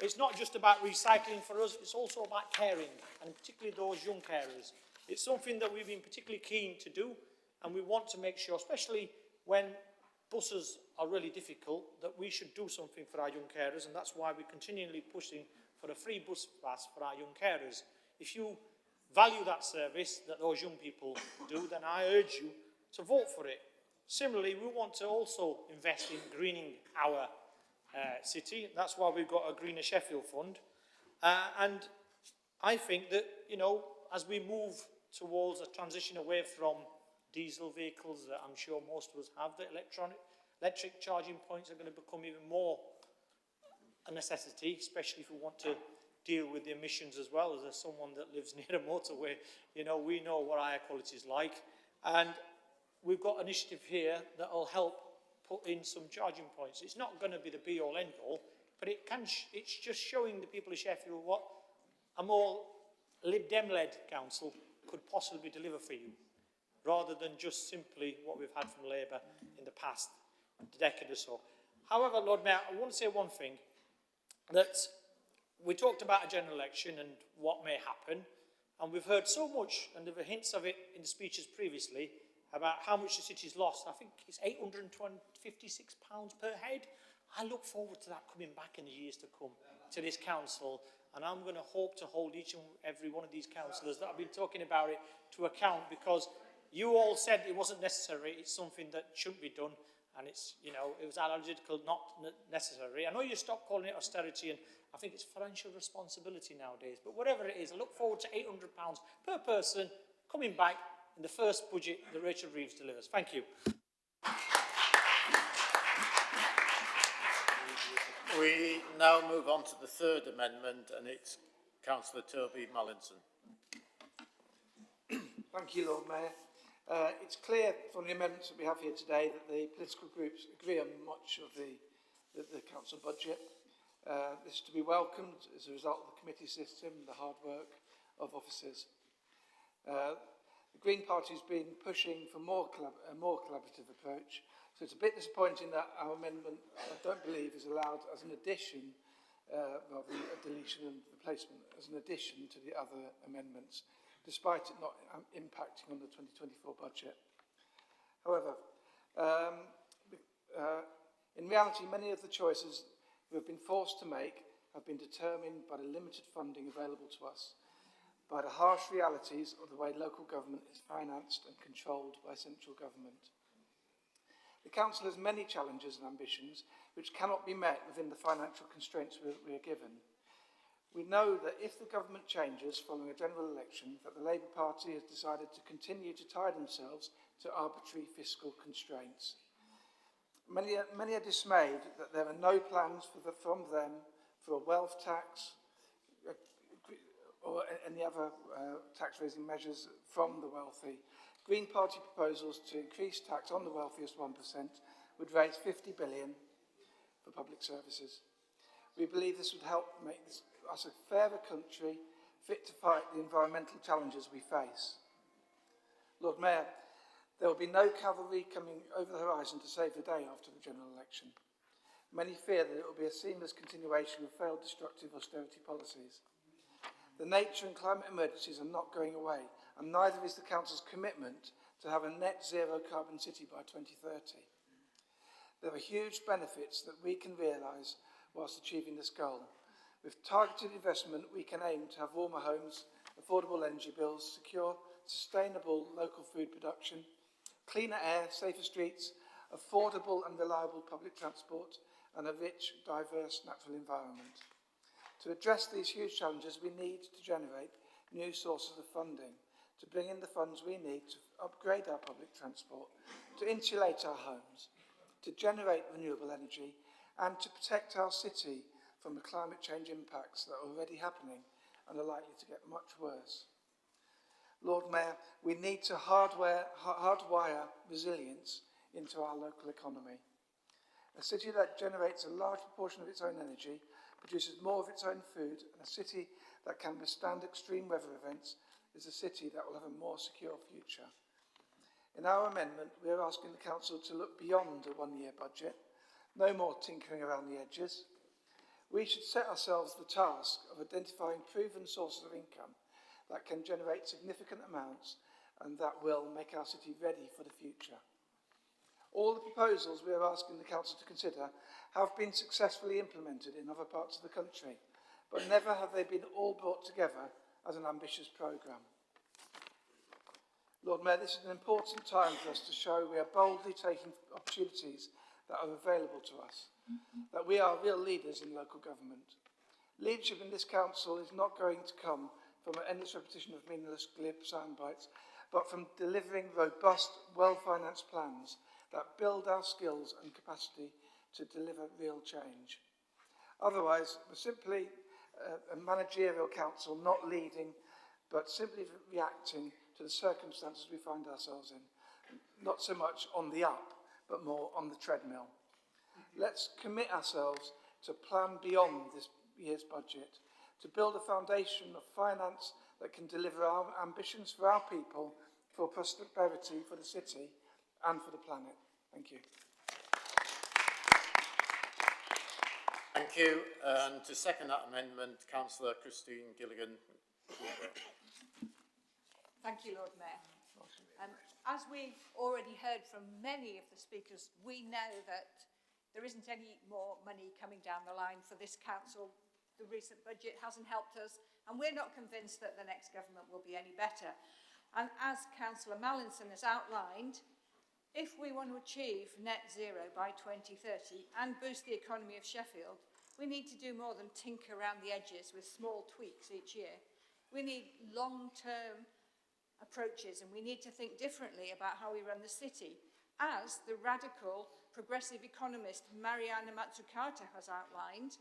It's not just about recycling for us, it's also about caring, and particularly those young carers. It's something that we've been particularly keen to do, and we want to make sure, especially when buses are really difficult, that we should do something for our young carers, and that's why we're continually pushing for a free bus pass for our young carers. If you value that service that those young people do, then I urge you to vote for it. Similarly, we want to also invest in greening our city. That's why we've got a Greener Sheffield Fund. And I think that, you know, as we move towards a transition away from diesel vehicles that I'm sure most of us have, the electric charging points are going to become even more a necessity, especially if we want to deal with the emissions as well. As someone that lives near a motorway, you know, we know what air quality is like. And we've got an initiative here that will help put in some charging points. It's not going to be the be-all, end-all, but it's just showing the people of Sheffield what a more Lib Dem-led council could possibly deliver for you, rather than just simply what we've had from Labour in the past decade or so. However, Lord Mayor, I want to say one thing, that we talked about a general election and what may happen, and we've heard so much, and there were hints of it in the speeches previously, about how much the city's lost. I think it's £856 per head. I look forward to that coming back in the years to come to this council, and I'm going to hope to hold each and every one of these councillors that have been talking about it to account, because you all said it wasn't necessary, it's something that shouldn't be done, and it's, you know, it was analytical, not necessary. I know you stopped calling it austerity, and I think it's financial responsibility nowadays, but whatever it is, I look forward to £800 per person coming back in the first budget that Rachel Reeves delivers. Thank you. We now move on to the third amendment, and it's Councillor Toby Mallinson. Thank you, Lord Mayor. It's clear from the amendments that we have here today that the political groups agree on much of the council budget. This is to be welcomed as a result of the committee system and the hard work of officers. The Green Party has been pushing for a more collaborative approach, so it's a bit disappointing that our amendment, I don't believe, is allowed as an addition, rather than a deletion and replacement, as an addition to the other amendments, despite it not impacting on the 2024 budget. However, in reality, many of the choices we have been forced to make have been determined by the limited funding available to us, by the harsh realities of the way local government is financed and controlled by central government. The Council has many challenges and ambitions which cannot be met within the financial constraints we are given. We know that if the government changes following a general election, that the Labour Party has decided to continue to tie themselves to arbitrary fiscal constraints. Many are dismayed that there are no plans from them for a wealth tax, or any other tax-raising measures from the wealthy. Green Party proposals to increase tax on the wealthiest 1% would raise £50 billion for public services. We believe this would help make us a fairer country, fit to fight the environmental challenges we face. Lord Mayor, there will be no cavalry coming over the horizon to save the day after the general election. Many fear that it will be a seamless continuation of failed destructive austerity policies. The nature and climate emergencies are not going away, and neither is the Council's commitment to have a net zero carbon city by 2030. There are huge benefits that we can realise whilst achieving this goal. With targeted investment, we can aim to have warmer homes, affordable energy bills, secure, sustainable local food production, cleaner air, safer streets, affordable and reliable public transport, and a rich, diverse natural environment. To address these huge challenges, we need to generate new sources of funding, to bring in the funds we need to upgrade our public transport, to insulate our homes, to generate renewable energy, and to protect our city from the climate change impacts that are already happening and are likely to get much worse. Lord Mayor, we need to hardwire resilience into our local economy. A city that generates a large proportion of its own energy, produces more of its own food, and a city that can withstand extreme weather events is a city that will have a more secure future. In our amendment, we are asking the Council to look beyond a one-year budget, no more tinkering around the edges. We should set ourselves the task of identifying proven sources of income that can generate significant amounts and that will make our city ready for the future. All the proposals we are asking the Council to consider have been successfully implemented in other parts of the country, but never have they been all brought together as an ambitious programme. Lord Mayor, this is an important time for us to show we are boldly taking opportunities that are available to us, that we are real leaders in local government. Leadership in this council is not going to come from an endless repetition of meaningless, glib soundbites, but from delivering robust, well-financed plans that build our skills and capacity to deliver real change. Otherwise, we're simply a managerial council not leading, but simply reacting to the circumstances we find ourselves in. Not so much on the up, but more on the treadmill. Let's commit ourselves to plan beyond this year's budget, to build a foundation of finance that can deliver our ambitions for our people, for prosperity, for the city, and for the planet. Thank you. Thank you. And to second that amendment, Councillor Christine Gilligan. Thank you, Lord Mayor. As we've already heard from many of the speakers, we know that there isn't any more money coming down the line for this council. The recent budget hasn't helped us, and we're not convinced that the next government will be any better. And as Councillor Mallinson has outlined, if we want to achieve net zero by 2030 and boost the economy of Sheffield, we need to do more than tinker around the edges with small tweaks each year. We need long-term approaches, and we need to think differently about how we run the city, as the radical progressive economist Mariana Mazzucato has outlined.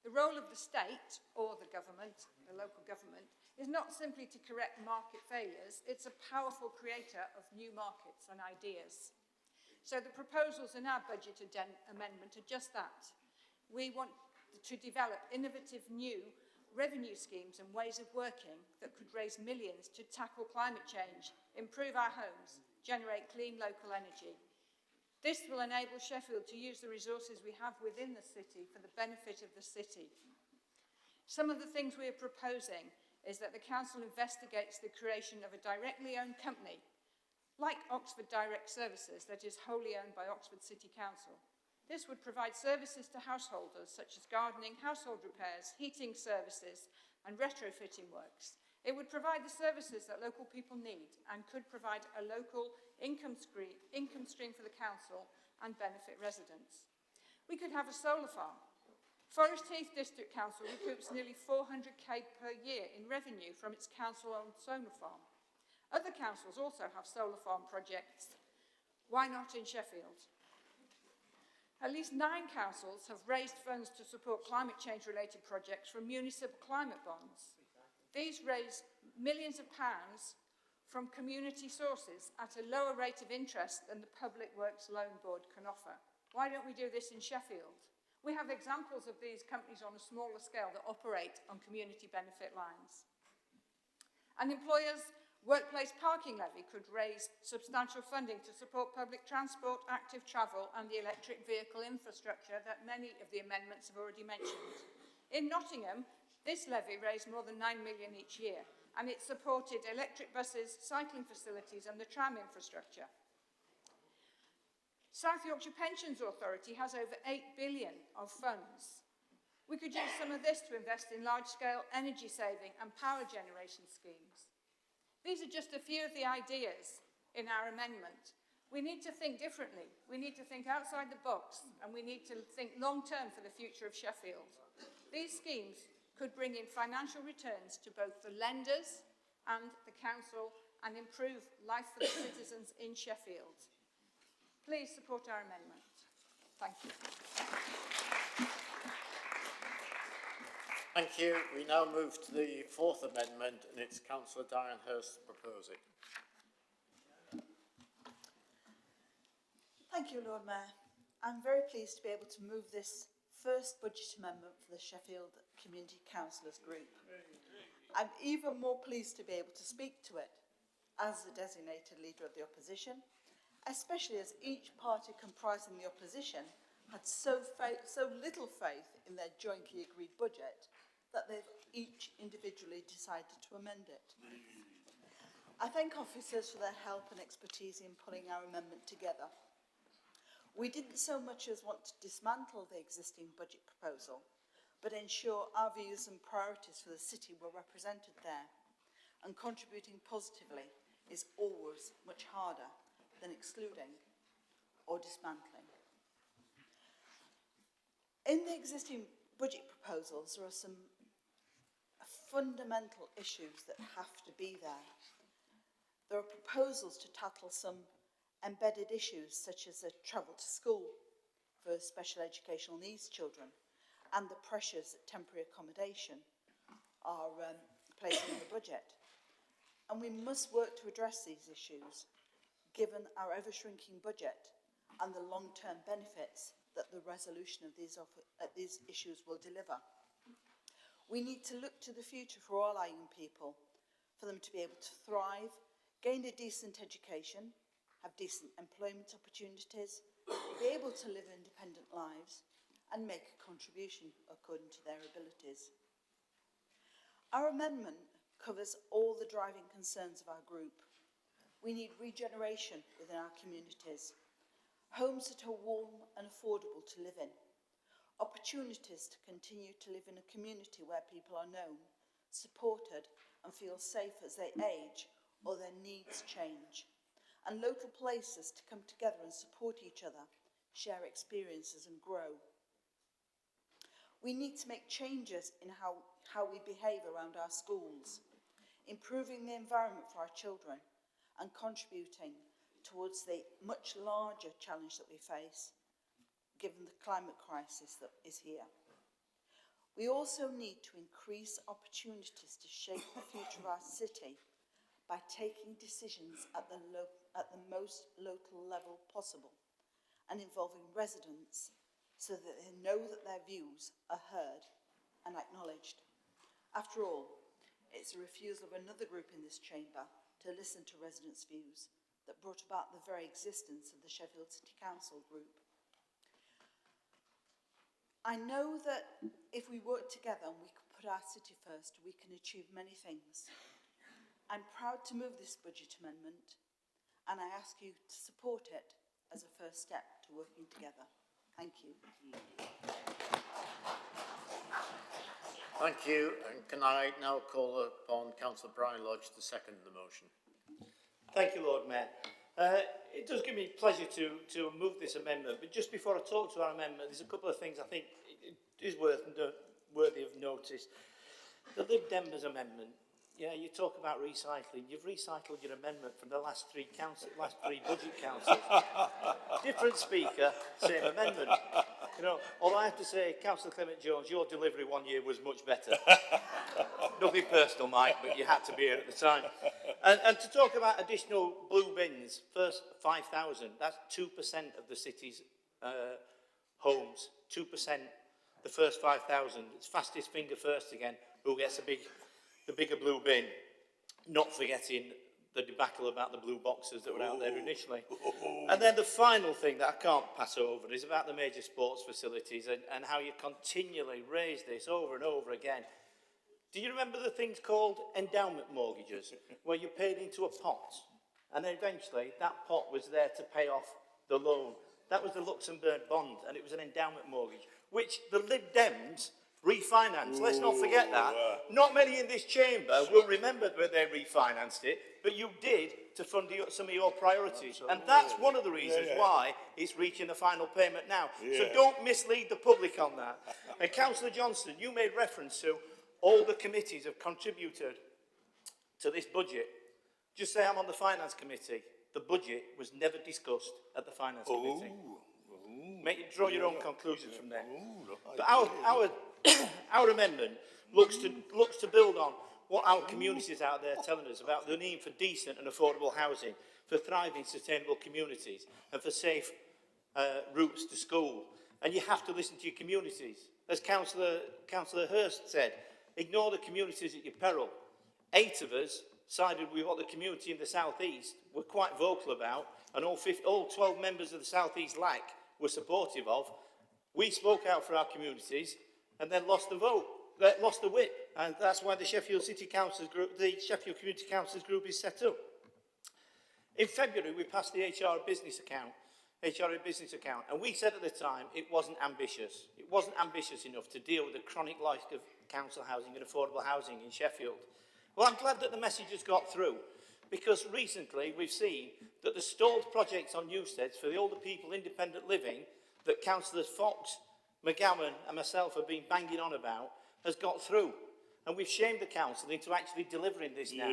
The role of the state, or the government, the local government, is not simply to correct market failures, it's a powerful creator of new markets and ideas. So the proposals in our budget amendment are just that. We want to develop innovative new revenue schemes and ways of working that could raise millions to tackle climate change, improve our homes, generate clean local energy. This will enable Sheffield to use the resources we have within the city for the benefit of the city. Some of the things we are proposing is that the council investigates the creation of a directly owned company, like Oxford Direct Services, that is wholly owned by Oxford City Council. This would provide services to householders such as gardening, household repairs, heating services and retrofitting works. It would provide the services that local people need and could provide a local income stream for the council and benefit residents. We could have a solar farm. Forest Heath District Council recoups nearly 400k per year in revenue from its council-owned solar farm. Other councils also have solar farm projects. Why not in Sheffield? At least 9 councils have raised funds to support climate change-related projects from municipal climate bonds. These raise millions of pounds from community sources at a lower rate of interest than the Public Works Loan Board can offer. Why don't we do this in Sheffield? We have examples of these companies on a smaller scale that operate on community benefit lines. An employer's workplace parking levy could raise substantial funding to support public transport, active travel and the electric vehicle infrastructure that many of the amendments have already mentioned. In Nottingham, this levy raised more than 9 million each year, and it supported electric buses, cycling facilities and the tram infrastructure. South Yorkshire Pensions Authority has over 8 billion of funds. We could use some of this to invest in large-scale energy saving and power generation schemes. These are just a few of the ideas in our amendment. We need to think differently. We need to think outside the box, and we need to think long-term for the future of Sheffield. These schemes could bring in financial returns to both the lenders and the council and improve life for the citizens in Sheffield. Please support our amendment. Thank you. Thank you. We now move to the fourth amendment, and it's Councillor Diane Hurst proposing. Thank you, Lord Mayor. I'm very pleased to be able to move this first budget amendment for the Sheffield Community Councillors Group. I'm even more pleased to be able to speak to it as the designated leader of the opposition, especially as each party comprising the opposition had so little faith in their jointly agreed budget that they've each individually decided to amend it. I thank officers for their help and expertise in pulling our amendment together. We didn't so much as want to dismantle the existing budget proposal, but ensure our views and priorities for the city were represented there, and contributing positively is always much harder than excluding or dismantling. In the existing budget proposals, there are some fundamental issues that have to be there. There are proposals to tackle some embedded issues such as travel to school for special educational needs children and the pressures that temporary accommodation are placing on the budget. And we must work to address these issues given our ever-shrinking budget and the long-term benefits that the resolution of these issues will deliver. We need to look to the future for all our young people, for them to be able to thrive, gain a decent education, have decent employment opportunities, be able to live independent lives, and make a contribution according to their abilities. Our amendment covers all the driving concerns of our group. We need regeneration within our communities, homes that are warm and affordable to live in, opportunities to continue to live in a community where people are known, supported, and feel safe as they age or their needs change, and local places to come together and support each other, share experiences and grow. We need to make changes in how we behave around our schools, improving the environment for our children and contributing towards the much larger challenge that we face, given the climate crisis that is here. We also need to increase opportunities to shape the future of our city by taking decisions at the most local level possible and involving residents so that they know that their views are heard and acknowledged. After all, it's a refusal of another group in this chamber to listen to residents' views that brought about the very existence of the Sheffield City Council group. I know that if we work together and we can put our city first, we can achieve many things. I'm proud to move this budget amendment, and I ask you to support it as a first step to working together. Thank you. Thank you. And can I now call upon Councillor Brian Lodge to second the motion? Thank you, Lord Mayor. It does give me pleasure to move this amendment, but just before I talk to our amendment, there's a couple of things I think is worthy of notice. The Lib Dems amendment. Yeah, you talk about recycling. You've recycled your amendment from the last three budget councils. Different speaker, same amendment. You know, all I have to say, Councillor Clement Jones, your delivery 1 year was much better. Nothing personal, Mike, but you had to be here at the time. And to talk about additional blue bins, first 5,000, that's 2% of the city's homes. 2%, the first 5,000. It's fastest finger first again, who gets the bigger blue bin, not forgetting the debacle about the blue boxes that were out there initially. And then the final thing that I can't pass over is about the major sports facilities and how you continually raise this over and over again. Do you remember the things called endowment mortgages, where you paid into a pot, and eventually that pot was there to pay off the loan? That was the Luxembourg bond, and it was an endowment mortgage, which the Lib Dems refinance. Let's not forget that. Not many in this chamber will remember when they refinanced it, but you did to fund some of your priorities. And that's one of the reasons why it's reaching the final payment now. So don't mislead the public on that. And Councillor Johnston, you made reference to all the committees have contributed to this budget. Just say I'm on the Finance Committee. The budget was never discussed at the Finance Committee. Draw your own conclusions from there. But our amendment looks to build on what our communities out there are telling us about the need for decent and affordable housing, for thriving, sustainable communities, and for safe routes to school. And you have to listen to your communities. As Councillor Hurst said, ignore the communities at your peril. 8 of us sided with what the community in the South East were quite vocal about, and all 12 members of the South East LAC were supportive of. We spoke out for our communities and then lost the vote, lost the whip, and that's why the Sheffield City Councillors Group, the Sheffield Community Councillors Group is set up. In February, we passed the HRA business account, and we said at the time it wasn't ambitious. It wasn't ambitious enough to deal with the chronic lack of council housing and affordable housing in Sheffield. Well, I'm glad that the message has got through, because recently we've seen that the stalled projects on Newsteads for the older people independent living that Councillors Fox, McGowan and myself have been banging on about has got through. And we've shamed the council into actually delivering this now.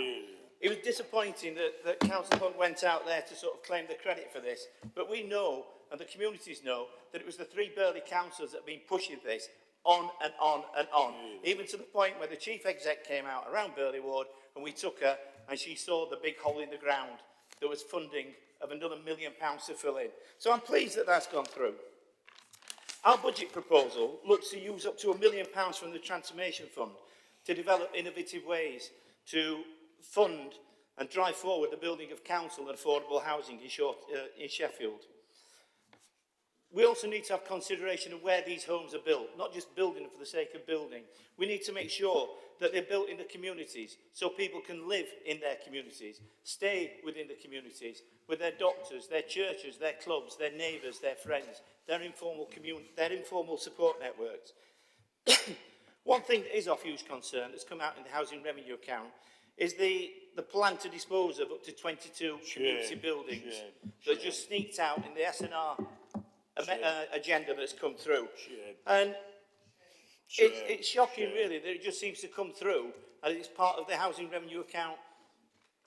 It was disappointing that Councillor Hunt went out there to sort of claim the credit for this, but we know, and the communities know, that it was the 3 Burley councillors that have been pushing this on and on and on, even to the point where the chief exec came out around Burley Ward and we took her and she saw the big hole in the ground that was funding of another £1 million to fill in. So I'm pleased that that's gone through. Our budget proposal looks to use up to £1 million from the Transformation Fund to develop innovative ways to fund and drive forward the building of council and affordable housing in Sheffield. We also need to have consideration of where these homes are built, not just building them for the sake of building. We need to make sure that they're built in the communities so people can live in their communities, stay within the communities, with their doctors, their churches, their clubs, their neighbours, their friends, their informal support networks. One thing that is of huge concern that's come out in the housing revenue account is the plan to dispose of up to 22 community buildings that just sneaked out in the SNR agenda that's come through. And it's shocking, really, that it just seems to come through and it's part of the housing revenue account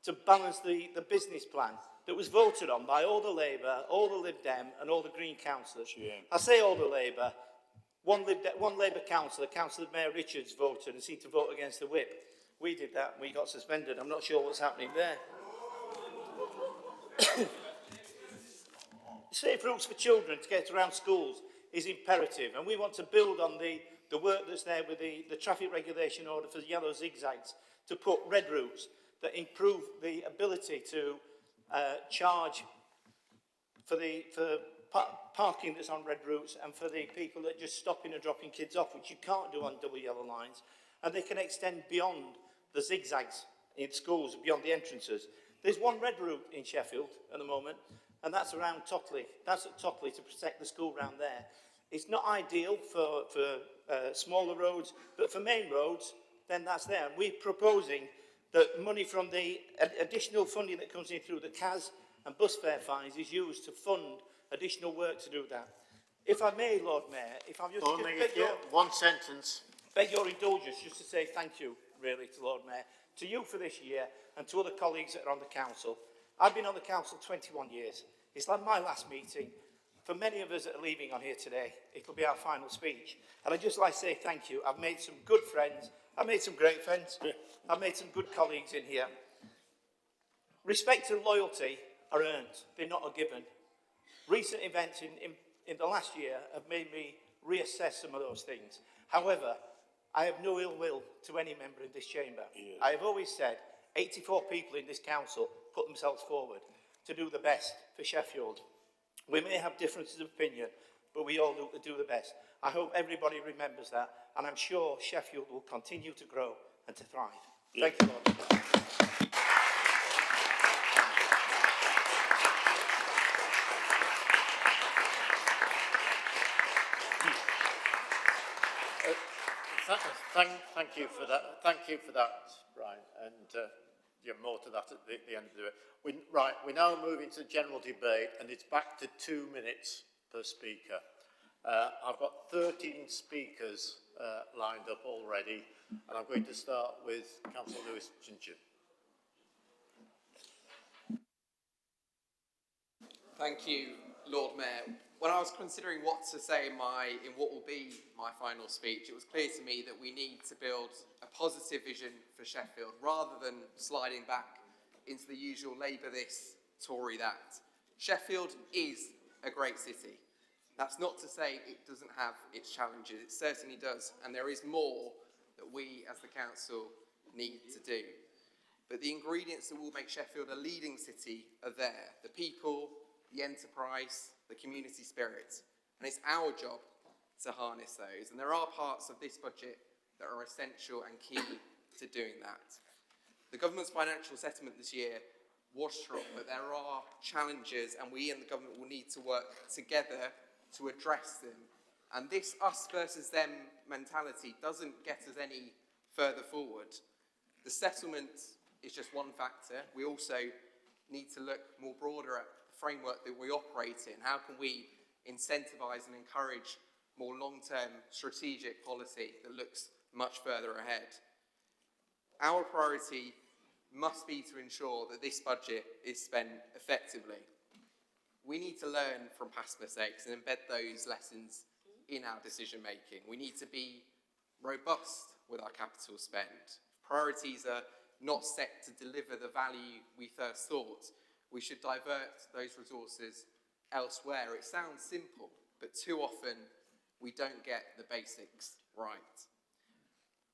to balance the business plan that was voted on by all the Labour, all the Lib Dem and all the Green councillors. I say all the Labour. One Labour councillor, Councillor Mayor Richards, voted and seemed to vote against the whip. We did that and we got suspended. I'm not sure what's happening there. Safe routes for children to get around schools is imperative, and we want to build on the work that's there with the traffic regulation order for the yellow zigzags to put red routes that improve the ability to charge for parking that's on red routes and for the people that are just stopping and dropping kids off, which you can't do on double yellow lines, and they can extend beyond the zigzags in schools, beyond the entrances. There's one red route in Sheffield at the moment, and that's around Tockley. That's at Tockley to protect the school round there. It's not ideal for smaller roads, but for main roads, then that's there. And we're proposing that money from the additional funding that comes in through the CAS and bus fare fines is used to fund additional work to do that. If I may, Lord Mayor, if I'm just... one sentence. Beg your indulgence just to say thank you, really, to Lord Mayor, to you for this year and to other colleagues that are on the council. I've been on the council 21 years. It's like my last meeting. For many of us that are leaving on here today, it'll be our final speech. And I'd just like to say thank you. I've made some good friends. I've made some great friends. I've made some good colleagues in here. Respect and loyalty are earned. They're not a given. Recent events in the last year have made me reassess some of those things. However, I have no ill will to any member in this chamber. I have always said 84 people in this council put themselves forward to do the best for Sheffield. We may have differences of opinion, but we all look to do the best. I hope everybody remembers that, and I'm sure Sheffield will continue to grow and to thrive. Thank you, Lord. Thank you for that. Thank you for that, Brian. And more to that at the end of it. We're now moving to general debate, and it's back to 2 minutes per speaker. I've got 13 speakers lined up already, and I'm going to start with Councillor Lewis Chinchin. Thank you, Lord Mayor. When I was considering what to say in what will be my final speech, it was clear to me that we need to build a positive vision for Sheffield rather than sliding back into the usual Labour this, Tory that. Sheffield is a great city. That's not to say it doesn't have its challenges. It certainly does, and there is more that we as the council need to do. But the ingredients that will make Sheffield a leading city are there. The people, the enterprise, the community spirit. And it's our job to harness those. And there are parts of this budget that are essential and key to doing that. The government's financial settlement this year was strong, but there are challenges, and we and the government will need to work together to address them. And this us versus them mentality doesn't get us any further forward. The settlement is just one factor. We also need to look more broader at the framework that we operate in. How can we incentivise and encourage more long-term strategic policy that looks much further ahead? Our priority must be to ensure that this budget is spent effectively. We need to learn from past mistakes and embed those lessons in our decision making. We need to be robust with our capital spend. Priorities are not set to deliver the value we first thought. We should divert those resources elsewhere. It sounds simple, but too often we don't get the basics right.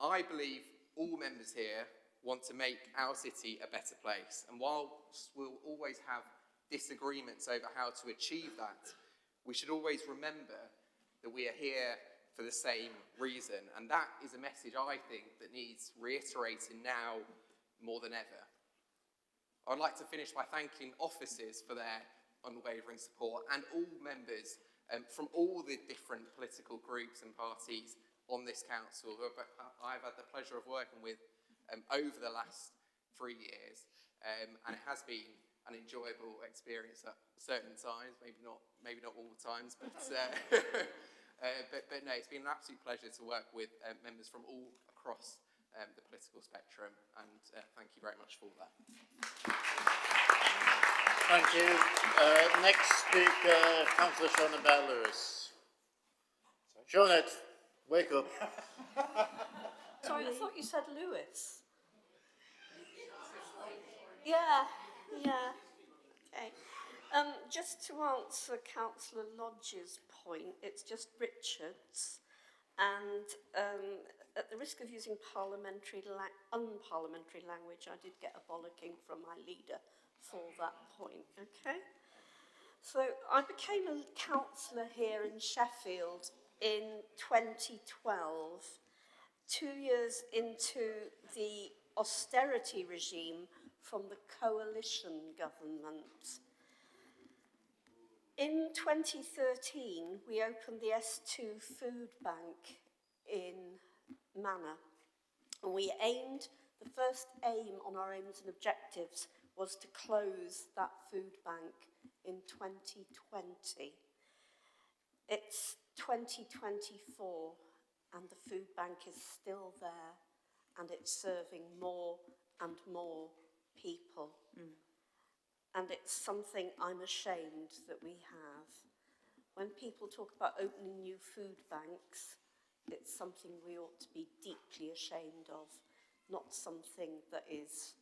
I believe all members here want to make our city a better place, and whilst we'll always have disagreements over how to achieve that, we should always remember that we are here for the same reason, and that is a message I think that needs reiterating now more than ever. I'd like to finish by thanking officers for their unwavering support and all members from all the different political groups and parties on this council who I've had the pleasure of working with over the last 3 years, and it has been an enjoyable experience at certain times, maybe not all the times, but no, it's been an absolute pleasure to work with members from all across the political spectrum, and thank you very much for that. Thank you. Next speaker, Councillor Shona Lewis. Shona, wake up. Sorry, I thought you said Lewis. Yeah. Okay. Just to answer Councillor Lodge's point, it's just Richards, and at the risk of using unparliamentary language, I did get a bollocking from my leader for that point, okay? So I became a councillor here in Sheffield in 2012, 2 years into the austerity regime from the coalition government. In 2013, we opened the S2 food bank in Manor. And the first aim on our aims and objectives was to close that food bank in 2020. It's 2024 and the food bank is still there and it's serving more and more people. And it's something I'm ashamed that we have. When people talk about opening new food banks, it's something we ought to be deeply ashamed of, not something that is,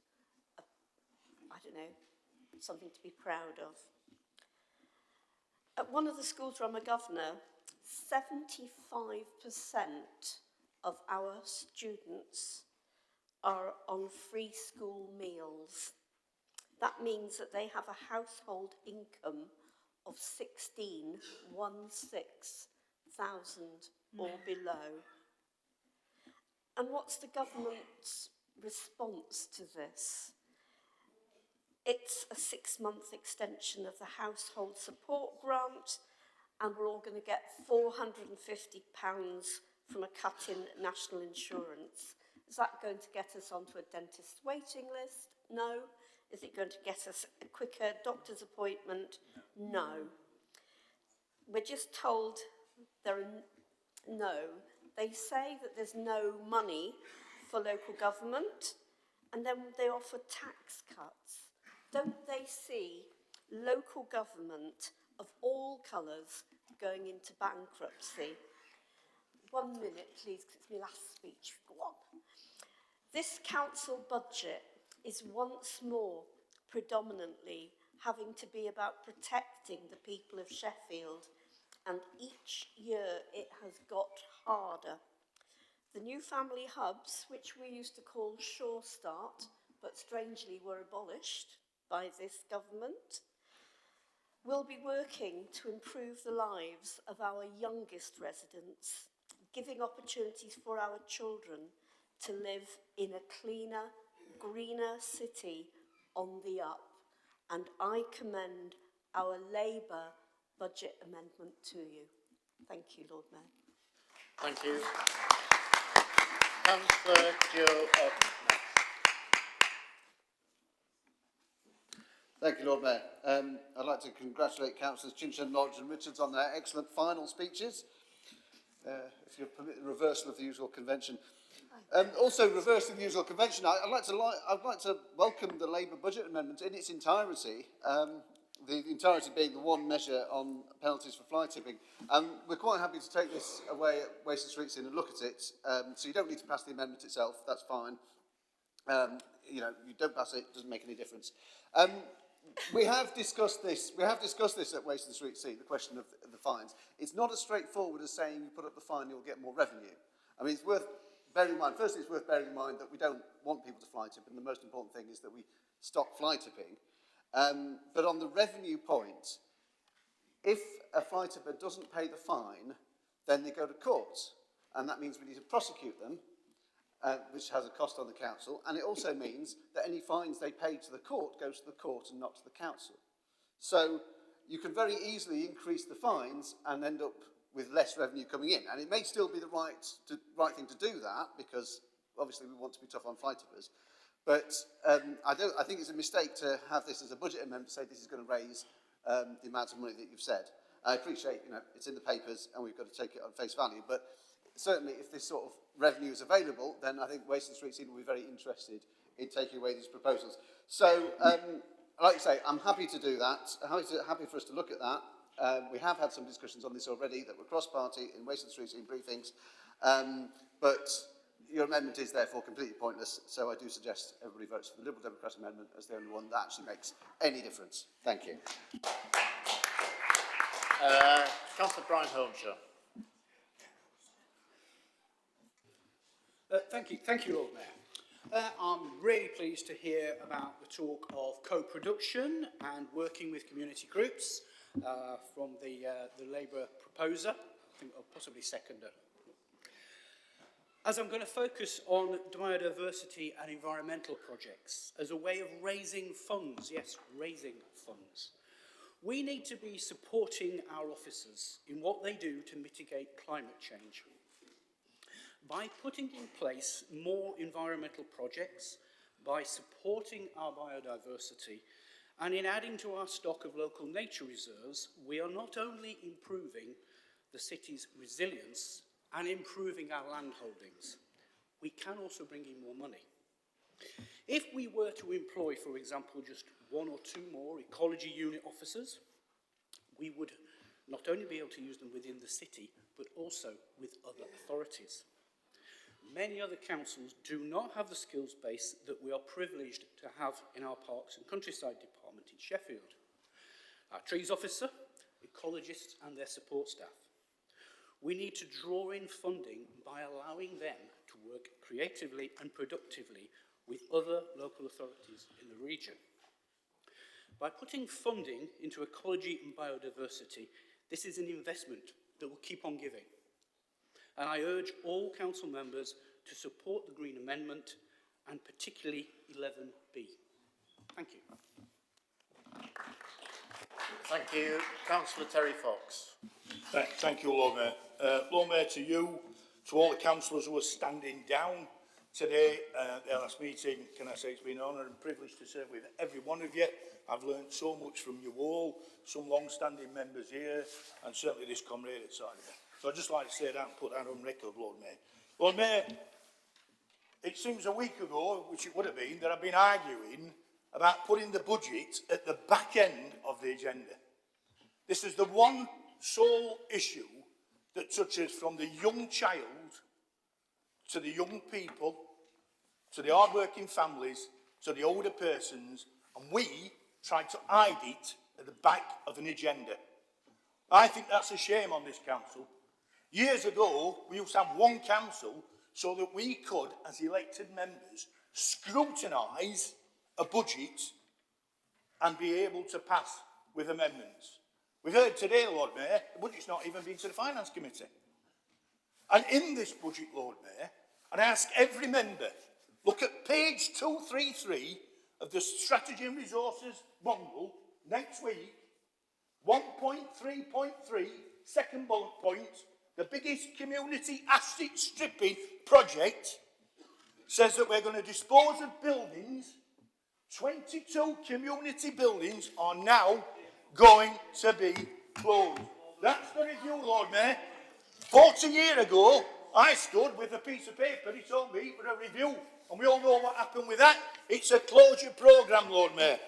something to be proud of. At one of the schools where I'm a governor, 75% of our students are on free school meals. That means that they have a household income of 16,000 or below. And what's the government's response to this? It's a 6-month extension of the household support grant, and we're all going to get £450 from a cut in national insurance. Is that going to get us onto a dentist waiting list? No. Is it going to get us a quicker doctor's appointment? No. We're just told there are no. They say that there's no money for local government, and then they offer tax cuts. Don't they see local government of all colours going into bankruptcy? 1 minute, please, because it's my last speech. Go on. This council budget is once more predominantly having to be about protecting the people of Sheffield, and each year it has got harder. The new family hubs, which we used to call Sure Start, but strangely were abolished by this government, will be working to improve the lives of our youngest residents, giving opportunities for our children to live in a cleaner, greener city on the up. And I commend our Labour budget amendment to you. Thank you, Lord Mayor. Thank you. Councillor Joe Ogden. Thank you, Lord Mayor. I'd like to congratulate Councillors Chinchin, Lodge and Richards on their excellent final speeches. If you permit the reversal of the usual convention. Also reversing the usual convention, I'd like to welcome the Labour budget amendment in its entirety, the entirety being the one measure on penalties for fly tipping. We're quite happy to take this away at Waste and Streets and look at it, so you don't need to pass the amendment itself, that's fine. You know, you don't pass it, it doesn't make any difference. We have discussed this at Waste and Street C, the question of the fines. It's not as straightforward as saying you put up the fine, you'll get more revenue. I mean, it's worth bearing in mind, firstly, it's worth bearing in mind that we don't want people to fly tip, and the most important thing is that we stop fly tipping. But on the revenue point, if a fly tipper doesn't pay the fine, then they go to court, and that means we need to prosecute them, which has a cost on the council, and it also means that any fines they pay to the court goes to the court and not to the council. So you can very easily increase the fines and end up with less revenue coming in, and it may still be the right thing to do that, because obviously we want to be tough on fly tippers, but I think it's a mistake to have this as a budget amendment to say this is going to raise the amount of money that you've said. I appreciate, you know, it's in the papers and we've got to take it on face value, but certainly if this sort of revenue is available, then I think Waste and Street Scene will be very interested in taking away these proposals. So, like I say, I'm happy to do that. Happy for us to look at that. We have had some discussions on this already that were cross-party in Waste and Street Scene briefings, but your amendment is therefore completely pointless, so I do suggest everybody votes for the Liberal Democrat amendment as the only one that actually makes any difference. Thank you. Councillor Brian Holmshire. Thank you, Lord Mayor. I'm really pleased to hear about the talk of co-production and working with community groups from the Labour proposer, I think, or possibly seconder. As I'm going to focus on biodiversity and environmental projects as a way of raising funds, yes, raising funds, we need to be supporting our officers in what they do to mitigate climate change. By putting in place more environmental projects, by supporting our biodiversity, and in adding to our stock of local nature reserves, we are not only improving the city's resilience and improving our land holdings, we can also bring in more money. If we were to employ, for example, just 1 or 2 more ecology unit officers, we would not only be able to use them within the city, but also with other authorities. Many other councils do not have the skills base that we are privileged to have in our Parks and Countryside Department in Sheffield. Our trees officer, ecologists and their support staff. We need to draw in funding by allowing them to work creatively and productively with other local authorities in the region. By putting funding into ecology and biodiversity, this is an investment that will keep on giving. And I urge all council members to support the Green Amendment, and particularly 11B. Thank you. Thank you. Councillor Terry Fox. Thank you, Lord Mayor. Lord Mayor, to you, To all the councillors who are standing down today, their last meeting, can I say it's been an honour and privilege to serve with every one of you. I've learned so much from you all, some long-standing members here, and certainly this comrade side of it. So I'd just like to say that and put that on record, Lord Mayor. Lord Mayor, it seems a week ago, which it would have been, that I've been arguing about putting the budget at the back end of the agenda. This is the one sole issue that touches from the young child to the young people, to the hard-working families, to the older persons, and we tried to hide it at the back of an agenda. I think that's a shame on this council. Years ago, we used to have one council so that we could, as elected members, scrutinise a budget and be able to pass with amendments. We've heard today, Lord Mayor, the budget's not even been to the Finance Committee. And in this budget, Lord Mayor, and I ask every member, look at page 233 of the Strategy and Resources bundle next week, 1.3.3, second bullet point, the biggest community asset stripping project, says that we're going to dispose of buildings. 22 community buildings are now going to be closed. That's the review, Lord Mayor. 40 years ago, I stood with a piece of paper, he told me, for a review, and we all know what happened with that. It's a closure programme, Lord Mayor,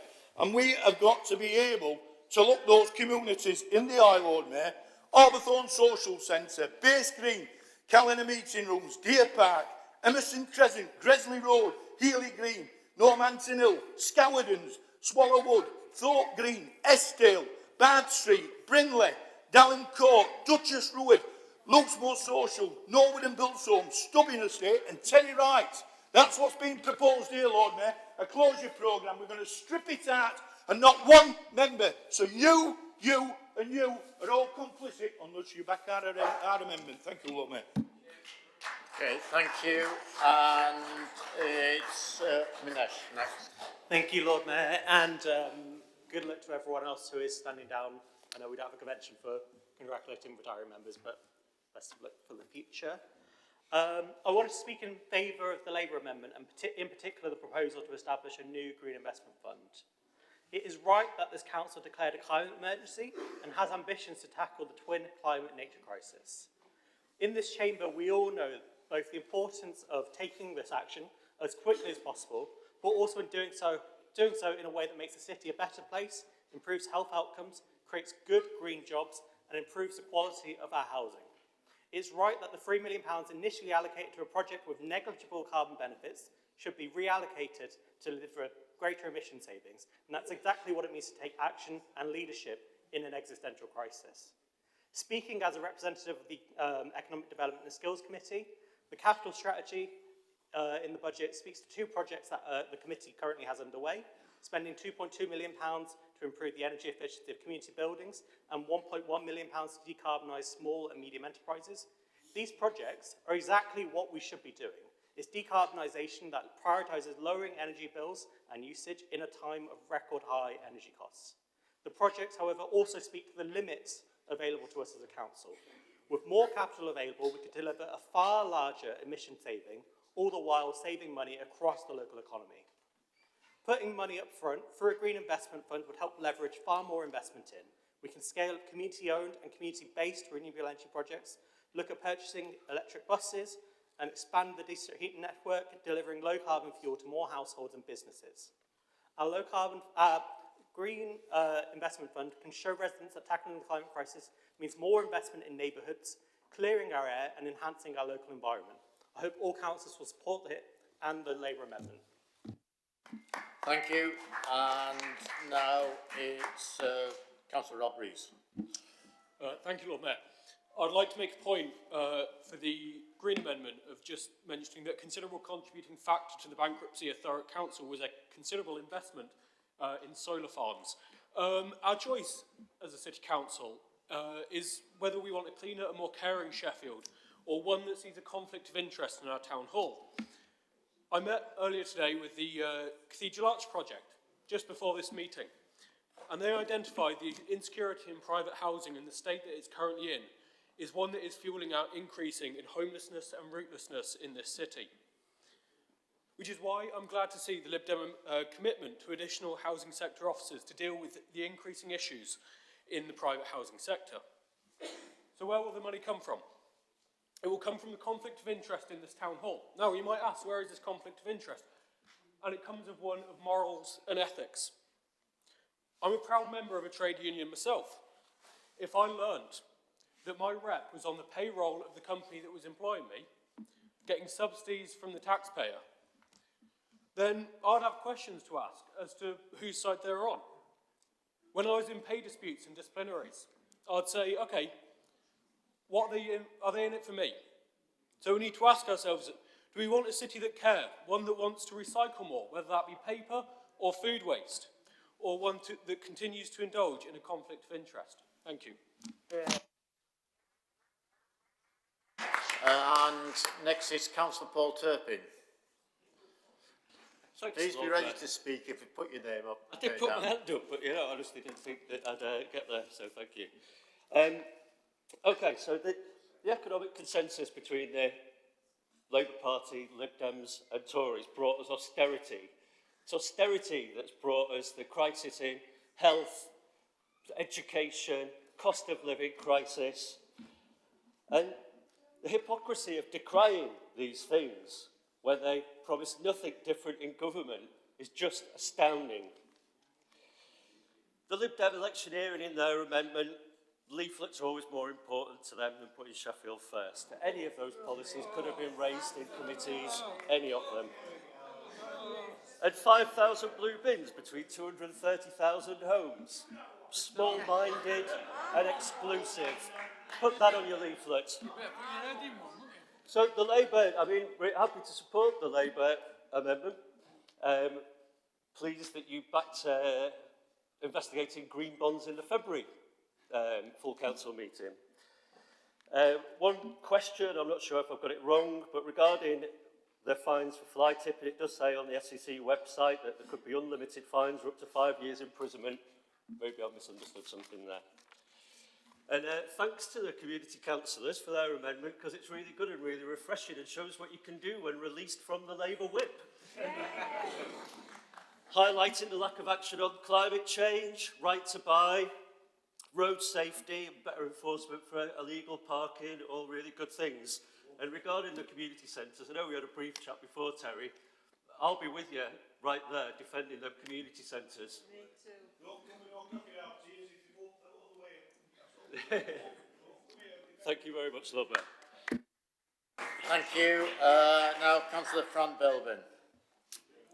and we have got to be able to look those communities in the eye, Lord Mayor. Arborthorne Social Centre, Base Green, Callender Meeting Rooms, Deer Park, Emerson Crescent, Gresley Road, Healy Green, Normanton Hill, Scowardens, Swallowwood, Thorpe Green, Estale, Bard Street, Brindley, Dalham Court, Duchess Ruard, Luxmore Social, Norwood and Bilsholm, Stubbing Estate and Terry Wright. That's what's being proposed here, Lord Mayor, a closure programme. We're going to strip it out and not one member. So you and you are all complicit unless you back our amendment. Thank you, Lord Mayor. Okay, thank you. And it's Minesh next. Thank you, Lord Mayor, and good luck to everyone else who is standing down. I know we don't have a convention for congratulating retiring members, but best of luck for the future. I wanted to speak in favour of the Labour amendment, and in particular the proposal to establish a new green investment fund. It is right that this council declared a climate emergency and has ambitions to tackle the twin climate-nature crisis. In this chamber, we all know both the importance of taking this action as quickly as possible, but also in doing so in a way that makes the city a better place, improves health outcomes, creates good green jobs, and improves the quality of our housing. It's right that the £3 million initially allocated to a project with negligible carbon benefits should be reallocated to deliver greater emission savings, and that's exactly what it means to take action and leadership in an existential crisis. Speaking as a representative of the Economic Development and Skills Committee, the capital strategy in the budget speaks to two projects that the committee currently has underway, spending £2.2 million to improve the energy efficiency of community buildings and £1.1 million to decarbonise small and medium enterprises. These projects are exactly what we should be doing. It's decarbonisation that prioritises lowering energy bills and usage in a time of record high energy costs. The projects, however, also speak to the limits available to us as a council. With more capital available, we could deliver a far larger emission saving, all the while saving money across the local economy. Putting money up front through a green investment fund would help leverage far more investment in. We can scale up community-owned and community-based renewable energy projects, look at purchasing electric buses, and expand the district heating network, delivering low-carbon fuel to more households and businesses. Our green investment fund can show residents that tackling the climate crisis means more investment in neighbourhoods, clearing our air and enhancing our local environment. I hope all councillors will support it and the Labour amendment. Thank you. And now it's Councillor Rob Rees. Thank you, Lord Mayor. I'd like to make a point for the Green Amendment of just mentioning that a considerable contributing factor to the bankruptcy of Thurrock Council was a considerable investment in solar farms. Our choice as a City Council is whether we want a cleaner and more caring Sheffield or one that sees a conflict of interest in our town hall. I met earlier today with the Cathedral Arch project, just before this meeting, and they identified the insecurity in private housing and the state that it's currently in is one that is fueling our increasing in homelessness and rootlessness in this city. Which is why I'm glad to see the Lib Dem commitment to additional housing sector officers to deal with the increasing issues in the private housing sector. So where will the money come from? It will come from the conflict of interest in this town hall. Now, you might ask, where is this conflict of interest? And it comes of one of morals and ethics. I'm a proud member of a trade union myself. If I learned that my rep was on the payroll of the company that was employing me, getting subsidies from the taxpayer, then I'd have questions to ask as to whose side they're on. When I was in pay disputes and disciplinaries, I'd say, okay, what are they in it for me? So we need to ask ourselves, do we want a city that cares, one that wants to recycle more, whether that be paper or food waste, or one that continues to indulge in a conflict of interest? Thank you. And next is Councillor Paul Turpin. Thanks, Please be Lord ready Mayor. to speak if you put your name up. I did put my hand up, but you know, I honestly didn't think that I'd get there, so thank you. Okay, so the economic consensus between the Labour Party, Lib Dems and Tories brought us austerity. It's austerity that's brought us the crisis in health, education, cost of living crisis, and the hypocrisy of decrying these things when they promise nothing different in government is just astounding. The Lib Dem electioneering in their amendment, leaflets are always more important to them than putting Sheffield first. Any of those policies could have been raised in committees, any of them. And 5,000 blue bins between 230,000 homes. Small-minded and exclusive. Put that on your leaflet. So the Labour, I mean, we're happy to support the Labour amendment. Pleased that you backed investigating green bonds in the February full council meeting. One question, I'm not sure if I've got it wrong, but regarding the fines for fly tipping, it does say on the SEC website that there could be unlimited fines or up to 5 years imprisonment. Maybe I've misunderstood something there. And thanks to the community councillors for their amendment, because it's really good and really refreshing and shows what you can do when released from the Labour whip. Highlighting the lack of action on climate change, right to buy, road safety, and better enforcement for illegal parking, all really good things. And regarding the community centres, I know we had a brief chat before, Terry. I'll be with you right there, defending them community centres. Me too. Thank you very much, Lord Mayor. Thank you. Now, Councillor Fran Belbin.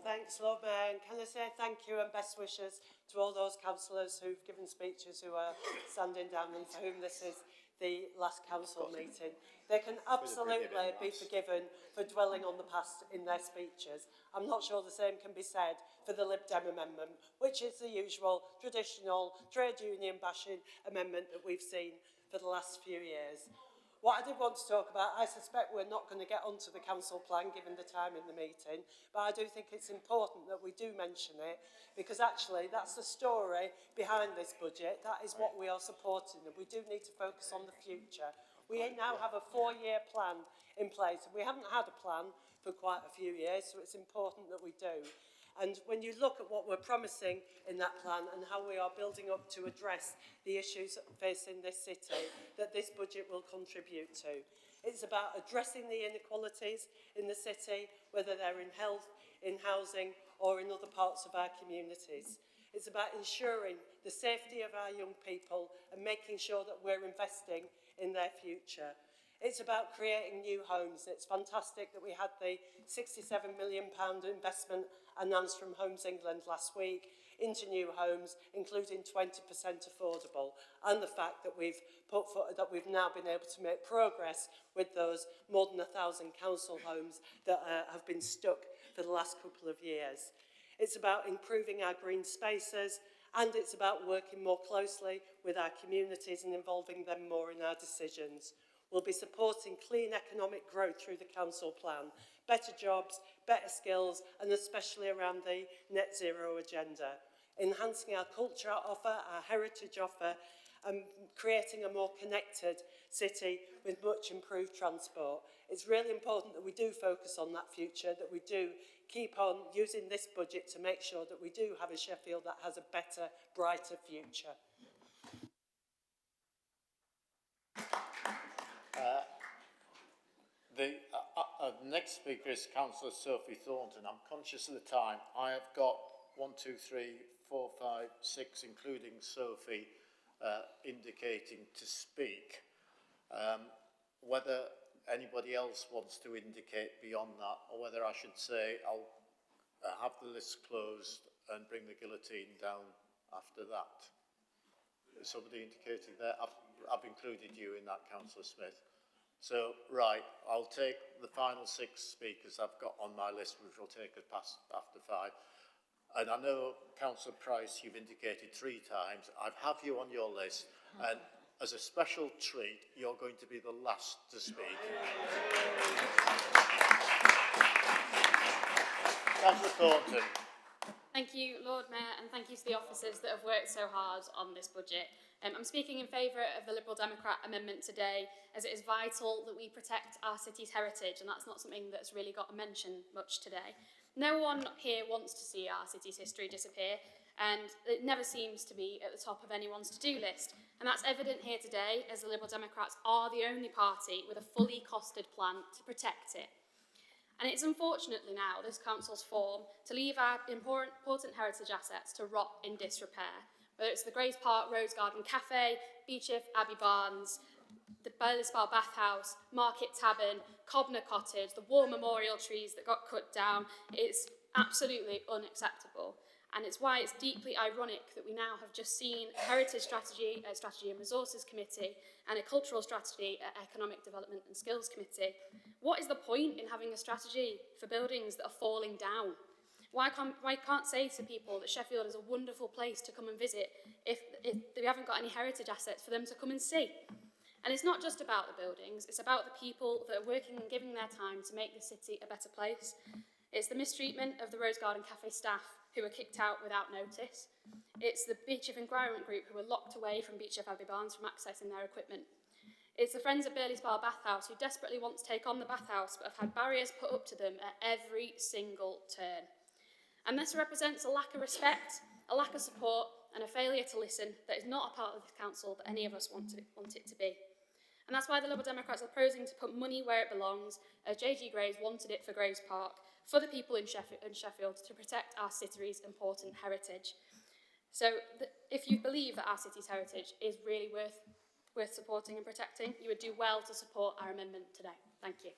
Thanks, Lord Mayor. And can I say thank you and best wishes to all those councillors who've given speeches, who are standing down, and for whom this is the last council meeting. They can absolutely be forgiven for dwelling on the past in their speeches. I'm not sure the same can be said for the Lib Dem amendment, which is the usual traditional trade union bashing amendment that we've seen for the last few years. What I did want to talk about, I suspect we're not going to get onto the council plan given the time in the meeting, but I do think it's important that we do mention it, because actually that's the story behind this budget. That is what we are supporting, and we do need to focus on the future. We now have a 4-year plan in place, and we haven't had a plan for quite a few years, so it's important that we do. And when you look at what we're promising in that plan and how we are building up to address the issues facing this city, that this budget will contribute to. It's about addressing the inequalities in the city, whether they're in health, in housing, or in other parts of our communities. It's about ensuring the safety of our young people and making sure that we're investing in their future. It's about creating new homes. It's fantastic that we had the £67 million investment announced from Homes England last week into new homes, including 20% affordable, and the fact that we've now been able to make progress with those more than 1,000 council homes that have been stuck for the last couple of years. It's about improving our green spaces, and it's about working more closely with our communities and involving them more in our decisions. We'll be supporting clean economic growth through the council plan, better jobs, better skills, and especially around the net zero agenda, enhancing our culture offer, our heritage offer, and creating a more connected city with much improved transport. It's really important that we do focus on that future, that we do keep on using this budget to make sure that we do have a Sheffield that has a better, brighter future. The next speaker is Councillor Sophie Thornton. I'm conscious of the time. I have got 1, 2, 3, 4, 5, 6, including Sophie, indicating to speak. Whether anybody else wants to indicate beyond that, or whether I should say I'll have the list closed and bring the guillotine down after that. Somebody indicating there. I've included you in that, Councillor Smith. So, right, I'll take the final 6 speakers I've got on my list, which will take us past after 5. And I know, Councillor Price, you've indicated 3 times. I have you on your list, and as a special treat, you're going to be the last to speak. Councillor Thornton. Thank you, Lord Mayor, and thank you to the officers that have worked so hard on this budget. I'm speaking in favour of the Liberal Democrat amendment today, as it is vital that we protect our city's heritage, and that's not something that's really got a mention much today. No one here wants to see our city's history disappear, and it never seems to be at the top of anyone's to-do list. And that's evident here today, as the Liberal Democrats are the only party with a fully costed plan to protect it. And it's unfortunately now this council's form to leave our important heritage assets to rot in disrepair, whether it's the Grays Park Rose Garden Cafe, Beechiff Abbey Barns, the Burley Spa Bathhouse, Market Tavern, Cobner Cottage, the war memorial trees that got cut down. It's absolutely unacceptable. And it's why it's deeply ironic that we now have just seen a heritage strategy, a strategy and resources committee, and a cultural strategy at economic development and skills committee. What is the point in having a strategy for buildings that are falling down? Why can't say to people that Sheffield is a wonderful place to come and visit if we haven't got any heritage assets for them to come and see? And it's not just about the buildings, it's about the people that are working and giving their time to make the city a better place. It's the mistreatment of the Rose Garden Cafe staff who were kicked out without notice. It's the Beechiff Environment Group who were locked away from Beechiff Abbey Barns from accessing their equipment. It's the friends of Burley Spa Bathhouse who desperately want to take on the bathhouse but have had barriers put up to them at every single turn. And this represents a lack of respect, a lack of support, and a failure to listen that is not a part of this council that any of us want it to be. And that's why the Liberal Democrats are proposing to put money where it belongs, as J.G. Grays wanted it for Grays Park, for the people in Sheffield to protect our city's important heritage. So if you believe that our city's heritage is really worth supporting and protecting, you would do well to support our amendment today. Thank you.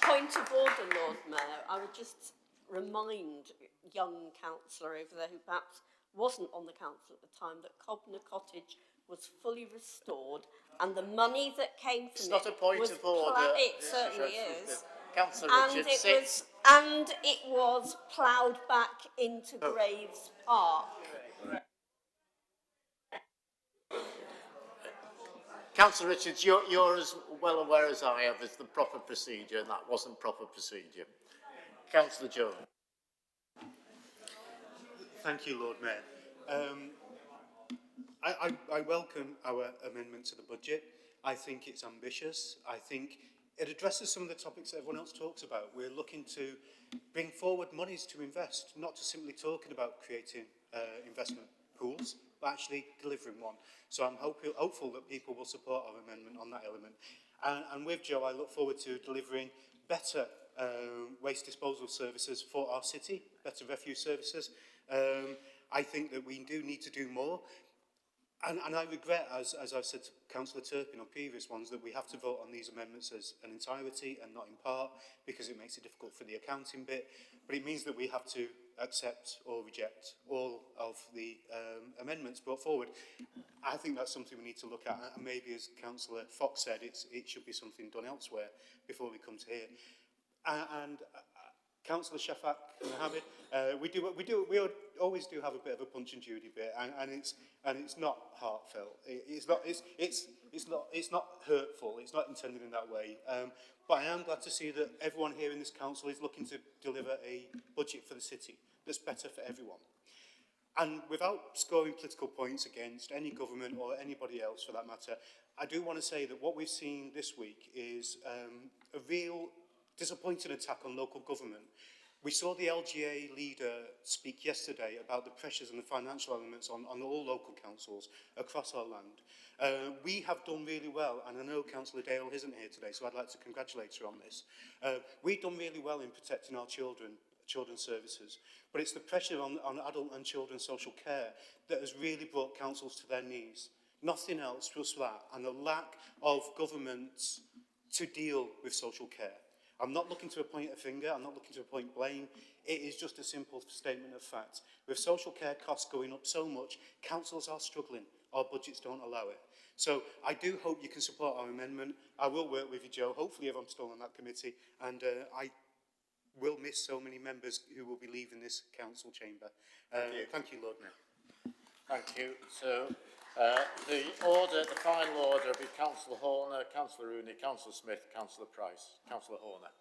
Point of order, Lord Mayor. I would just remind young councillor over there who perhaps wasn't on the council at the time that Cobner Cottage was fully restored and the money that came from it's not a point of order. It certainly is. Councillor Richards, and it was ploughed back into Graves Park. Councillor Richards, you're as well aware as I am as the proper procedure, and that wasn't proper procedure. Councillor Jones. Thank you, Lord Mayor. I welcome our amendment to the budget. I think it's ambitious. I think it addresses some of the topics that everyone else talks about. We're looking to bring forward monies to invest, not just simply talking about creating investment pools, but actually delivering one. So I'm hopeful that people will support our amendment on that element. And with Joe, I look forward to delivering better waste disposal services for our city, better refuse services. I think that we do need to do more. And I regret, as I've said to Councillor Turpin on previous ones, that we have to vote on these amendments as an entirety and not in part, because it makes it difficult for the accounting bit. But it means that we have to accept or reject all of the amendments brought forward. I think that's something we need to look at, and maybe, as Councillor Fox said, it should be something done elsewhere before we come to here. Councillor Shafak Mohammed, we always do have a bit of a Punch and Judy bit, and it's not heartfelt. It's not hurtful. It's not intended in that way. But I am glad to see that everyone here in this council is looking to deliver a budget for the city that's better for everyone. And without scoring political points against any government or anybody else for that matter, I do want to say that what we've seen this week is a real disappointing attack on local government. We saw the LGA leader speak yesterday about the pressures and the financial elements on all local councils across our land. We have done really well, and I know Councillor Dale isn't here today, so I'd like to congratulate her on this. We've done really well in protecting our children's services, but it's the pressure on adult and children's social care that has really brought councils to their knees. Nothing else, just that, and a lack of governments to deal with social care. I'm not looking to point a finger, I'm not looking to point blame, it is just a simple statement of fact. With social care costs going up so much, councils are struggling, our budgets don't allow it. So I do hope you can support our amendment. I will work with you, Joe, hopefully if I'm still on that committee, and I will miss so many members who will be leaving this council chamber. Thank you, Lord Mayor. Thank you. So the final order will be Councillor Horner, Councillor Rooney, Councillor Smith, Councillor Price. Councillor Horner.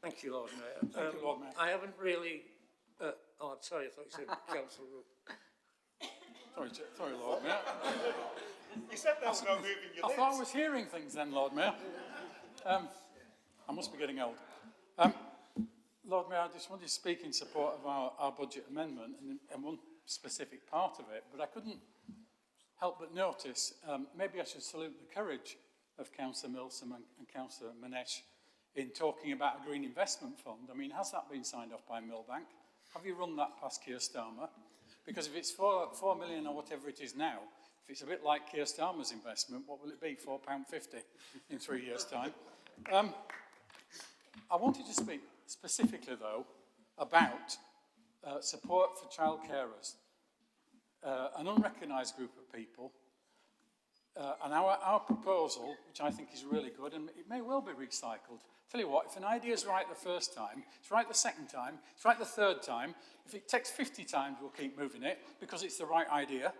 Thank you, Lord Mayor. Thank you, Lord Mayor. I haven't really... I'm sorry, I thought you said Councillor Rooney. Sorry, Lord Mayor. You said that without moving your lips. I thought I was hearing things then, Lord Mayor. I must be getting old. Lord Mayor, I just wanted to speak in support of our budget amendment and one specific part of it, but I couldn't help but notice, maybe I should salute the courage of Councillor Milsom and Councillor Manesh in talking about a green investment fund. I mean, has that been signed off by Millbank? Have you run that past Keir Starmer? Because if it's 4 million or whatever it is now, if it's a bit like Keir Starmer's investment, what will it be, £4.50 in 3 years' time? I wanted to speak specifically, though, about support for child carers, an unrecognised group of people, and our proposal, which I think is really good, and it may well be recycled. Tell you what, if an idea is right the first time, it's right the second time, it's right the third time, if it takes 50 times, we'll keep moving it, because it's the right idea.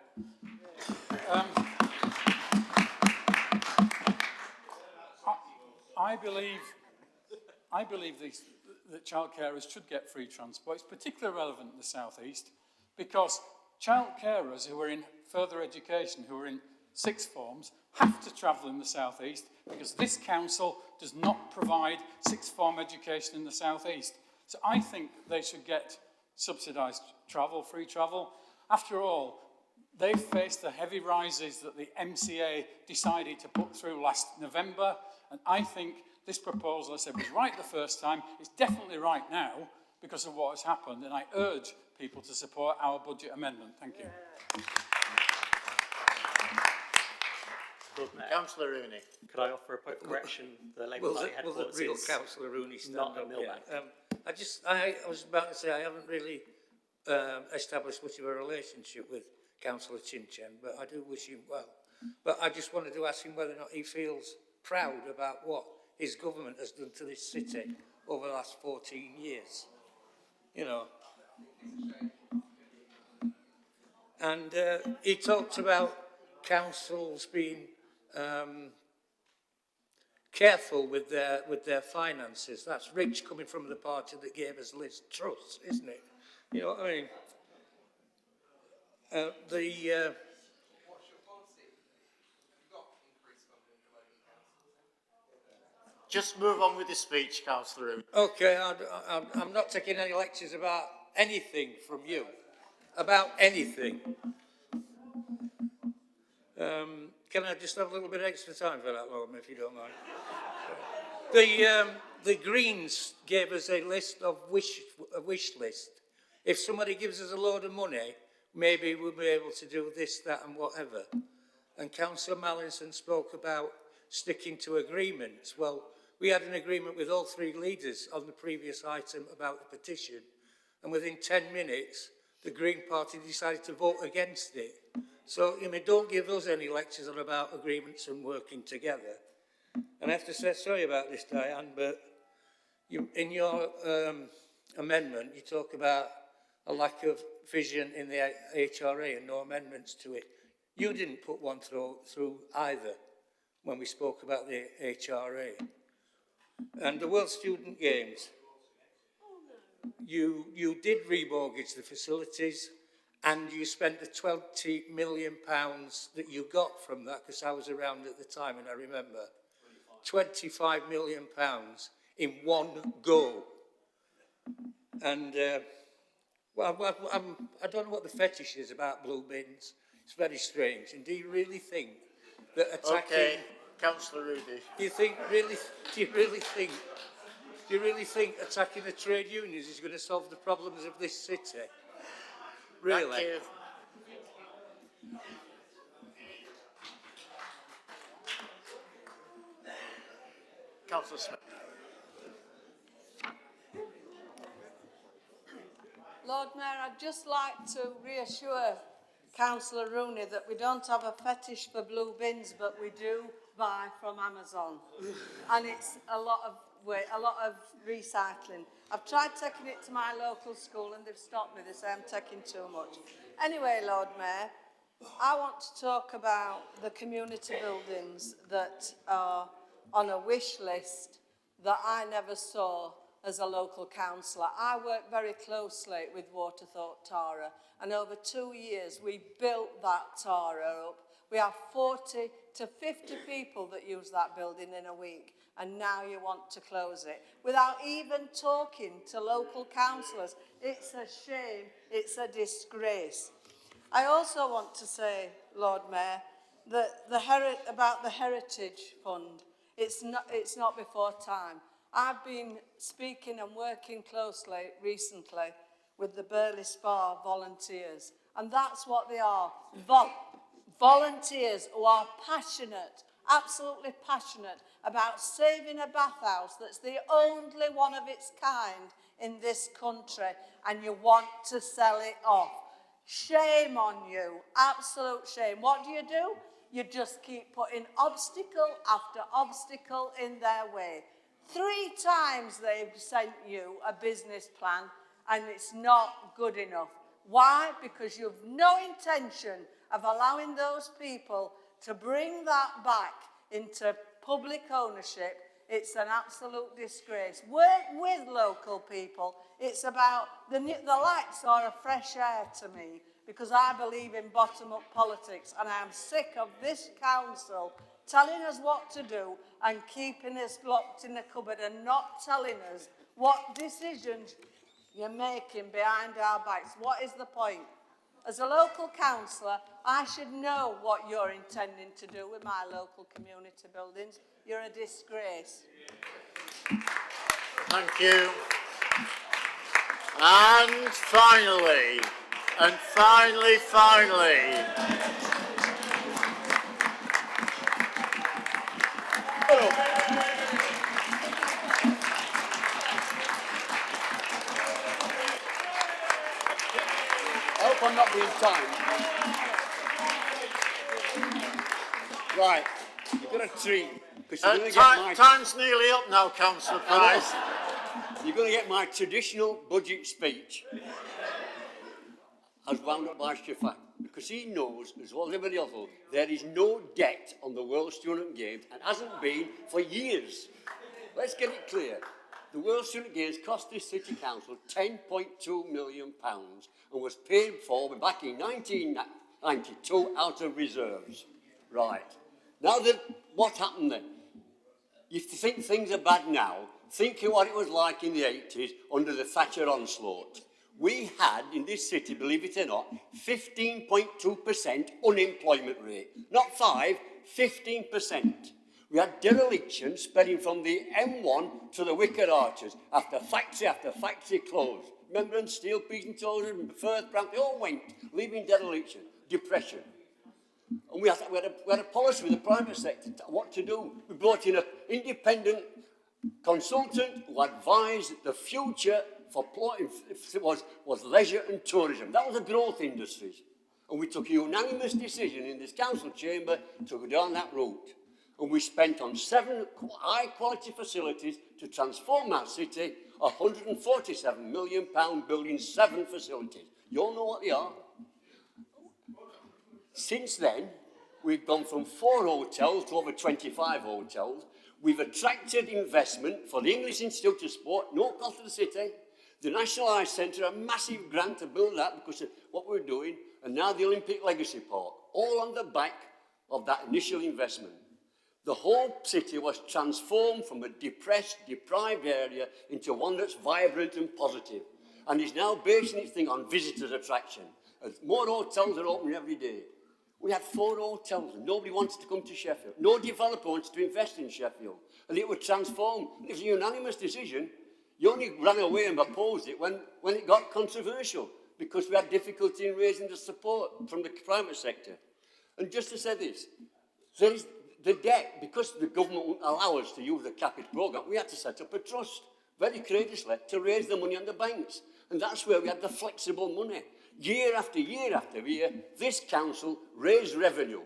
I believe that child carers should get free transport. It's particularly relevant in the South East because child carers who are in further education, who are in sixth forms, have to travel in the South East because this council does not provide sixth form education in the South East. So I think they should get subsidised travel, free travel. After all, they've faced the heavy rises that the MCA decided to put through last November, and I think this proposal, I said, was right the first time. It's definitely right now because of what has happened, and I urge people to support our budget amendment. Thank you. Councillor Rooney. Could I offer a point of correction? The Labour Party headquarters real is Councillor Rooney stand not a up Millbank. here? I was about to say I haven't really established much of a relationship with Councillor Chinchen, but I do wish him well. But I just wanted to ask him whether or not he feels proud about what his government has done to this city over the last 14 years. You know. And he talked about councils being careful with their finances. That's rich coming from the party that gave us Liz Truss, isn't it? You know what I mean? What's your policy? Have you got increased funding for local councils? Just move on with the speech, Councillor Rooney. Okay, I'm not taking any lectures about anything from you. About anything. Can I just have a little bit of extra time for that, Lord, if you don't mind? The Greens gave us a list of a wish list. If somebody gives us a load of money, maybe we'll be able to do this, that and whatever. And Councillor Mallinson spoke about sticking to agreements. Well, we had an agreement with all three leaders on the previous item about the petition, and within 10 minutes, the Green Party decided to vote against it. So, you know, don't give us any lectures on about agreements and working together. And I have to say sorry about this, Diane, but in your amendment, you talk about a lack of vision in the HRA and no amendments to it. You didn't put one through either when we spoke about the HRA. And the World Student Games, you did remortgage the facilities and you spent the £20 million that you got from that, because I was around at the time and I remember, £25 million in one go. And, I don't know what the fetish is about blue bins. It's very strange. And do you really think that attacking... Okay, Councillor Rudy. Do you really think attacking the trade unions is going to solve the problems of this city? Really? Thank you. Councillor Smith. Lord Mayor, I'd just like to reassure Councillor Rooney that we don't have a fetish for blue bins, but we do buy from Amazon. And it's a lot of recycling. I've tried taking it to my local school and they've stopped me. They say I'm taking too much. Anyway, Lord Mayor, I want to talk about the community buildings that are on a wish list that I never saw as a local councillor. I work very closely with Waterthorpe Tara, and over 2 years we built that Tara up. We have 40 to 50 people that use that building in a week, and now you want to close it without even talking to local councillors. It's a shame, it's a disgrace. I also want to say, Lord Mayor, that about the Heritage Fund, it's not before time. I've been speaking and working closely recently with the Burley Spa volunteers, and that's what they are, volunteers who are passionate, absolutely passionate about saving a bathhouse that's the only one of its kind in this country, and you want to sell it off. Shame on you, absolute shame. What do? You just keep putting obstacle after obstacle in their way. 3 times they've sent you a business plan and it's not good enough. Why? Because you've no intention of allowing those people to bring that back into public ownership. It's an absolute disgrace. Work with local people. It's about, the lights are a fresh air to me because I believe in bottom-up politics, and I am sick of this council telling us what to do and keeping us locked in a cupboard and not telling us what decisions you're making behind our backs. What is the point? As a local councillor, I should know what you're intending to do with my local community buildings. You're a disgrace. Thank you. And finally, I hope I'm not being timed. Right, you've got a treat. Time's nearly up now, Councillor Price. You're going to get my traditional budget speech as wound up by Stefan, because he knows, as well as everybody else knows, there is no debt on the World Student Games and hasn't been for years. Let's get it clear. The World Student Games cost this City Council £10.2 million and was paid for back in 1992 out of reserves. Right. Now, what happened then? If you think things are bad now, think of what it was like in the 80s under the Thatcher onslaught. We had, in this city, believe it or not, 15.2% unemployment rate. Not 5, 15%. We had dereliction spreading from the M1 to the Wicker Arches after factory closed. Remember, and Steel, Peas and Toes, and Firth, Brown, they all went, leaving dereliction, depression. And we had a policy with the private sector, what to do. We brought in an independent consultant who advised that the future for was leisure and tourism. That was the growth industries. And we took a unanimous decision in this council chamber to go down that route. And we spent on 7 high-quality facilities to transform our city, £147 million building 7 facilities. You all know what they are. Since then, we've gone from 4 hotels to over 25 hotels. We've attracted investment for the English Institute of Sport, no cost to the city. The National Eye Centre, a massive grant to build that because of what we're doing, and now the Olympic Legacy Park, all on the back of that initial investment. The whole city was transformed from a depressed, deprived area into one that's vibrant and positive, and is now basing its thing on visitors' attraction. As more hotels are opening every day. We had 4 hotels and nobody wanted to come to Sheffield. No developer wanted to invest in Sheffield, and it would transform. It was a unanimous decision. You only ran away and opposed it when it got controversial, because we had difficulty in raising the support from the private sector. And just to say this, there is the debt, because the government wouldn't allow us to use the capital programme, we had to set up a trust, very courageously, to raise the money on the banks. And that's where we had the flexible money. Year after year after year, this council raised revenue.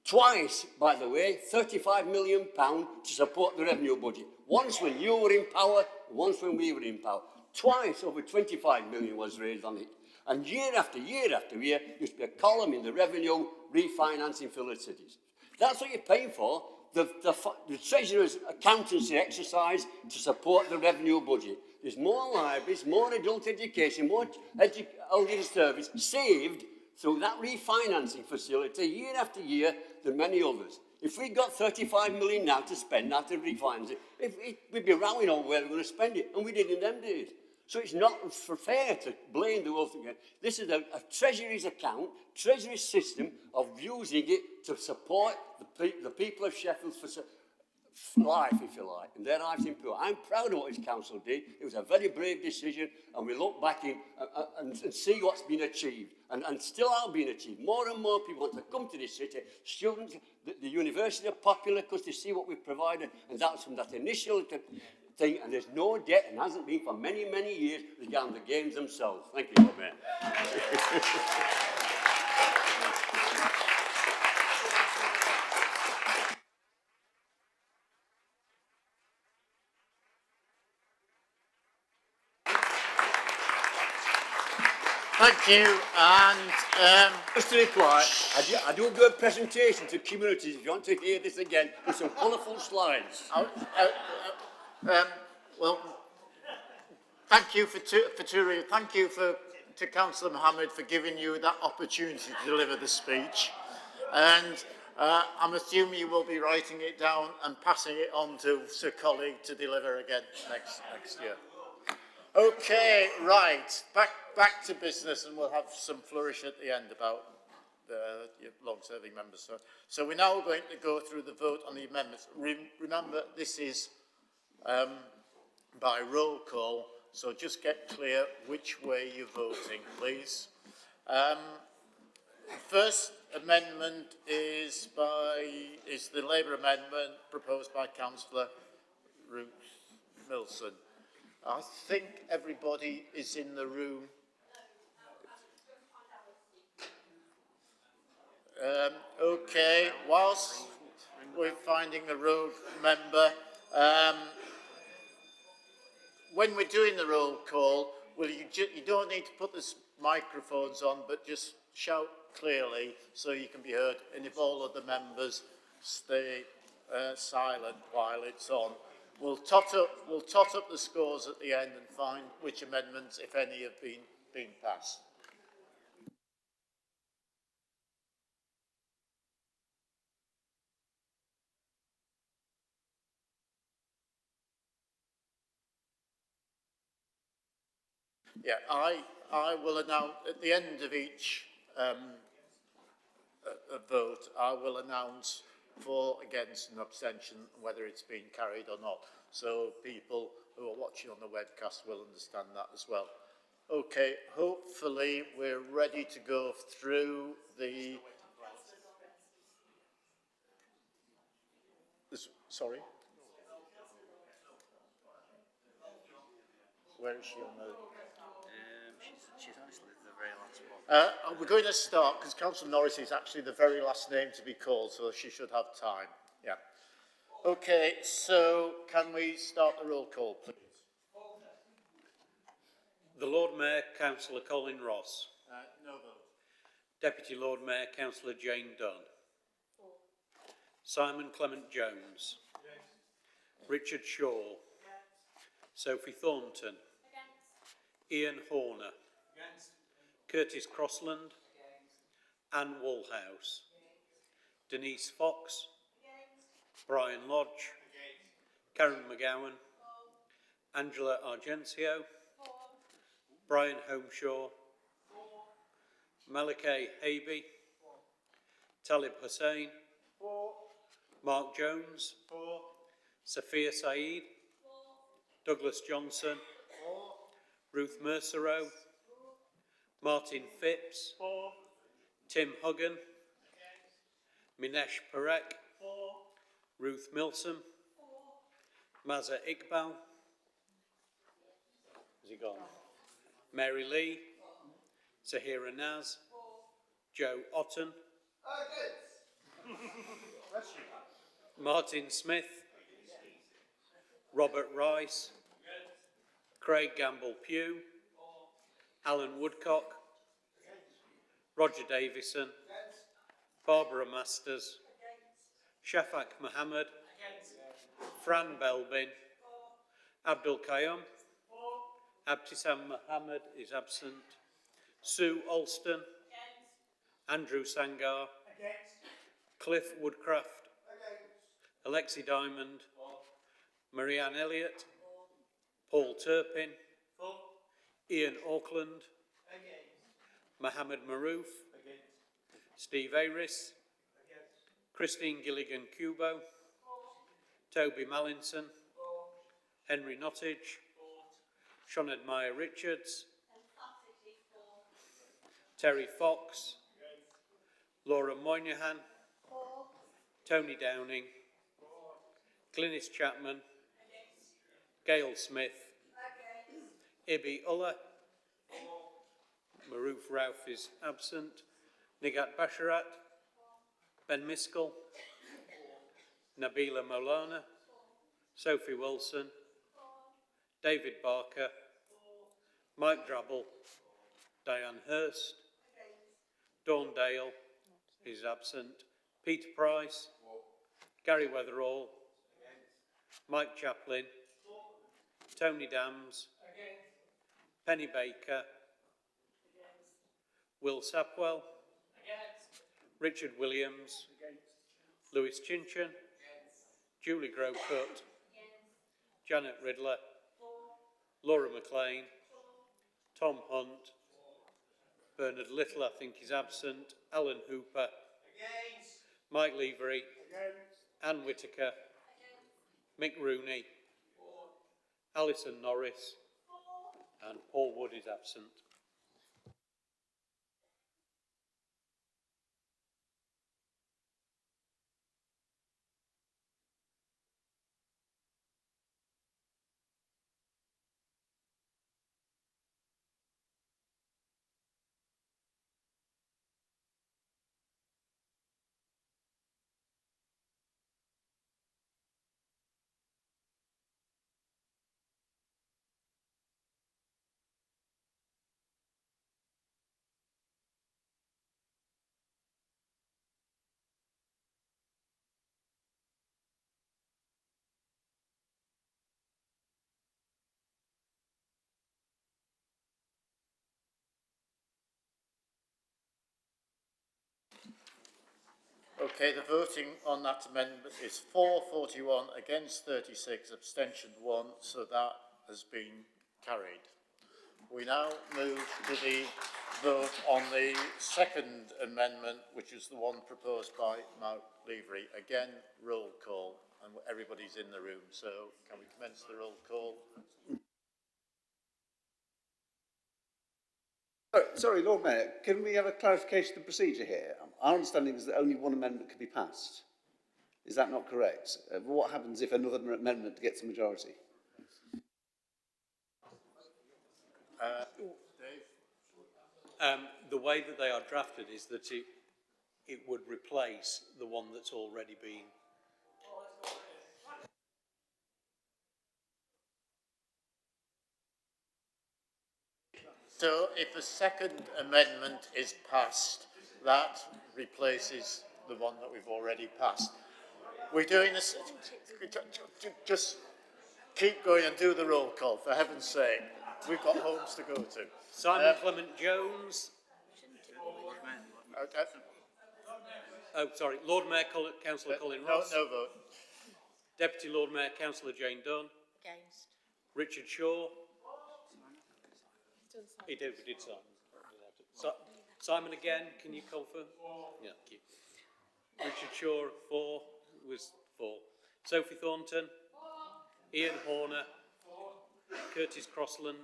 Twice, by the way, £35 million to support the revenue budget. Once when you were in power, once when we were in power. Twice over 25 million was raised on it. And year after year after year, used to be a column in the revenue refinancing cities. That's what you're paying for. The Treasurer's accountancy exercise to support the revenue budget. There's more libraries, more adult education, more elderly service saved through that refinancing facility year after year than many others. If we got 35 million now to spend after refinancing, we'd be rowing on where we're going to spend it, and we did in them days. So it's not fair to blame the wealth again. This is a Treasury's account, Treasury system of using it to support the people of Sheffield for life, if you like, and their lives improved. I'm proud of what this council did. It was a very brave decision, and we look back in and see what's been achieved, and still are being achieved. More and more people want to come to this city. Students, the university are popular because they see what we've provided, and that's from that initial thing, and there's no debt, and hasn't been for many, many years, regarding the games themselves. Thank you, Lord Mayor. Thank you, and just to reply, I do a good presentation to communities if you want to hear this again with some colourful slides. Well, thank you thank you to Councillor Mohammed for giving you that opportunity to deliver the speech, and I'm assuming you will be writing it down and passing it on to Sir Colleague to deliver again next year. Okay, right, back to business, and we'll have some flourish at the end about the long-serving members. So we're now going to go through the vote on the amendments. Remember, this is by roll call, so just get clear which way you're voting, please. First amendment is the Labour amendment proposed by Councillor Ruth Milson. I think everybody is in the room. Okay, whilst we're finding a road member, when we're doing the roll call, you don't need to put the microphones on, but just shout clearly so you can be heard. And if all other members stay silent while it's on, we'll tot up the scores at the end and find which amendments, if any, have been passed. Yeah, I will announce at the end of each vote, I will announce for, against and abstention, whether it's been carried or not. So people who are watching on the webcast will understand that as well. Okay, hopefully we're ready to go through the... Sorry? Where is she on the... She's actually the very last one. We're going to start, because Councillor Norris is actually the very last name to be called, so she should have time. Yeah. Okay, so can we start the roll call, please? The Lord Mayor, Councillor Colin Ross. No vote. Deputy Lord Mayor, Councillor Jane Dunn. Simon Clement Jones. Yes. Richard Shaw. Yes. Sophie Thornton. Against. Ian Horner. Curtis Crossland. Anne Walhouse. Denise Fox. Brian Lodge. Karen McGowan. Angela Argentio. Brian Holmeshaw. Malachi Habe. Talib Hussain. Mark Jones. Sophia Saeed. Douglas Johnson. Ruth Mercereau. Martin Phipps. Tim Huggan. Minesh Parekh. Ruth Milsom. Mazza Iqbal. Has he gone? Mary Lee. Zahira Naz. Joe Otten. Martin Smith. Robert Rice. Craig Gamble Pugh. Alan Woodcock. Roger Davison. Barbara Masters. Shafak Mohammed. Fran Belbin. Abdul Qayyum. Abtisam Mohammed is absent. Sue Alston. Andrew Sangar. Cliff Woodcraft. Alexi Diamond. Marianne Elliott. Paul Turpin. Ian Auckland. Mohammed Maroof. Steve Aris. Christine Gilligan Cubo. Toby Mallinson. Henry Nottage. Shoned Meyer Richards. Terry Fox. Laura Moynihan. Tony Downing. Glynis Chapman. Gail Smith. Ibi Ullah. Maroof Rauf is absent. Nigat Basharat. Ben Miskell. Nabila Molana. Sophie Wilson. David Barker. Mike Drabble. Diane Hurst. Dawn Dale is absent. Peter Price. Gary Weatherall. Mike Chaplin. Tony Dams. Penny Baker. Will Sapwell. Richard Williams. Lewis Chinchin. Julie Grove-Cut. Janet Riddler. Laura McLean. Tom Hunt. Bernard Little, I think, is absent. Alan Hooper. Mike Levery. Anne Whittaker. Mick Rooney. Alison Norris. And Paul Wood is absent. Okay, the voting on that amendment is 441 against 36, abstention 1, so that has been carried. We now move to the vote on the second amendment, which is the one proposed by Mark Levery. Again, roll call, and everybody's in the room, so can we commence the roll call? Sorry, Lord Mayor, can we have a clarification of procedure here? Our understanding is that only one amendment can be passed. Is that not correct? What happens if another amendment gets a majority? The way that they are drafted is that it would replace the one that's already been. So if the second amendment is passed, that replaces the one that we've already passed. We're doing this, just keep going and do the roll call, for heaven's sake. We've got homes to go to. Simon Clement Jones. Okay. Oh, sorry. Lord Mayor Councillor Colin No, Ross. no vote. Deputy Lord Mayor Councillor Jane Dunn. Against. Richard Shaw. He did Simon. Simon again, can you confirm? Yeah, thank you. Richard Shaw, 4, was 4. Sophie Thornton. Ian Horner. Curtis Crossland.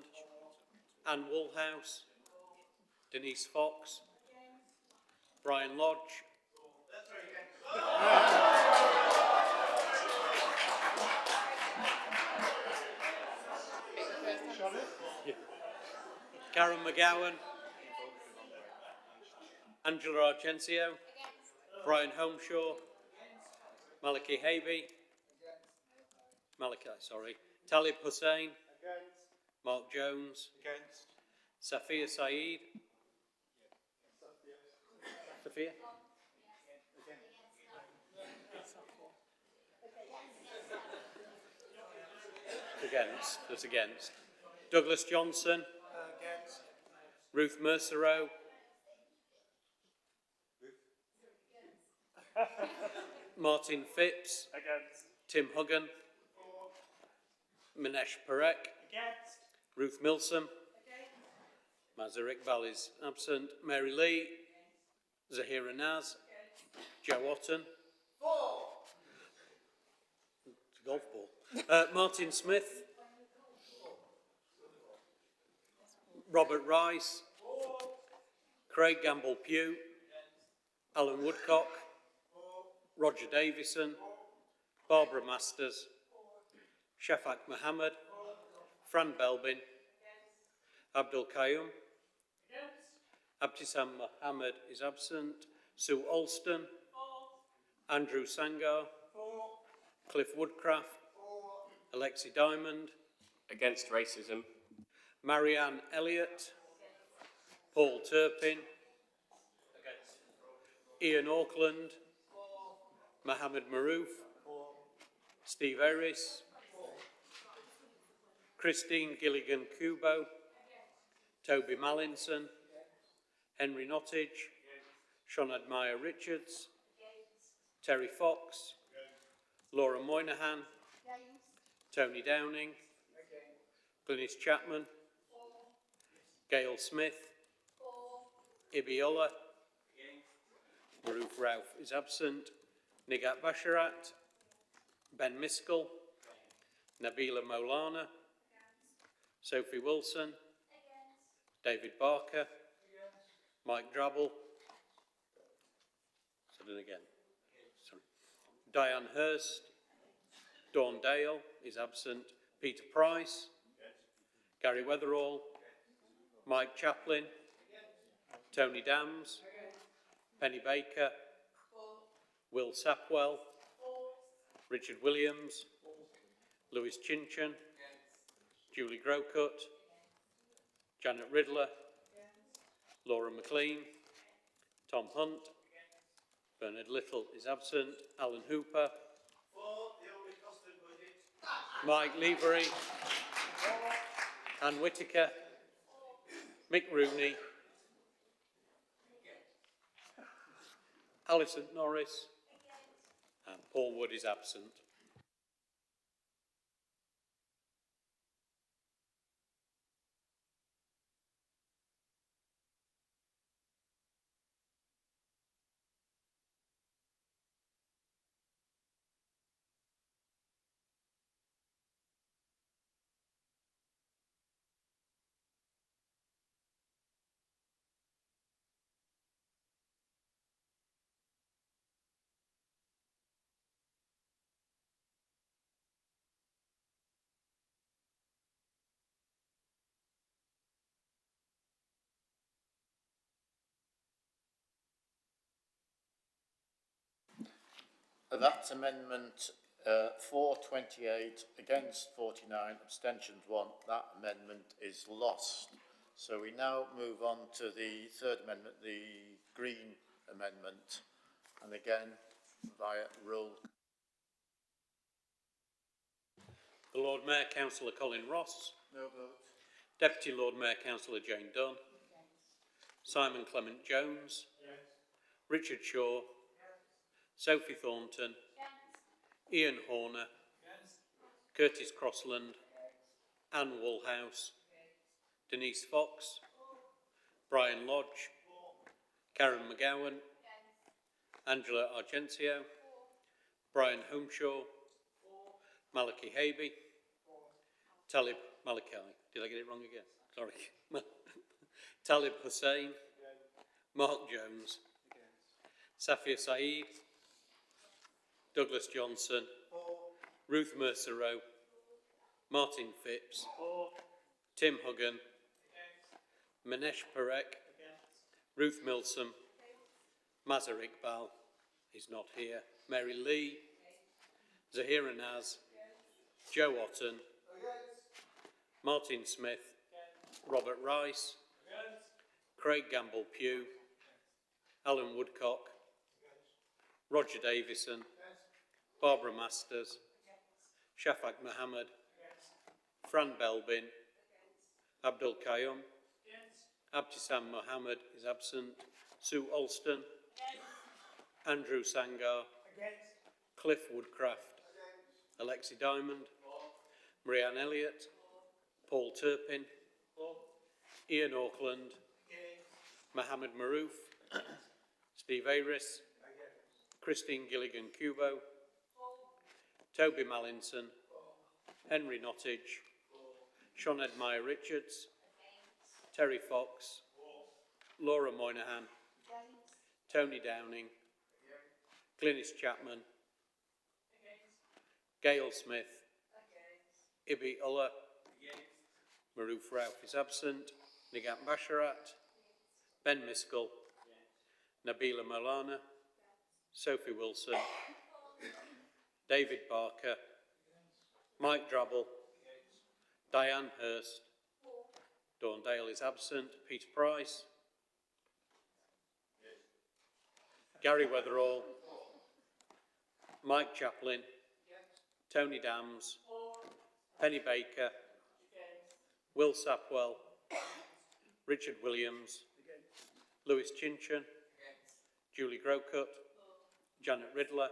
Anne Woolhouse. Denise Fox. Brian Lodge. Karen McGowan. Angela Argentio. Brian Holmeshaw. Maliki Havey. Talib Hussain. Mark Jones. Safia Saeed. Safia? That's against. Douglas Johnson. Against. Ruth Mercereau. Martin Phipps. Against. Tim Huggan. Minesh Parekh. Against. Ruth Milsom. Mazhar Iqbal is absent. Mary Lee. Zahira Naz. Joe Otten. It's a golf ball. Martin Smith. Robert Rice. Craig Gamble Pugh. Alan Woodcock. Roger Davison. Barbara Masters. Shafak Mohammed. Fran Belbin. Abdul Qayyum. Abtisam Mohammed is absent. Sue Alston. Andrew Sangar. Cliff Woodcraft. Alexi Diamond. Against racism. Marianne Elliott. Paul Turpin. Ian Auckland. Mohammed Maroof. Steve Eris. Christine Gilligan Kubo. Toby Mallinson. Henry Nottage. Shonad Meyer Richards. Terry Fox. Laura Moynihan. Tony Downing. Glynis Chapman. Gail Smith. Ibiola. Maroof Rauf is absent. Nigat Basharat. Ben Miskell. Nabila Molana. Sophie Wilson. David Barker. Mike Drabble. Again. Sorry. Diane Hurst. Dawn Dale is absent. Peter Price. Gary Weatherall. Mike Chaplin. Tony Dams. Penny Baker. Will Sapwell. Richard Williams. Lewis Chinchin. Julie Grocott. Janet Riddler. Laura McLean. Tom Hunt. Bernard Little is absent. Alan Hooper. Mike Levery. Anne Whittaker. Mick Rooney. Alison Norris. And Paul Wood is absent. That's amendment 428, against 49, abstentions 1. That amendment is lost. So we now move on to the third amendment, the Green amendment. And again, via roll. The Lord Mayor, Councillor Colin Ross. No vote. Deputy Lord Mayor Councillor Jane Dunn. Simon Clement Jones. Richard Shaw. Sophie Thornton. Ian Horner. Curtis Crossland. Anne Woolhouse. Denise Fox. Brian Lodge. Karen McGowan. Angela Argentio. Brian Holmeshaw. Malachi Habe. Talib Malachi. Did I get it wrong again? Sorry. Talib Hussain. Mark Jones. Safia Saeed. Douglas Johnson. Ruth Mercer-Rowe. Martin Phipps. Tim Huggan. Manesh Parek. Ruth Milsom. Mazhar Iqbal is not here. Mary Lee. Zahira Naz. Joe Otten. Martin Smith. Robert Rice. Craig Gamble Pugh. Alan Woodcock. Roger Davison. Barbara Masters. Shafak Mohammed. Fran Belbin. Abdul Qayyum. Abtisam Mohammed is absent. Sue Alston. Andrew Sangar. Cliff Woodcraft. Alexi Diamond. Marianne Elliott. Paul Turpin. Ian Auckland. Mohammed Maroof. Steve Aris. Christine Gilligan Cubo. Toby Mallinson. Henry Nottage. Sean Edmire Richards. Terry Fox. Laura Moynihan. Tony Downing. Glynis Chapman. Gail Smith. Ibi Ullah. Maroof Ralph is absent. Nigat Basharat. Ben Miskell. Nabila Molana. Sophie Wilson. David Barker. Mike Drabble. Diane Hurst. Dawn Dale is absent. Peter Price. Gary Weatherall. Mike Chaplin. Tony Dams. Penny Baker. Will Sapwell. Richard Williams. Lewis Chinchin. Julie Grocott. Janet Riddler.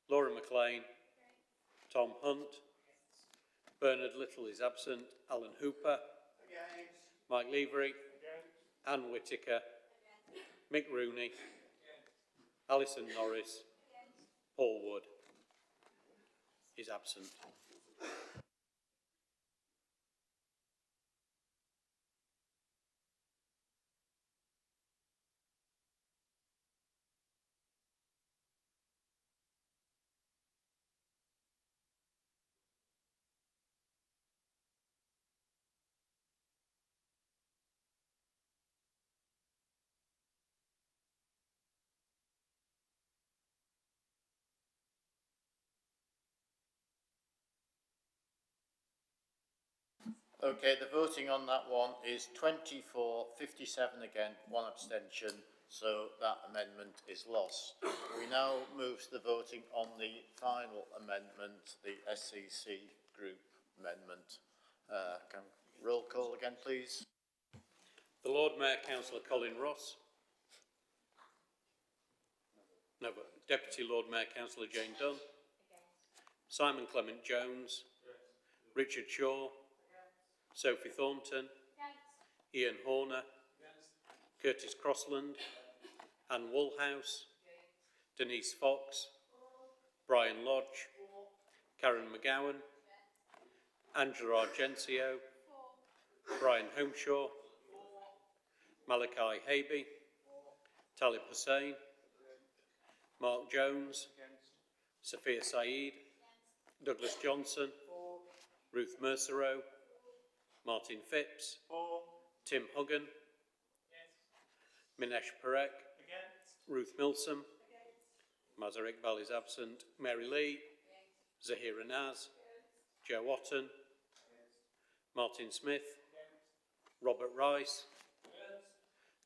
Laura McLean. Tom Hunt. Bernard Little is absent. Alan Hooper. Mike Levery. Anne Whittaker. Mick Rooney. Alison Norris. Paul Wood is absent. Okay, the voting on that one is 24, 57 against, 1 abstention, so that amendment is lost. We now move to the voting on the final amendment, the SCC group amendment. Can roll call again, please? The Lord Mayor Councillor Colin Ross. No, but Deputy Lord Mayor Councillor Jane Dunn. Simon Clement Jones. Richard Shaw. Sophie Thornton. Ian Horner. Curtis Crossland. Anne Woolhouse. Denise Fox. Brian Lodge. Karen McGowan. Angela Argentio. Brian Holmeshaw. Malachi Habe. Talib Hussain. Mark Jones. Safia Saeed. Douglas Johnson. Ruth Mercer-Rowe. Martin Phipps. Tim Huggan. Minesh Parek. Ruth Milsom. Mazhar Iqbal is absent. Mary Lee. Zahira Naz. Joe Otten. Martin Smith. Robert Rice.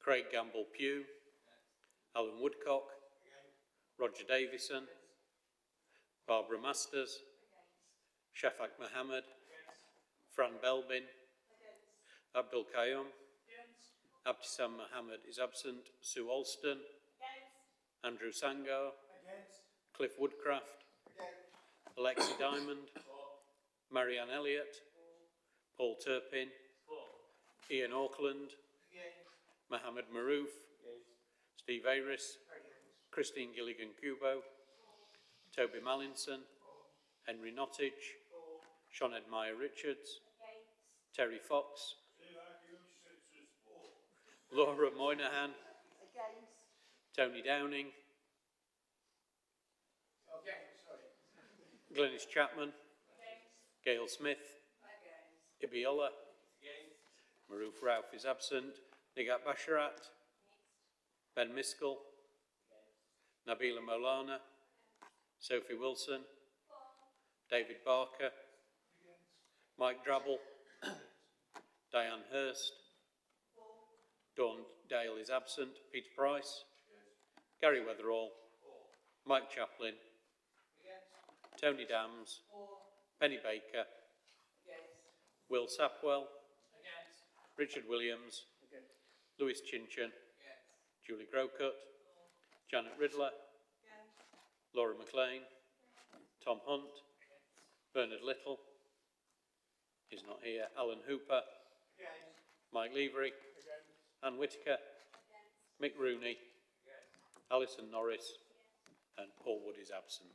Craig Gamble Pugh. Alan Woodcock. Roger Davison. Barbara Masters. Shafak Mohammed. Fran Belbin. Abdul Qayyum. Abtisam Mohammed is absent. Sue Alston. Andrew Sangar. Cliff Woodcraft. Alexi Diamond. Marianne Elliott. Paul Turpin. Ian Auckland. Mohammed Maroof. Steve Aris. Christine Gilligan-Cubo. Toby Mallinson. Henry Nottage. Sean Edmire Richards. Terry Fox. Laura Moynihan. Tony Downing. Glynis Chapman. Gail Smith. Ibiola. Maroof Rauf is absent. Nigat Basharat. Ben Miskell. Nabila Molana. Sophie Wilson. David Barker. Mike Drabble. Diane Hurst. Dawn Dale is absent. Peter Price. Gary Weatherall. Mike Chaplin. Tony Dams. Penny Baker. Will Sapwell. Richard Williams. Lewis Chinchin. Julie Grocott. Janet Riddler. Laura McLean. Tom Hunt. Bernard Little. He's not here. Alan Hooper. Mike Levery. Anne Whittaker. Mick Rooney. Alison Norris. And Paul Wood is absent.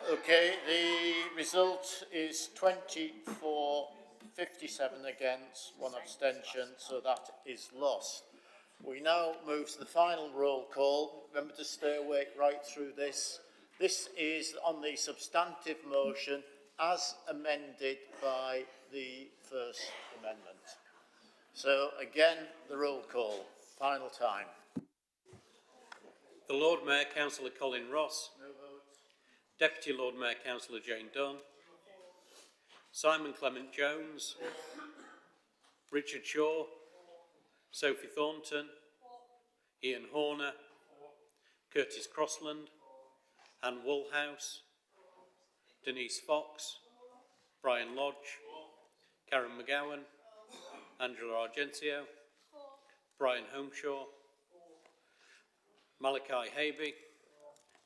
Okay, the result is 24, 57 against, 1 abstention, so that is lost. We now move to the final roll call. Remember to stay awake right through this. This is on the substantive motion as amended by the First Amendment. So again, the roll call, final time. The Lord Mayor, Councillor Colin Ross. No votes. Deputy Lord Mayor, Councillor Jane Dunn. Simon Clement Jones. Richard Shaw. Sophie Thornton. Ian Horner. Curtis Crossland. Anne Woolhouse. Denise Fox. Brian Lodge. Karen McGowan. Angela Argentio. Brian Holmeshaw. Malachi Habe.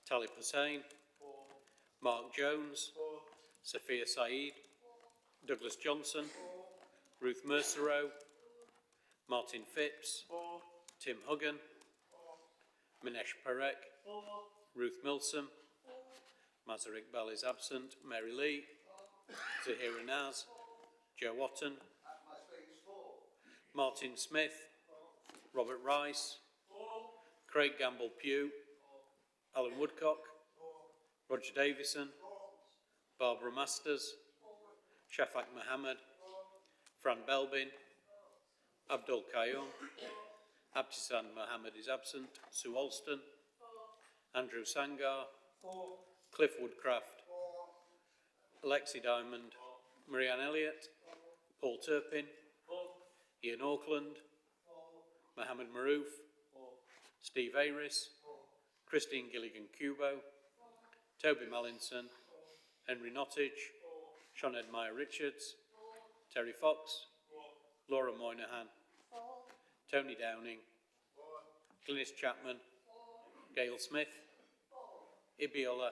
Talib Hussain. Mark Jones. Sophia Saeed. Douglas Johnson. Ruth Mercereau. Martin Phipps. Tim Huggan. Minesh Parek. Ruth Milsom. Mazar Iqbal is absent. Mary Lee. Zahira Naz. Joe Otten. Martin Smith. Robert Rice. Craig Gamble Pugh. Alan Woodcock. Roger Davison. Barbara Masters. Shafak Mohammed. Fran Belbin. Abdul Qayyum. Abtisan Mohammed is absent. Sue Alston. Andrew Sangar. Cliff Woodcraft. Alexi Diamond. Marianne Elliott. Paul Turpin. Ian Auckland. Mohammed Maroof. Steve Aris. Christine Gilligan-Cubo. Toby Mallinson. Henry Nottage. Sean Edmire Richards. Terry Fox. Laura Moynihan. Tony Downing. Glynis Chapman. Gail Smith. Ibiola.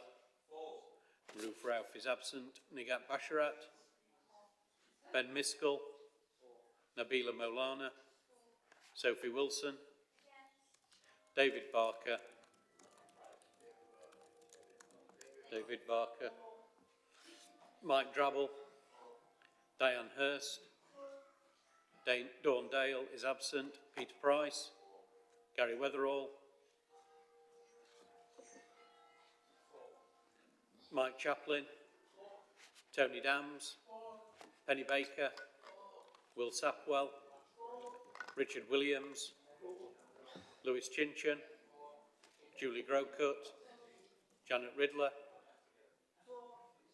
Maroof Rauf is absent. Nigat Basharat. Ben Miskell. Nabila Molana. Sophie Wilson. David Barker. Mike Drabble. Diane Hurst. Dawn Dale is absent. Peter Price. Gary Weatherall. Mike Chaplin. Tony Dams. Penny Baker. Will Sapwell. Richard Williams. Lewis Chinchin. Julie Grocott, Janet Riddler,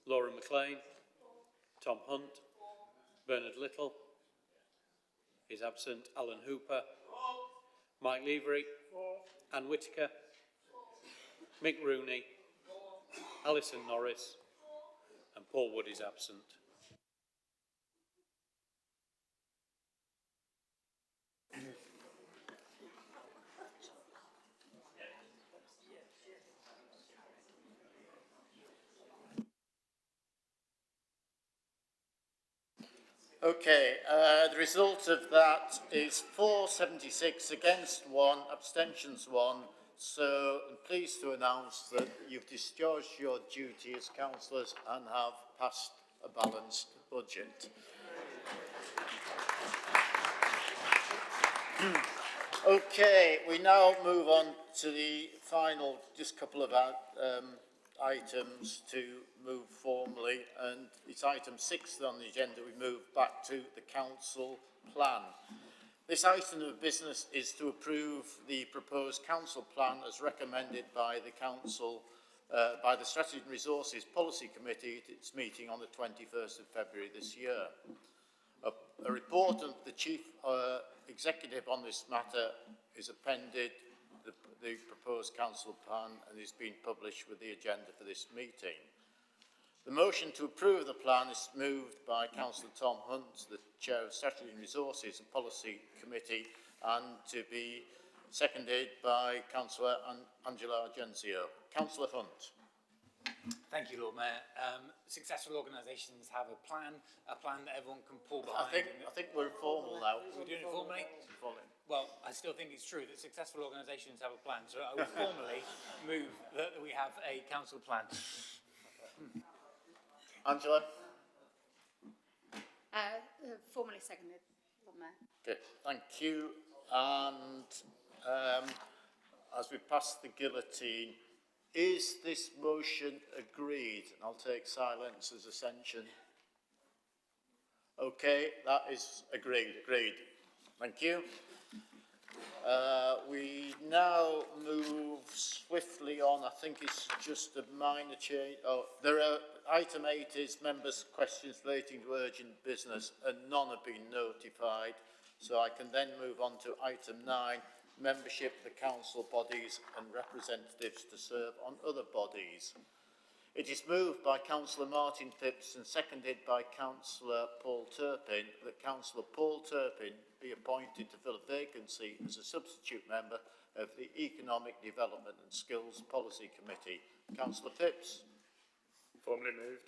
Laura McLean, Tom Hunt, Bernard Little is absent, Alan Hooper, Mike Levery, Anne Whittaker, Mick Rooney, Alison Norris, and Paul Wood is absent. Okay, the result of that is 476 against 1, abstentions 1. So I'm pleased to announce that you've discharged your duty as councillors and have passed a balanced budget. Okay, we now move on to the final, just couple of items to move formally, and it's item 6 on the agenda. We move back to the council plan. This item of business is to approve the proposed council plan as recommended by the council, by the Strategy and Resources Policy Committee at its meeting on the 21st of February this year. A report of the Chief Executive on this matter is appended the proposed council plan and is being published with the agenda for this meeting. The motion to approve the plan is moved by Councillor Tom Hunt, the Chair of Strategy and Resources and Policy Committee, and to be seconded by Councillor Angela Genzio. Councillor Hunt. Thank you, Lord Mayor. Successful organisations have a plan that everyone can pull behind. I think we're formal now. We're doing it formally? Well, I still think it's true that successful organisations have a plan, so I will formally move that we have a council plan. Angela? Formally seconded, Lord Mayor. Okay, thank you. And as we pass the guillotine, is this motion agreed? I'll take silence as assention. Okay, that is agreed. Thank you. We now move swiftly on. I think it's just a minor change. Item 8 is members' questions relating to urgent business, and none have been notified. So I can then move on to item 9, membership of the council bodies and representatives to serve on other bodies. It is moved by Councillor Martin Phipps and seconded by Councillor Paul Turpin that Councillor Paul Turpin be appointed to fill a vacancy as a substitute member of the Economic Development and Skills Policy Committee. Councillor Phipps. Formally moved.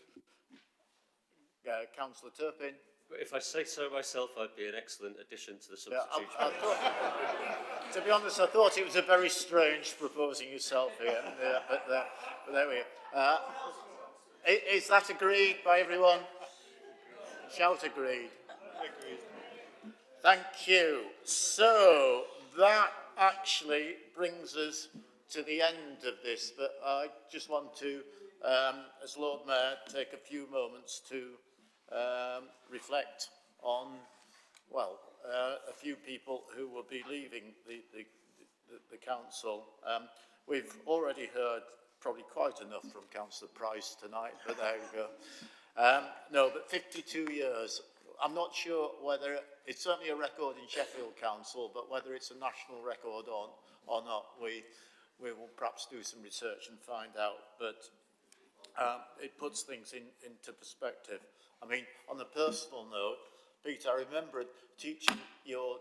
Councillor Turpin. But if I say so myself, I'd be an excellent addition to the substitute. To be honest, I thought it was a very strange proposing yourself here, but there we are. Is that agreed by everyone? Shout agreed. Agreed. Thank you. So that actually brings us to the end of this, but I just want to, as Lord Mayor, take a few moments to reflect on, well, a few people who will be leaving the council. We've already heard probably quite enough from Councillor Price tonight, but there we go. No, but 52 years. I'm not sure whether it's certainly a record in Sheffield Council, but whether it's a national record or not, we will perhaps do some research and find out. But it puts things into perspective. I mean, on a personal note, Peter, I remember teaching your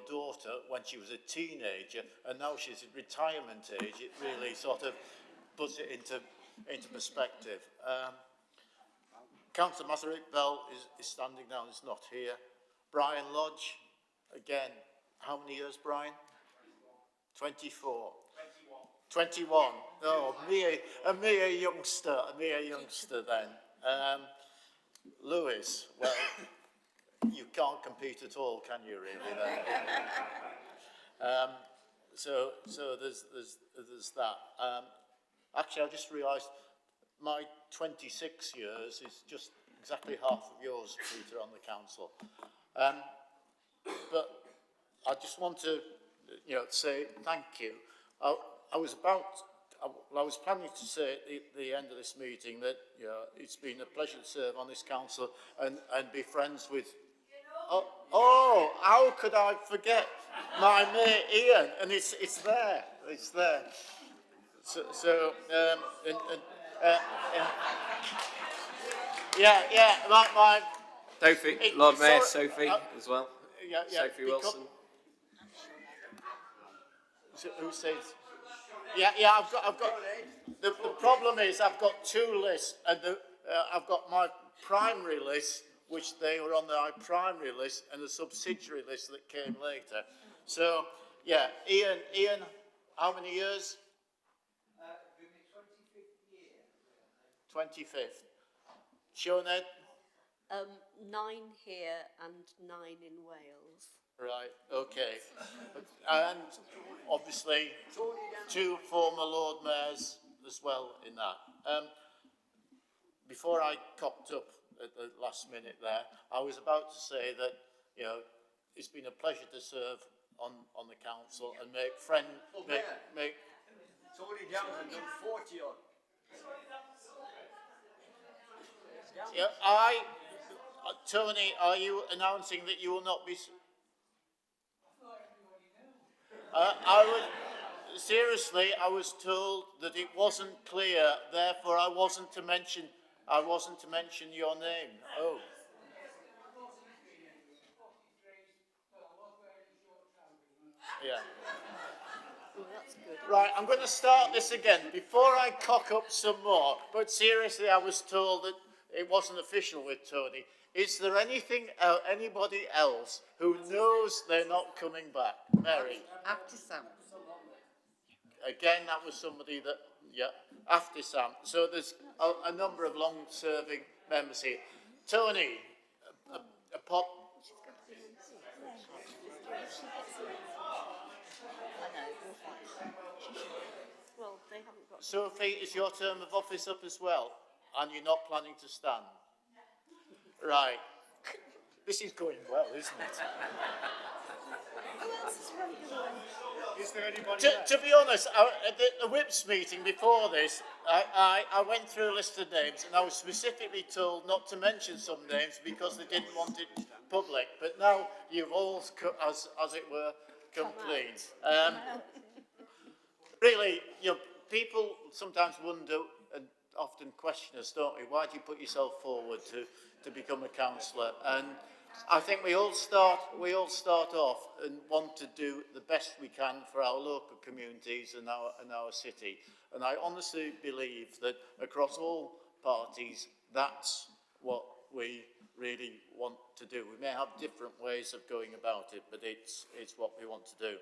daughter when she was a teenager, and now she's at retirement age. It really sort of puts it into perspective. Councillor Matherick Bell is standing down, is not here. Brian Lodge, again, how many years, Brian? 24. 21. Oh, a mere youngster then. Lewis, well, you can't compete at all, can you, really? Then? So there's that. Actually, I just realised my 26 years is just exactly half of yours, Peter, on the council. But I just want to, say thank you. I was planning to say at the end of this meeting that it's been a pleasure to serve on this council and be friends with. Oh, how could I forget my mate Ian? And it's there. It's there. My Sophie, Lord Mayor, Sophie as well. Sophie Wilson. Who says? I've got. The problem is I've got two lists, and I've got my primary list, which they were on my primary list, and the subsidiary list that came later. So, yeah, Ian, how many years? 25th. Sinead? 9 here and 9 in Wales. Right, okay. And obviously 2 former Lord Mayors as well in that. Before I cocked up at the last minute there, I was about to say that, it's been a pleasure to serve on the council and make friends. Tony Downs done 40 odd. Tony, are you announcing that you will not be? Seriously, I was told that it wasn't clear, therefore I wasn't to mention your name. Oh. Yeah. Oh, that's good. Right, I'm going to start this again before I cock up some more. But seriously, I was told that it wasn't official with Tony. Is there anybody else who knows they're not coming back? Mary? After Sam. Again, that was somebody that, after Sam. So there's a number of long-serving members here. Tony, a pop. Well, they haven't got. Sophie, is your term of office up as well? And you're not planning to stand? Right. This is going well, isn't it? Who else is running away? Is there anybody to be honest, at the whips meeting before this, I went through a list of names and I was specifically told not to mention some names because they didn't want it public. But now you've all, as it were, come clean. Really, people sometimes wonder and often question us, don't we? Why do you put yourself forward to become a councillor? And I think we all start off and want to do the best we can for our local communities and our city. And I honestly believe that across all parties, that's what we really want to do. We may have different ways of going about it, but it's what we want to do.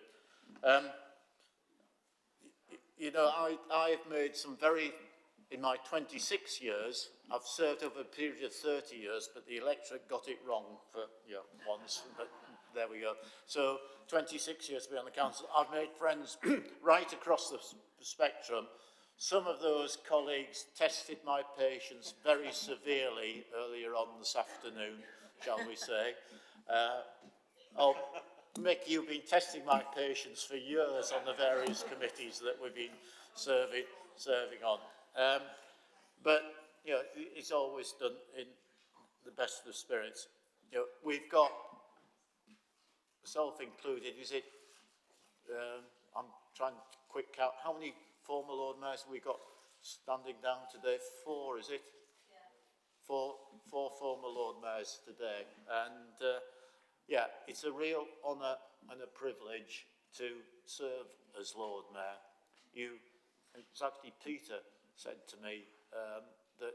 I've made some in my 26 years, I've served over a period of 30 years, but the electorate got it wrong for once, but there we go. So 26 years to be on the council. I've made friends right across the spectrum. Some of those colleagues tested my patience very severely earlier on this afternoon, shall we say. Mick, you've been testing my patience for years on the various committees that we've been serving on. But it's always done in the best of spirits. We've got, self included, is it? I'm trying to quick count. How many former Lord Mayors have we got standing down today? 4, is it? Yeah. Four former Lord Mayors today, and it's a real honour and a privilege to serve as Lord Mayor. It's actually Peter said to me that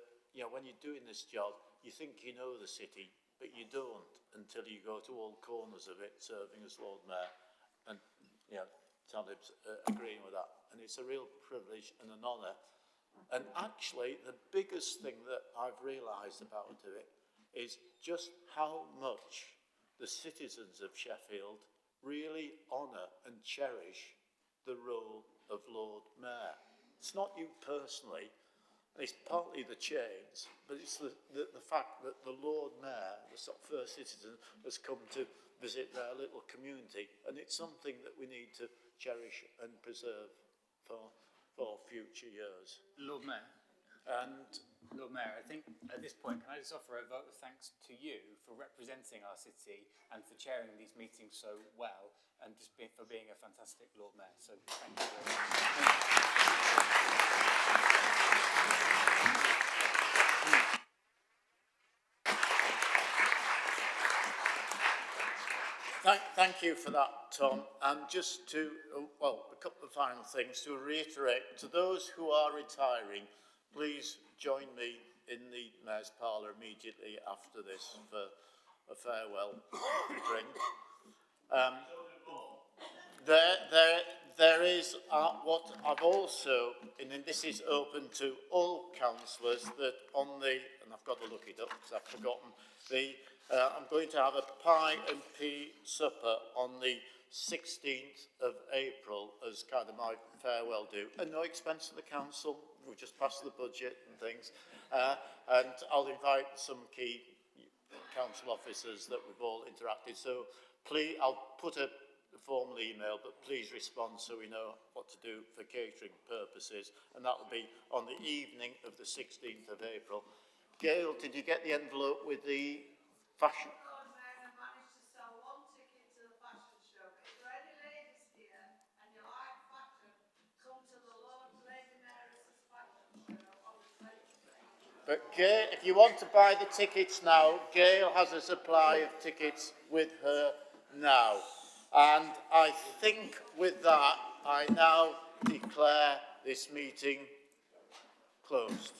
when you're doing this job, you think you know the city, but you don't until you go to all corners of it, serving as Lord Mayor, and Talib's agreeing with that. And it's a real privilege and an honour. And actually, the biggest thing that I've realised about it is just how much the citizens of Sheffield really honour and cherish the role of Lord Mayor. It's not you personally, it's partly the chains, but it's the fact that the Lord Mayor, the sort of first citizen, has come to visit their little community, and it's something that we need to cherish and preserve for future years. Lord Mayor. Lord Mayor, I think at this point, can I just offer a vote of thanks to you for representing our city and for chairing these meetings so well, and just for being a fantastic Lord Mayor. So thank you very much. Thank you for that, Tom. And just to, well, a couple of final things to reiterate, to those who are retiring, please join me in the Mayor's Parlour immediately after this for a farewell drink. There is what I've also, and then this is open to all councillors, that on the, and I've got to look it up because I've forgotten, I'm going to have a pie and pea supper on the 16th of April as kind of my farewell do, at no expense to the council. We've just passed the budget and things, and I'll invite some key council officers that we've all interacted. So please, I'll put a formal email, but please respond so we know what to do for catering purposes, and that will be on the evening of the 16th of April. Gail, did you get the envelope with the fashion? But Gail, if you want to buy the tickets now, Gail has a supply of tickets with her now. And I think with that, I now declare this meeting closed.